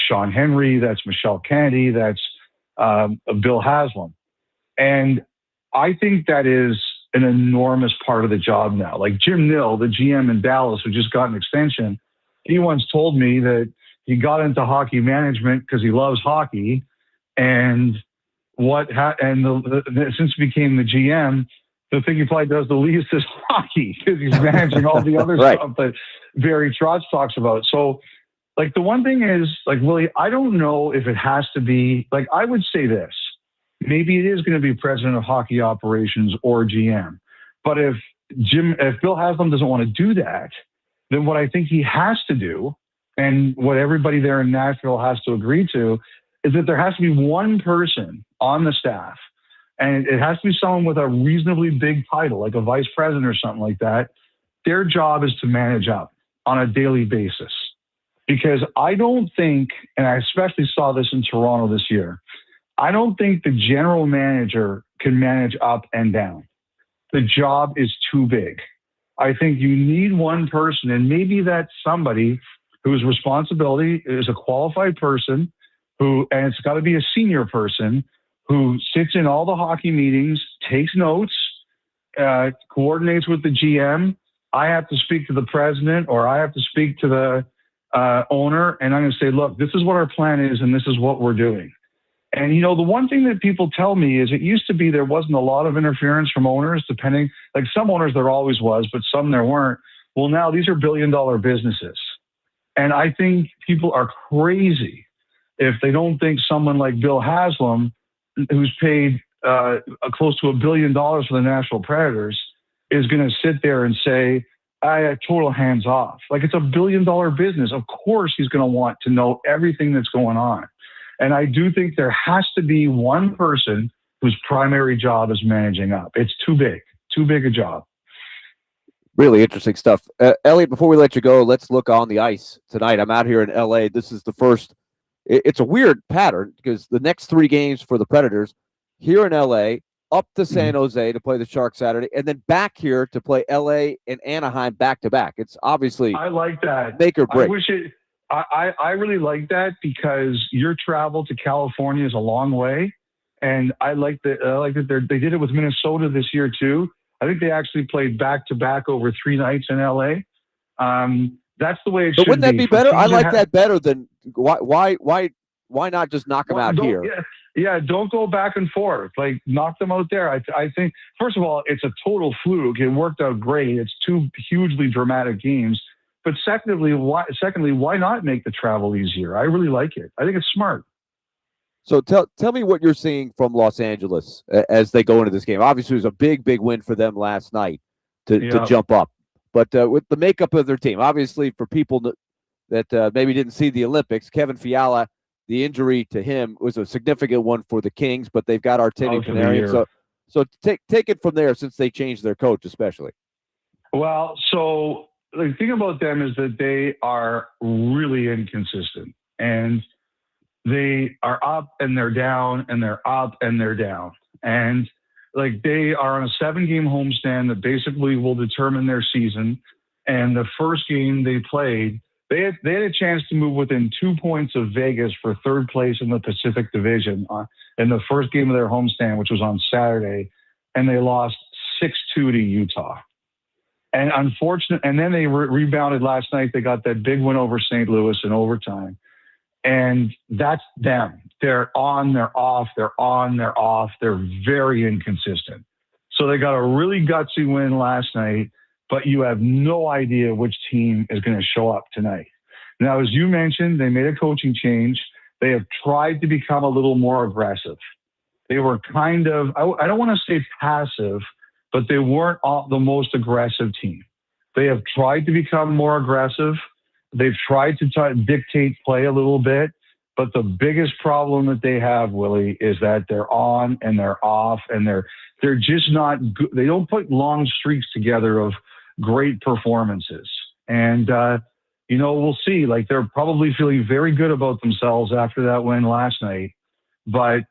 Sean Henry, that's Michelle Kennedy, that's Bill Haslam. And I think that is an enormous part of the job now. Like Jim Nill, the GM in Dallas, who just got an extension, he once told me that he got into hockey management because he loves hockey. And since he became the GM, the thing he probably does the least is hockey because he's managing all the other stuff that Barry Trotz talks about. So, like, the one thing is, like, Willie, I don't know if it has to be, like, I would say this. Maybe it is going to be president of hockey operations or GM. But if Bill Haslam doesn't want to do that, then what I think he has to do, and what everybody there in Nashville has to agree to, is that there has to be one person on the staff and it has to be someone with a reasonably big title, like a vice president or something like that. Their job is to manage up on a daily basis. Because I don't think, and I especially saw this in Toronto this year, I don't think the general manager can manage up and down. The job is too big. I think you need one person, and maybe that's somebody whose responsibility is a qualified person and it's got to be a senior person who sits in all the hockey meetings, takes notes, coordinates with the GM. I have to speak to the president, or I have to speak to the owner, and I'm going to say, look, this is what our plan is, and this is what we're doing. And, the one thing that people tell me is it used to be there wasn't a lot of interference from owners, depending, like some owners there always was, but some there weren't. Well, now these are billion-dollar businesses. And I think people are crazy if they don't think someone like Bill Haslam, who's paid close to $1 billion for the Nashville Predators, is going to sit there and say, I total hands off. Like, it's $1 billion business. Of course he's going to want to know everything that's going on. And I do think there has to be one person whose primary job is managing up. It's too big a job. Really interesting stuff. Elliotte, before we let you go, let's look on the ice tonight. I'm out here in LA. This is the first. It's a weird pattern because the next 3 games for the Predators here in LA, up to San Jose to play the Sharks Saturday, and then back here to play LA and Anaheim back to back. It's obviously I like that. Make or break. I really like that because your travel to California is a long way, and I like that they did it with Minnesota this year too. I think they actually played back to back over 3 nights in LA. That's the way it should be. Wouldn't that be better? I like that better than why not just knock them out here? Yeah, don't go back and forth. Like, knock them out there. I think, first of all, it's a total fluke. It worked out great. It's 2 hugely dramatic games. But secondly, why not make the travel easier? I really like it. I think it's smart. So tell me what you're seeing from Los Angeles as they go into this game. Obviously, it was a big win for them last night to jump up. But with the makeup of their team, obviously for people that maybe didn't see the Olympics, Kevin Fiala, the injury to him was a significant one for the Kings, but they've got Artemi Panarin. So take it from there since they changed their coach, especially. Well, so the thing about them is that they are really inconsistent, and they are up and they're down and they're up and they're down. And like, they are on a 7-game homestand that basically will determine their season. And the first game they played, they had a chance to move within 2 points of Vegas for 3rd place in the Pacific Division in the first game of their homestand, which was on Saturday, and they lost 6-2 to Utah. And and then they rebounded last night. They got that big win over St. Louis in overtime. And that's them. They're on, they're off, they're on, they're off. They're very inconsistent. So they got a really gutsy win last night, but you have no idea which team is going to show up tonight. Now, as you mentioned, they made a coaching change. They have tried to become a little more aggressive. They were kind of, I don't want to say passive, but they weren't the most aggressive team. They have tried to become more aggressive. They've tried to dictate play a little bit, but the biggest problem that they have, Willie, is that they're on and they're off, and they're just not good. They don't put long streaks together of great performances. And, we'll see. Like, they're probably feeling very good about themselves after that win last night. But,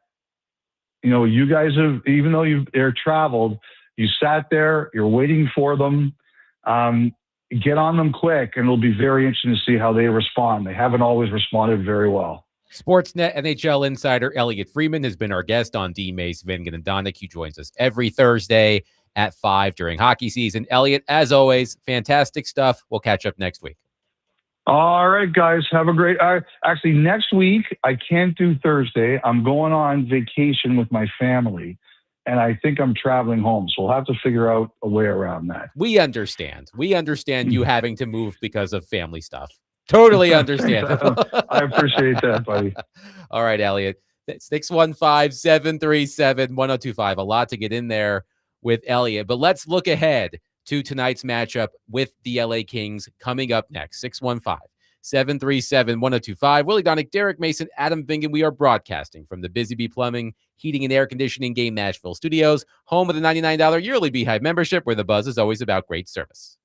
you guys have, even though they're traveled, you sat there, you're waiting for them. Get on them quick, and it'll be very interesting to see how they respond. They haven't always responded very well. Sportsnet NHL insider Elliotte Friedman has been our guest on D-Mace, Vingan, and Donick. He joins us every Thursday at 5 during hockey season. Elliotte, as always, fantastic stuff. We'll catch up next week. All right, guys. Have a great... actually, next week, I can't do Thursday. I'm going on vacation with my family, and I think I'm traveling home. So we'll have to figure out a way around that. We understand. You having to move because of family stuff. Totally understandable. I appreciate that, buddy. All right, Elliotte. 615-737-1025. A lot to get in there with Elliotte. But let's look ahead to tonight's matchup with the LA Kings coming up next. 737-1025. Willie Donick, Derek Mason, Adam Vingan. We are broadcasting from the Busy Bee Plumbing, Heating, and Air Conditioning Game Nashville Studios, home of the $99 yearly Beehive membership, where the buzz is always about great service.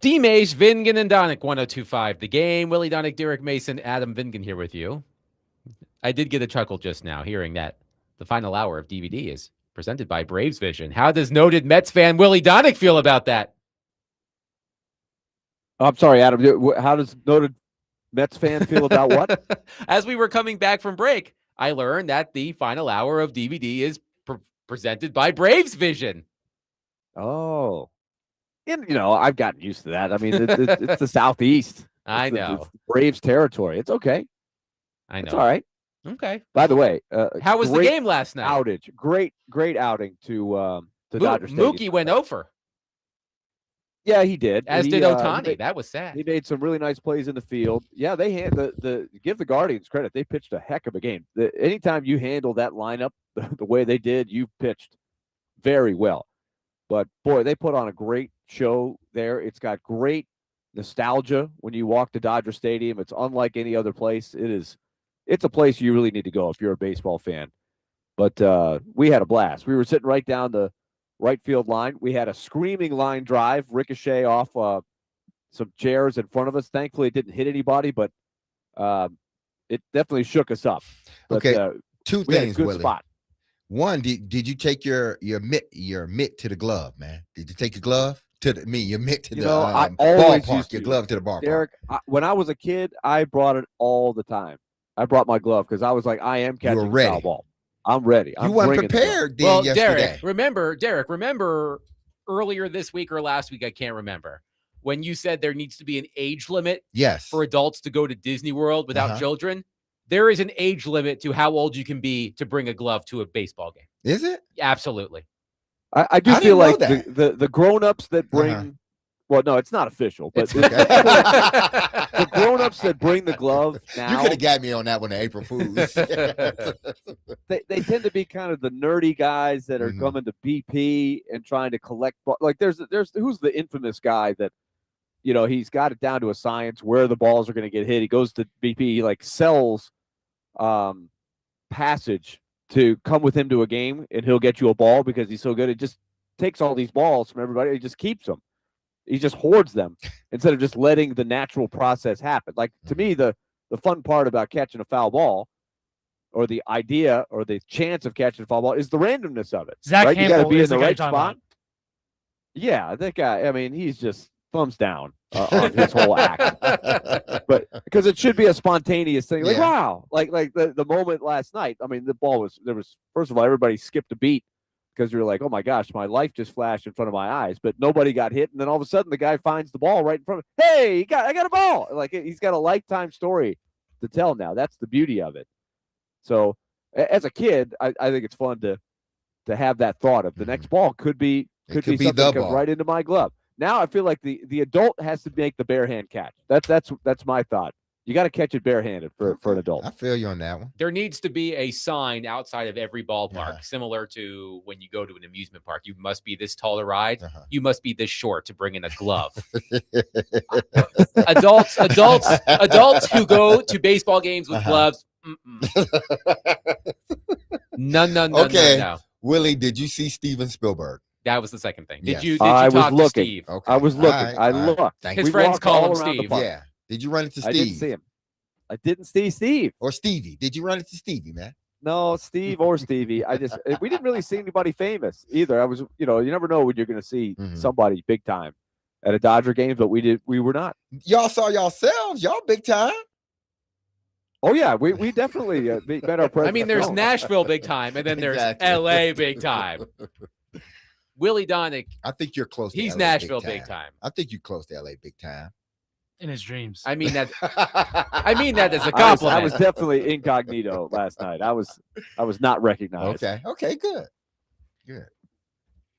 D-Mace, Vingan, and Donick, 102.5 The Game. Willie Donick, Derek Mason, Adam Vingan here with you. I did get a chuckle just now hearing that the final hour of DVD is presented by Braves Vision. How does noted Mets fan Willie Donick feel about that? I'm sorry, Adam. How does noted Mets fan feel about what? As we were coming back from break, I learned that the final hour of DVD is presented by Braves Vision. Oh. And, I've gotten used to that. I mean, it's the Southeast. I know. It's Braves territory. It's okay. I know. It's all right. Okay. By the way, how was the game last night? Outage. Great outing to Dodger Stadium. Mookie went over. Yeah, he did. As did Ohtani. That was sad. He made some really nice plays in the field. Yeah, they had give the Guardians credit. They pitched a heck of a game. Anytime you handle that lineup the way they did, you pitched very well. But boy, they put on a great show there. It's got great nostalgia when you walk to Dodger Stadium. It's unlike any other place. It's a place you really need to go if you're a baseball fan. But we had a blast. We were sitting right down the right field line. We had a screaming line drive, ricochet off some chairs in front of us. Thankfully, it didn't hit anybody, but it definitely shook us up. But, okay, two we had a things, good Willie. spot. One, did you take your mitt to the glove, man? Did you take your glove to your mitt to the I always ballpark? used to. Your glove to the ballpark. Derek, when I was a kid, I brought it all the time. I brought my glove because I was like, I am catching a foul ball. I'm ready. You weren't prepared then yesterday. Derek, remember earlier this week or last week, I can't remember, when you said there needs to be an age limit for adults to go to Disney World without children. There is an age limit to how old you can be to bring a glove to a baseball game. Is it? Absolutely. I do feel like the grown-ups that bring well, no, it's not official, but the grown-ups that bring the glove now. You could have got me on that one, April Fools. they tend to be kind of the nerdy guys that are coming to BP and trying to collect. Like there's who's the infamous guy that, he's got it down to a science where the balls are going to get hit. He goes to BP, he like sells passage to come with him to a game, and he'll get you a ball because he's so good. It just takes all these balls from everybody. He just keeps them. He just hoards them instead of just letting the natural process happen. Like, to me, the fun part about catching a foul ball, or the idea or the chance of catching a foul ball, is the randomness of it. Zach right? You got to be in the right spot. About. Yeah, that guy. I mean, he's just thumbs down on his whole act. But because it should be a spontaneous thing. Like, wow, like the moment last night. I mean, the ball was first of all, everybody skipped a beat, because you're like, oh my gosh, my life just flashed in front of my eyes, but nobody got hit. And then all of a sudden the guy finds the ball right in front of him. Hey, I got a ball. Like, he's got a lifetime story to tell now. That's the beauty of it. So as a kid, I think it's fun to have that thought of the next ball could be something that comes right into my glove. Now I feel like the adult has to make the bare hand catch. That's my thought. You got to catch it barehanded for an adult. I feel you on that one. There needs to be a sign outside of every ballpark, similar to when you go to an amusement park. You must be this tall to ride. You must be this short to bring in a glove. Adults who go to baseball games with gloves. No. Willie, did you see Steven Spielberg? That was the second thing. Did Yes. you I was talk to looking. Steve? Okay. I was looking. All right, I all right. looked. Thank His We friends walked call all him around the Steve. park. Yeah. Did you run into Steve? I didn't see him. I didn't see Steve. Or Stevie? Did you run into Stevie, man? No, Steve or Stevie. We didn't really see anybody famous either. I was, you never know when you're going to see somebody big time at a Dodger game, but we were not. Y'all saw yourselves. Y'all big time. Oh yeah, we definitely met our president. I mean, there's Nashville big time, and then there's LA big time. Willie Donick, I think you're close. He's to LA Nashville big time. I think you're close to LA big time. In his dreams. I mean that. I mean that as a compliment. I was definitely incognito last night. I was not recognized. Okay, good.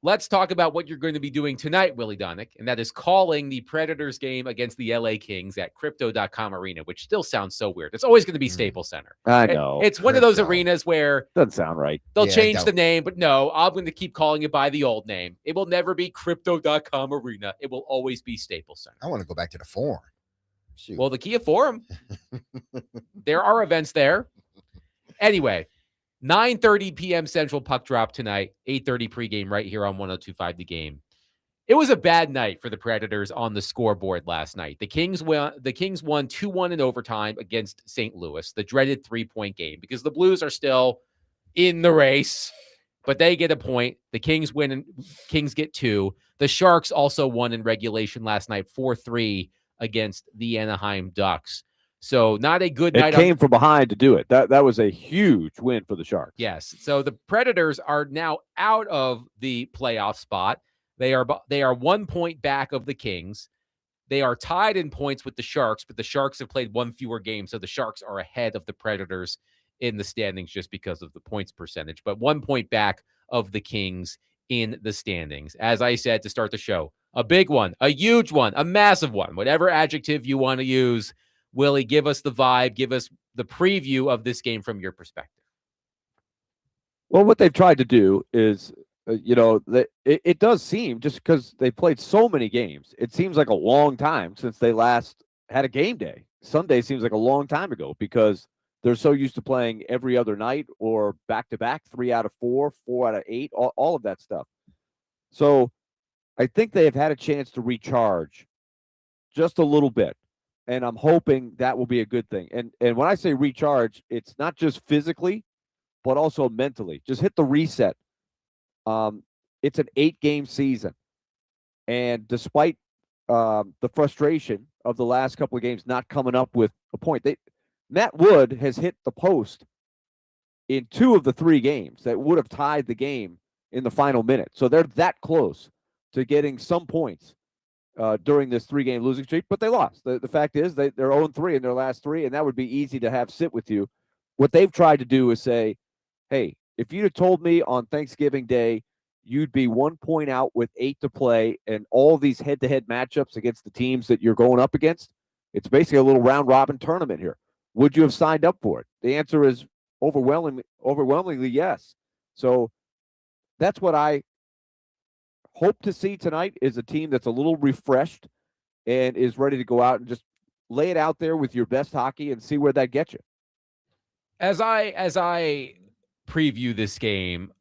Let's talk about what you're going to be doing tonight, Willie Donick, and that is calling the Predators game against the LA Kings at Crypto.com Arena, which still sounds so weird. It's always going to be Staples Center. I know. It's one of those arenas where doesn't sound right. They'll change the name, but no, I'm going to keep calling it by the old name. It will never be Crypto.com Arena. It will always be Staples Center. I want to go back to the Forum. Shoot. Well, the Kia Forum. There are events there. Anyway, 9:30 p.m. Central puck drop tonight, 8:30 pregame right here on 102.5 The Game. It was a bad night for the Predators on the scoreboard last night. The Kings won 2-1 in overtime against St. Louis, the dreaded 3-point game, because the Blues are still in the race, but they get a point. The Kings win and Kings get 2. The Sharks also won in regulation last night, 4-3 against the Anaheim Ducks. So not a good night. It came from behind to do it. That was a huge win for the Sharks. Yes. So the Predators are now out of the playoff spot. They are 1 point back of the Kings. They are tied in points with the Sharks, but the Sharks have played one fewer game, so the Sharks are ahead of the Predators in the standings just because of the points percentage, but 1 point back of the Kings in the standings. As I said to start the show, a big one, a huge one, a massive one, whatever adjective you want to use. Willie, give us the vibe, give us the preview of this game from your perspective. Well, what they've tried to do is, it does seem, just because they played so many games, it seems like a long time since they last had a game day. Sunday seems like a long time ago because they're so used to playing every other night or back-to-back, 3 out of 4, 4 out of 8, all of that stuff. So I think they have had a chance to recharge just a little bit, and I'm hoping that will be a good thing. And when I say recharge, it's not just physically, but also mentally. Just hit the reset. It's an 8-game season, and despite the frustration of the last couple of games not coming up with a point, Matt Wood has hit the post in 2 of the 3 games that would have tied the game in the final minute. So they're that close to getting some points during this 3-game losing streak, but they lost. The fact is they're 0-3 in their last 3, and that would be easy to have sit with you. What they've tried to do is say, hey, if you'd have told me on Thanksgiving Day you'd be 1 point out with 8 to play and all these head-to-head matchups against the teams that you're going up against, it's basically a little round-robin tournament here. Would you have signed up for it? The answer is overwhelmingly yes. So that's what I hope to see tonight, is a team that's a little refreshed and is ready to go out and just lay it out there with your best hockey and see where that gets you. As I preview this game,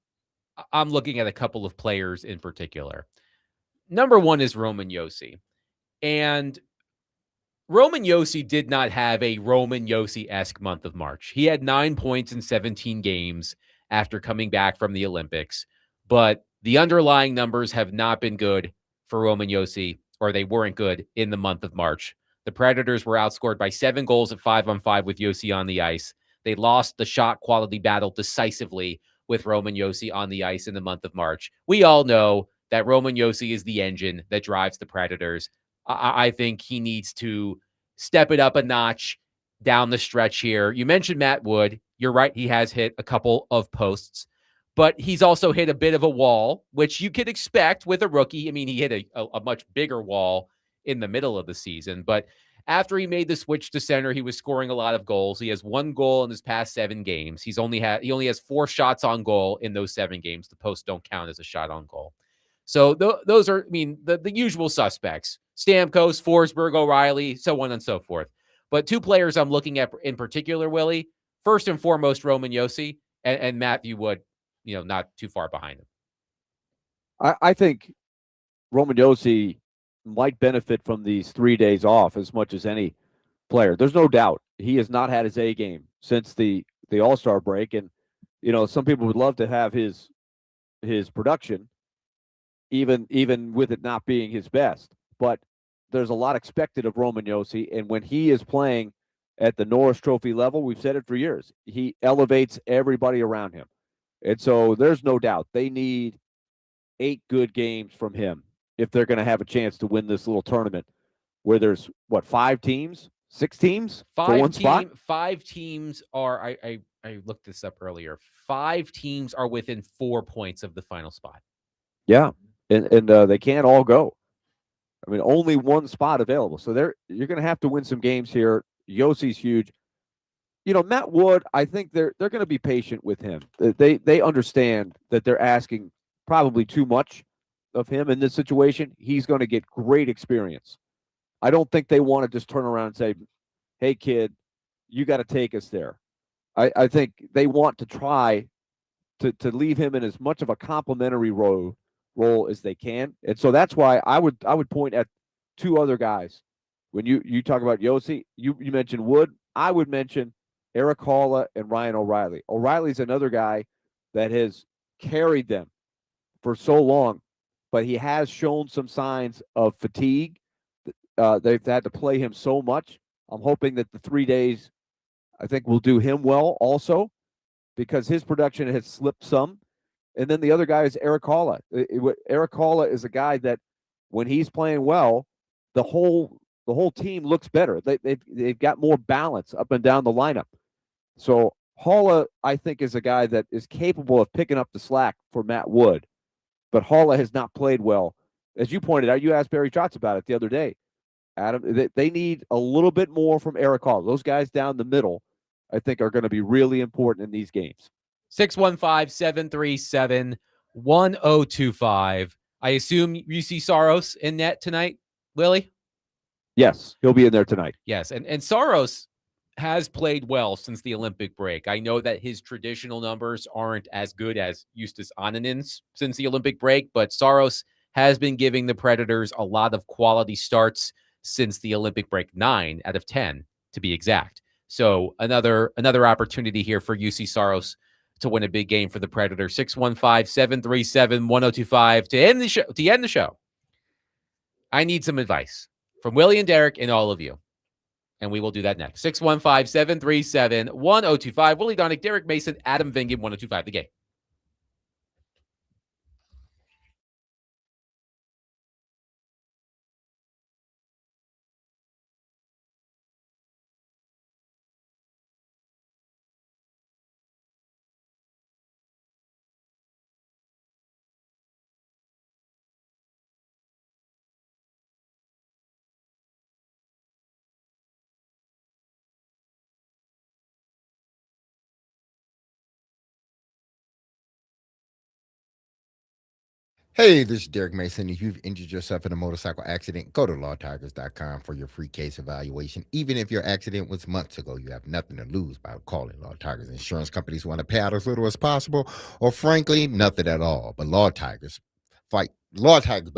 I'm looking at a couple of players in particular. Number one is Roman Josi. And Roman Josi did not have a Roman Josi-esque month of March. He had 9 points in 17 games after coming back from the Olympics, but the underlying numbers have not been good for Roman Josi, or they weren't good in the month of March. The Predators were outscored by 7 goals at 5-on-5 with Josi on the ice. They lost the shot quality battle decisively with Roman Josi on the ice in the month of March. We all know that Roman Josi is the engine that drives the Predators. I think he needs to step it up a notch down the stretch here. You mentioned Matt Wood. You're right. He has hit a couple of posts, but he's also hit a bit of a wall, which you could expect with a rookie. I mean, he hit a much bigger wall in the middle of the season, but after he made the switch to center, he was scoring a lot of goals. He has 1 goal in his past 7 games. He only has 4 shots on goal in those 7 games. The posts don't count as a shot on goal. So those are, the usual suspects: Stamkos, Forsberg, O'Reilly, so on and so forth. But 2 players I'm looking at in particular, Willie, first and foremost, Roman Josi, and Matthew Wood, not too far behind him. I think Roman Josi might benefit from these 3 days off as much as any player. There's no doubt he has not had his A game since the All-Star break. And, some people would love to have his production, even with it not being his best. But there's a lot expected of Roman Josi. And when he is playing at the Norris Trophy level, we've said it for years, he elevates everybody around him. And so there's no doubt they need 8 good games from him if they're going to have a chance to win this little tournament where there's, 5 teams, 6 teams for one spot? 5 teams are, I looked this up earlier, 5 teams are within 4 points of the final spot. Yeah, and they can't all go. I mean, only 1 spot available. So you're going to have to win some games here. Yosi's huge. Matt Wood, I think they're going to be patient with him. They understand that they're asking probably too much of him in this situation. He's going to get great experience. I don't think they want to just turn around and say, hey, kid, you got to take us there. I think they want to try to leave him in as much of a complimentary role role as they can. And so that's why I would point at two other guys. When you talk about Yossi, you mentioned Wood. I would mention Eric Halla and Ryan O'Reilly. O'Reilly's another guy that has carried them for so long, but he has shown some signs of fatigue. They've had to play him so much. I'm hoping that the 3 days, I think, will do him well also, because his production has slipped some. And then the other guy is Eric Halla. Eric Halla is a guy that, when he's playing well, the whole team looks better. They've got more balance up and down the lineup. So Halla, I think, is a guy that is capable of picking up the slack for Matt Wood. But Halla has not played well. As you pointed out, you asked Barry Trotz about it the other day, Adam. They need a little bit more from Eric Halla. Those guys down the middle, I think, are going to be really important in these games. 615-737-1025. I assume you see Saros in net tonight, Willie? Yes, he'll be in there tonight. Yes, and Saros has played well since the Olympic break. I know that his traditional numbers aren't as good as Justus Ananen's since the Olympic break, but Saros has been giving the Predators a lot of quality starts since the Olympic break, 9 out of 10 to be exact. So another opportunity here for UC Saros to win a big game for the Predators. 615-737-1025 to end the show. To end the show, I need some advice from Willie and Derek and all of you. And we will do that next. 615-737-1025. Willie Donick, Derek Mason, Adam Vingan, 1025 The Game. Hey, this is Derek Mason. If you've injured yourself in a motorcycle accident, go to lawtigers.com for your free case evaluation. Even if your accident was months ago, you have nothing to lose by calling Law Tigers. Insurance companies want to pay out as little as possible, or frankly, nothing at all. But Law Tigers fight Law Tigers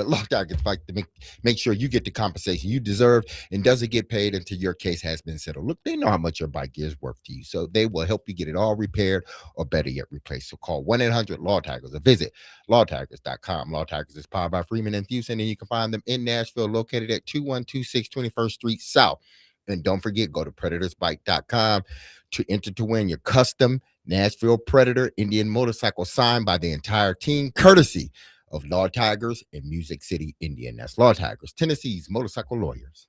fight to make sure you get the compensation you deserve and doesn't get paid until your case has been settled. Look, they know how much your bike is worth to you, so they will help you get it all repaired or better yet replaced. So call 1-800-LAW-TIGERS or visit lawtigers.com. Law Tigers is powered by Friedman and Houston, and you can find them in Nashville, located at 2126 21st Street South. And don't forget, go to predatorsbike.com to enter to win your custom Nashville Predator Indian motorcycle signed by the entire team, courtesy of Law Tigers in Music City, Indian. That's Law Tigers, Tennessee's motorcycle lawyers.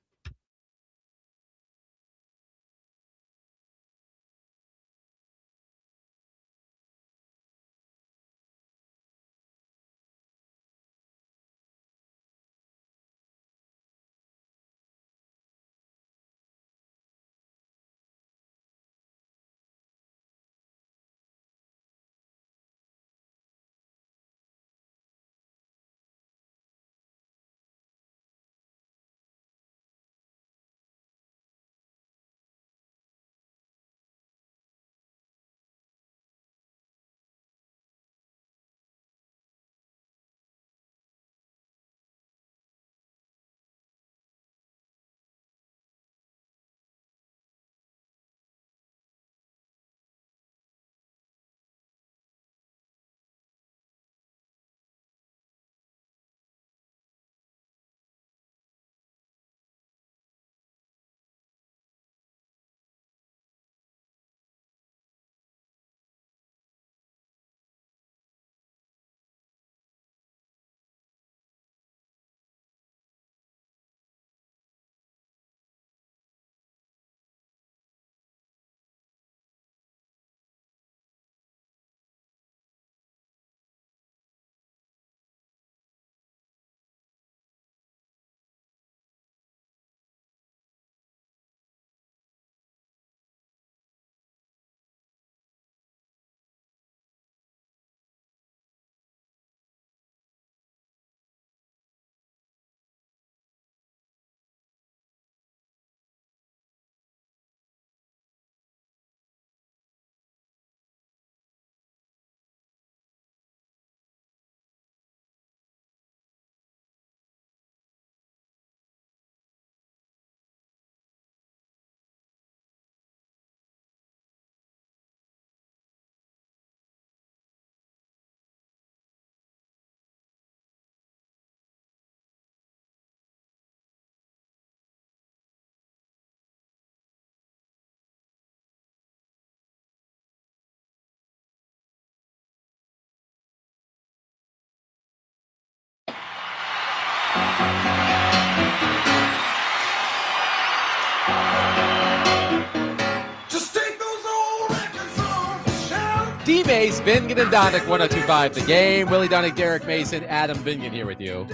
D-Mace, Vingan and Donick, 102.5 The Game. Willie Donick, Derek Mason, Adam Vingan here with you.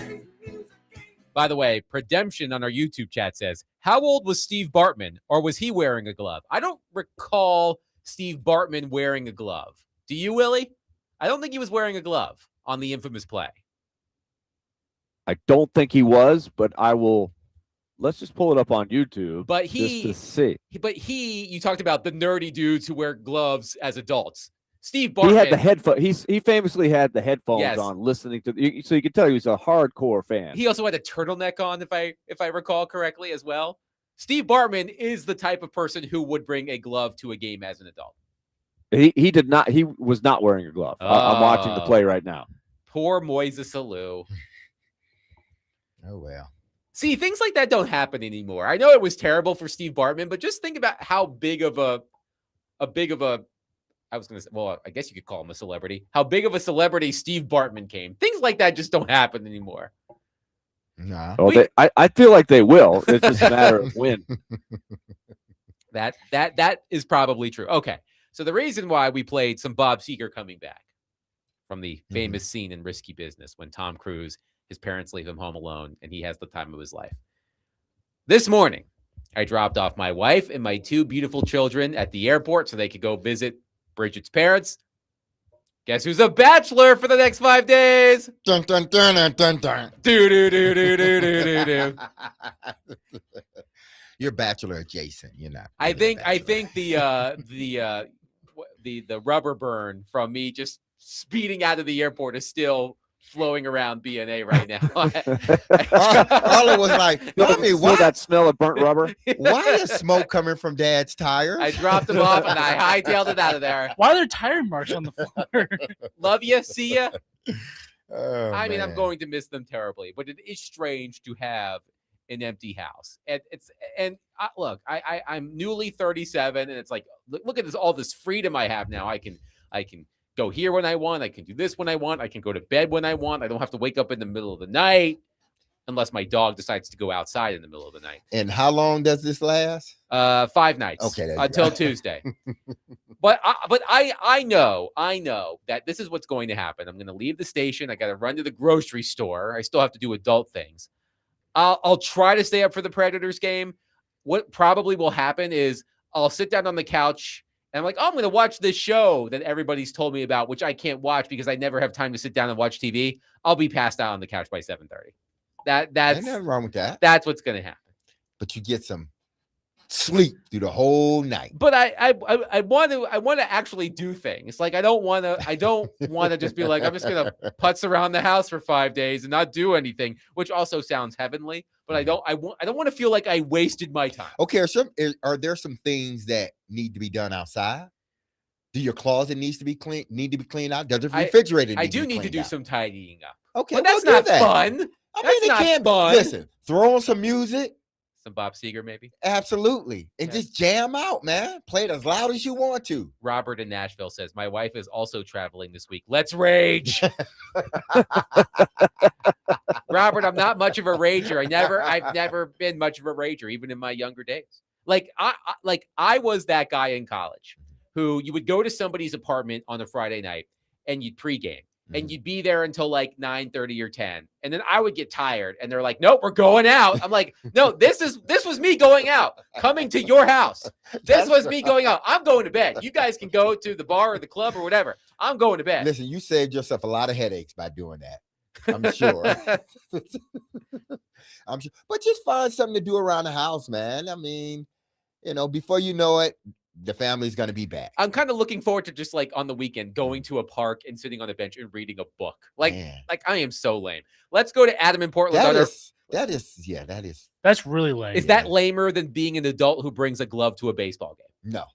By the way, Predemption on our YouTube chat says, how old was Steve Bartman, or was he wearing a glove? I don't recall Steve Bartman wearing a glove. Do you, Willie? I don't think he was wearing a glove on the infamous play. I don't think he was, but I will. Let's just pull it up on YouTube. But just to see. You talked about the nerdy dudes who wear gloves as adults. Steve Bartman. He had the headphone. He famously had the headphones Yes. on, listening to. So you could tell he was a hardcore fan. He also had a turtleneck on, if I recall correctly, as well. Steve Bartman is the type of person who would bring a glove to a game as an adult. He did not. He was not wearing a glove. I'm watching the play right now. Poor Moises Alou. Oh well. See, things like that don't happen anymore. I know it was terrible for Steve Bartman, but just think about how big of a I was going to say, well, I guess you could call him a celebrity. How big of a celebrity Steve Bartman came. Things like that just don't happen anymore. Nah. Well, I feel like they will. It's just a matter of when. That is probably true. Okay. So the reason why we played some Bob Seger coming back from the famous scene in Risky Business when Tom Cruise, his parents leave him home alone, and he has the time of his life. This morning, I dropped off my wife and my two beautiful children at the airport so they could go visit Bridget's parents. Guess who's a bachelor for the next 5 days? Dun, dun, dun, dun, dun, dun. Do, do, do, do, do, do, do, do. You're bachelor adjacent. You're not. I think the rubber burn from me just speeding out of the airport is still flowing around BNA right now. All it was like, I mean, why that smell of burnt rubber? Why is smoke coming from Dad's tires? I dropped them off and I hightailed it out of there. Why are there tire marks on the floor? Love you. See ya. Oh, I mean, I'm man. going to miss them terribly, but it is strange to have an empty house. And look, I'm newly 37, and it's like, look at all this freedom I have now. I can go here when I want. I can do this when I want. I can go to bed when I want. I don't have to wake up in the middle of the night unless my dog decides to go outside in the middle of the night. And how long does this last? 5 nights. Okay, until Tuesday. But I know that this is what's going to happen. I'm going to leave the station. I got to run to the grocery store. I still have to do adult things. I'll try to stay up for the Predators game. What probably will happen is I'll sit down on the couch and I'm like, oh, I'm going to watch this show that everybody's told me about, which I can't watch because I never have time to sit down and watch TV. I'll be passed out on the couch by 7:30. That's Ain't nothing wrong with that. That's what's going to happen. But you get some sleep through the whole night. But I want to actually do things. Like I don't want to just be like, I'm just going to putz around the house for 5 days and not do anything, which also sounds heavenly. But I don't want to feel like I wasted my time. Okay, are there some things that need to be done outside? Do your closet need to be cleaned out? Does the refrigerator I do need to do out? some tidying up. Okay, but that's well, not do that. fun. I That's mean, it not can't fun. Listen, throw on some music. Some Bob Seger, maybe. Absolutely. And just jam out, man. Play it as loud as you want to. Robert in Nashville says, my wife is also traveling this week. Let's rage. Robert, I'm not much of a rager. I've never been much of a rager, even in my younger days. Like I was that guy in college who you would go to somebody's apartment on a Friday night and you'd pregame. And you'd be there until like 9:30 or 10. And then I would get tired and they're like, nope, we're going out. I'm like, no, this was me going out, coming to your house. This was me going out. I'm going to bed. You guys can go to the bar or the club or whatever. I'm going to bed. Listen, you saved yourself a lot of headaches by doing that. I'm sure. I'm sure. But just find something to do around the house, man. I mean, before you know it, the family's going to be back. I'm kind of looking forward to just like on the weekend going to a park and sitting on a bench and reading a book. Like I am so lame. Let's go to Adam in Portland. That is. That's really lame. Is that lamer than being an adult who brings a glove to a baseball game? No.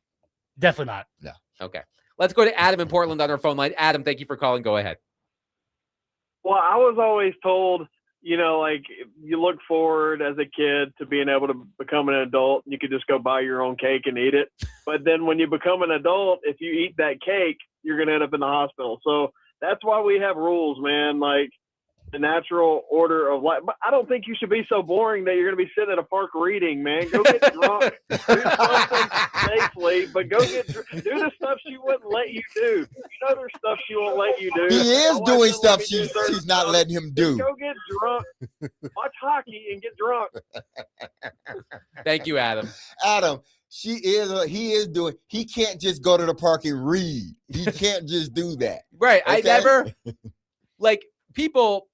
Definitely not. No. Okay. Let's go to Adam in Portland on our phone line. Adam, thank you for calling. Go ahead. Well, I was always told, like you look forward as a kid to being able to become an adult. You could just go buy your own cake and eat it. But then when you become an adult, if you eat that cake, you're going to end up in the hospital. So that's why we have rules, man. Like the natural order of life. But I don't think you should be so boring that you're going to be sitting at a park reading, man. Go get drunk, do something safely, but go do the stuff she wouldn't let you do. You know there's stuff she won't let you do. He is My wife doing wouldn't let stuff me do certain she's not stuff. letting him do. Just go get drunk, watch hockey, and get drunk. Thank you, Adam. Adam, he is doing. He can't just go to the park and read. He can't just do that. Right. I Okay? never like people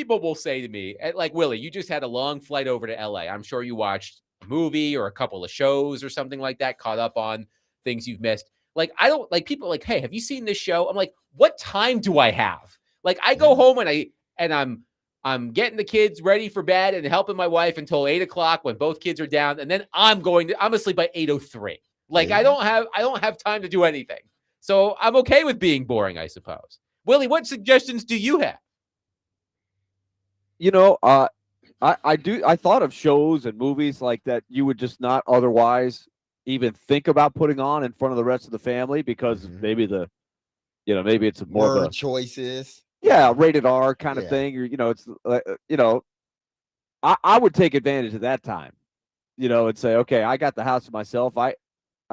will say to me, like, Willie, you just had a long flight over to LA. I'm sure you watched a movie or a couple of shows or something like that, caught up on things you've missed. Like, I don't like people like, hey, have you seen this show? I'm like, what time do I have? Like, I go home and I'm getting the kids ready for bed and helping my wife until 8 o'clock when both kids are down, and then I'm asleep by 8:03. Like, I don't have time to do anything. So I'm okay with being boring, I suppose. Willie, what suggestions do you have? You know, I thought of shows and movies like that you would just not otherwise even think about putting on in front of the rest of the family because maybe maybe it's more Word of a choices. rated R kind of thing, or it's I would take advantage of that time, and say, okay, I got the house to myself. I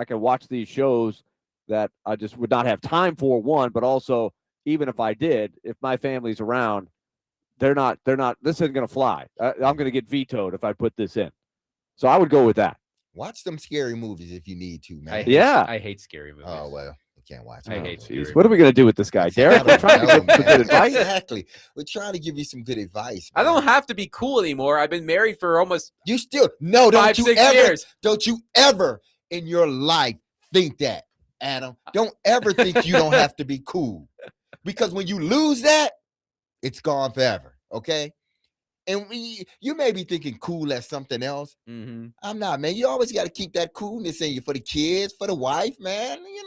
can watch these shows that I just would not have time for, one, but also even if I did, if my family's around, they're not, this isn't going to fly. I'm going to get vetoed if I put this in. So I would go with that. Watch some scary movies if you need to, man. I hate scary movies. Oh, well, we can't watch I them. hate scary What are we going to do with this guy, Derek? We're trying to give him some good advice. Exactly. We're trying to give you some good advice. I man. don't have to be cool anymore. I've been married for almost You still no, five, don't you 6 ever, years. don't you ever in your life think that, Adam. Don't ever think you don't have to be cool. Because when you lose that, it's gone forever. Okay. And you may be thinking cool as something else. Mm-hmm. I'm not, man. You always got to keep that coolness in you for the kids, for the wife, man. You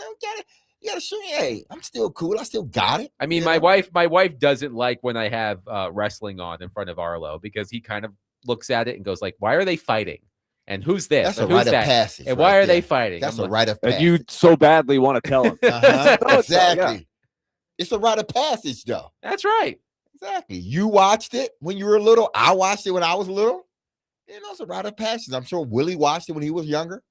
gotta show you, hey, I'm still cool. I still got it. I mean, my wife doesn't like when I have wrestling on in front of Arlo because he kind of looks at it and goes like, "Why are they fighting? And who's this? That's and a who's rite of that? passage. And why right are they there. fighting?" That's I'm a rite of passage. And you so badly want to tell him. Exactly. It's a rite of passage, though. That's right. Exactly. You watched it when you were little. I watched it when I was little. It's a rite of passage. I'm sure Willie watched it when he was younger.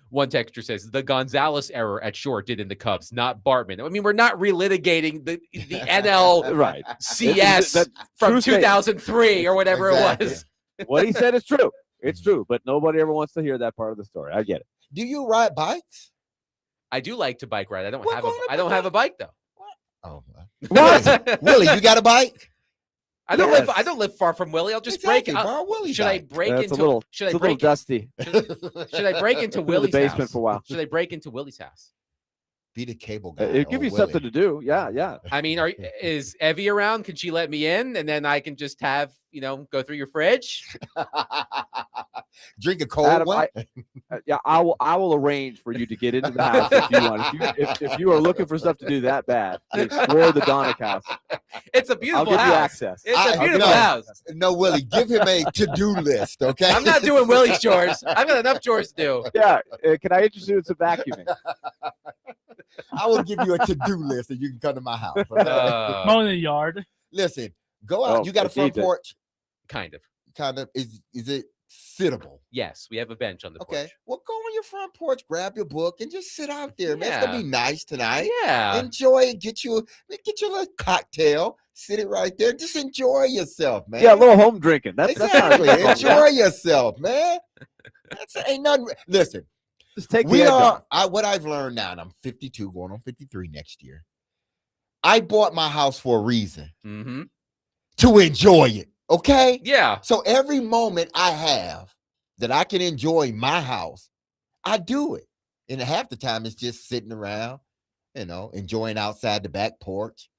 One texter says the Gonzalez error at short did in the Cubs, not Bartman. I mean, we're not relitigating the NL Right. CS from 2003 or whatever Exactly. it was. What he said is true. It's true, but nobody ever wants to hear that part of the story. I get it. Do you ride bikes? I do like to bike ride. I don't We're have going to I don't have a bike though. Oh, What? Willie, you got a bike? I don't Yes. live far from Willie. I'll just Exactly. break it. Borrow Willie's Should I bike. break It's into a little, should it's I a little break dusty. should I break into Put it in the Willie's basement house? for a while. Should I break into Willie's house? Be the cable guy. It'd give or you something Willie. to do. Yeah. I mean, is Evie around? Can she let me in? And then I can just have, go through your fridge. Drink a cold Adam, one. I will arrange for you to get into the house if you want. If you are looking for stuff to do that bad, to explore the Donick house, It's a I'll beautiful give you house. access. It's I- a beautiful no. house. No, Willie, give him a to-do list, okay? I'm not doing Willie's chores. I've got enough chores to do. Yeah, can I interest you in some vacuuming? I will give you a to-do list and you can come to my house. okay? Mowing the yard. Listen, go out. Oh, You got a if front he did. porch? Kind of. Kind of. Is it sittable? Yes, we have a bench on the Okay. porch. Well, go on your front porch, grab your book, and just sit out there, man. It's gonna Yeah. be nice tonight. Yeah. Enjoy it. Get your little cocktail. Sit it right there. Just enjoy yourself, man. Yeah, a little home drinking. That's not exactly. a problem. Enjoy yourself, man. Ain't nothing. Listen, Just take the we edge are. off. What I've learned now, and I'm 52, going on 53 next year. I bought my house for a reason, Mm-hmm. to enjoy it. Okay. Yeah. So every moment I have that I can enjoy my house, I do it. And half the time it's just sitting around, enjoying outside the back porch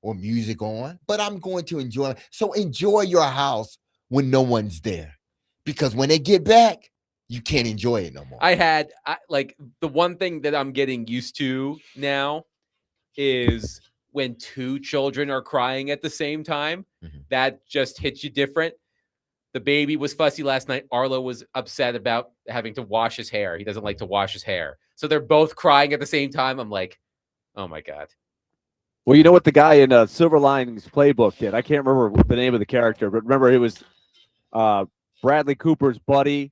or music on. But I'm going to enjoy it. So enjoy your house when no one's there. Because when they get back, you can't enjoy it no more. Like the one thing that I'm getting used to now is when two children are crying at the same time. Mhm. That just hits you different. The baby was fussy last night. Arlo was upset about having to wash his hair. He doesn't like to wash his hair. So they're both crying at the same time. I'm like, oh my God. Well, you know what the guy in Silver Linings Playbook did? I can't remember the name of the character, but remember it was Bradley Cooper's buddy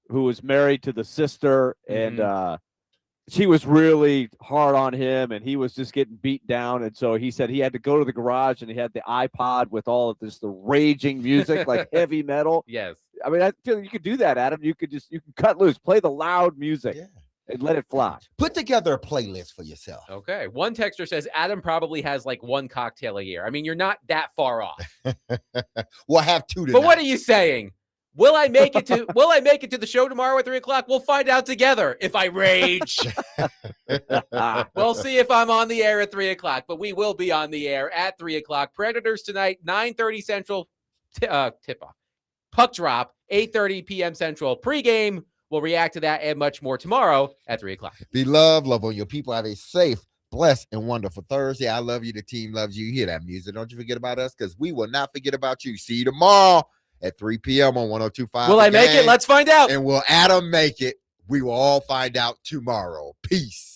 who was married to the sister, and she was really hard on him, and he was just getting beat down. And so he said he had to go to the garage, and he had the iPod with all of the raging music, like heavy metal. Yes. I mean, I feel you could do that, Adam. You can cut loose, play the loud music, and let it fly. Put together a playlist for yourself. Okay. One texter says Adam probably has like one cocktail a year. I mean, you're not that far off. We'll have two tonight. But what are you saying? Will I make it to the show tomorrow at 3:00? We'll find out together if I rage. We'll see if I'm on the air at 3:00, but we will be on the air at 3:00. Predators tonight, 9:30 Central tip-off. Puck drop, 8:30 p.m. Central. Pre-game, we'll react to that and much more tomorrow at 3:00. Be loved, love on your people. Have a safe, blessed, and wonderful Thursday. I love you. The team loves you. Hear that music. Don't you forget about us, because we will not forget about you. See you tomorrow at 3 p.m. on 102.5. Will I make it? Let's find out. And will Adam make it? We will all find out tomorrow. Peace.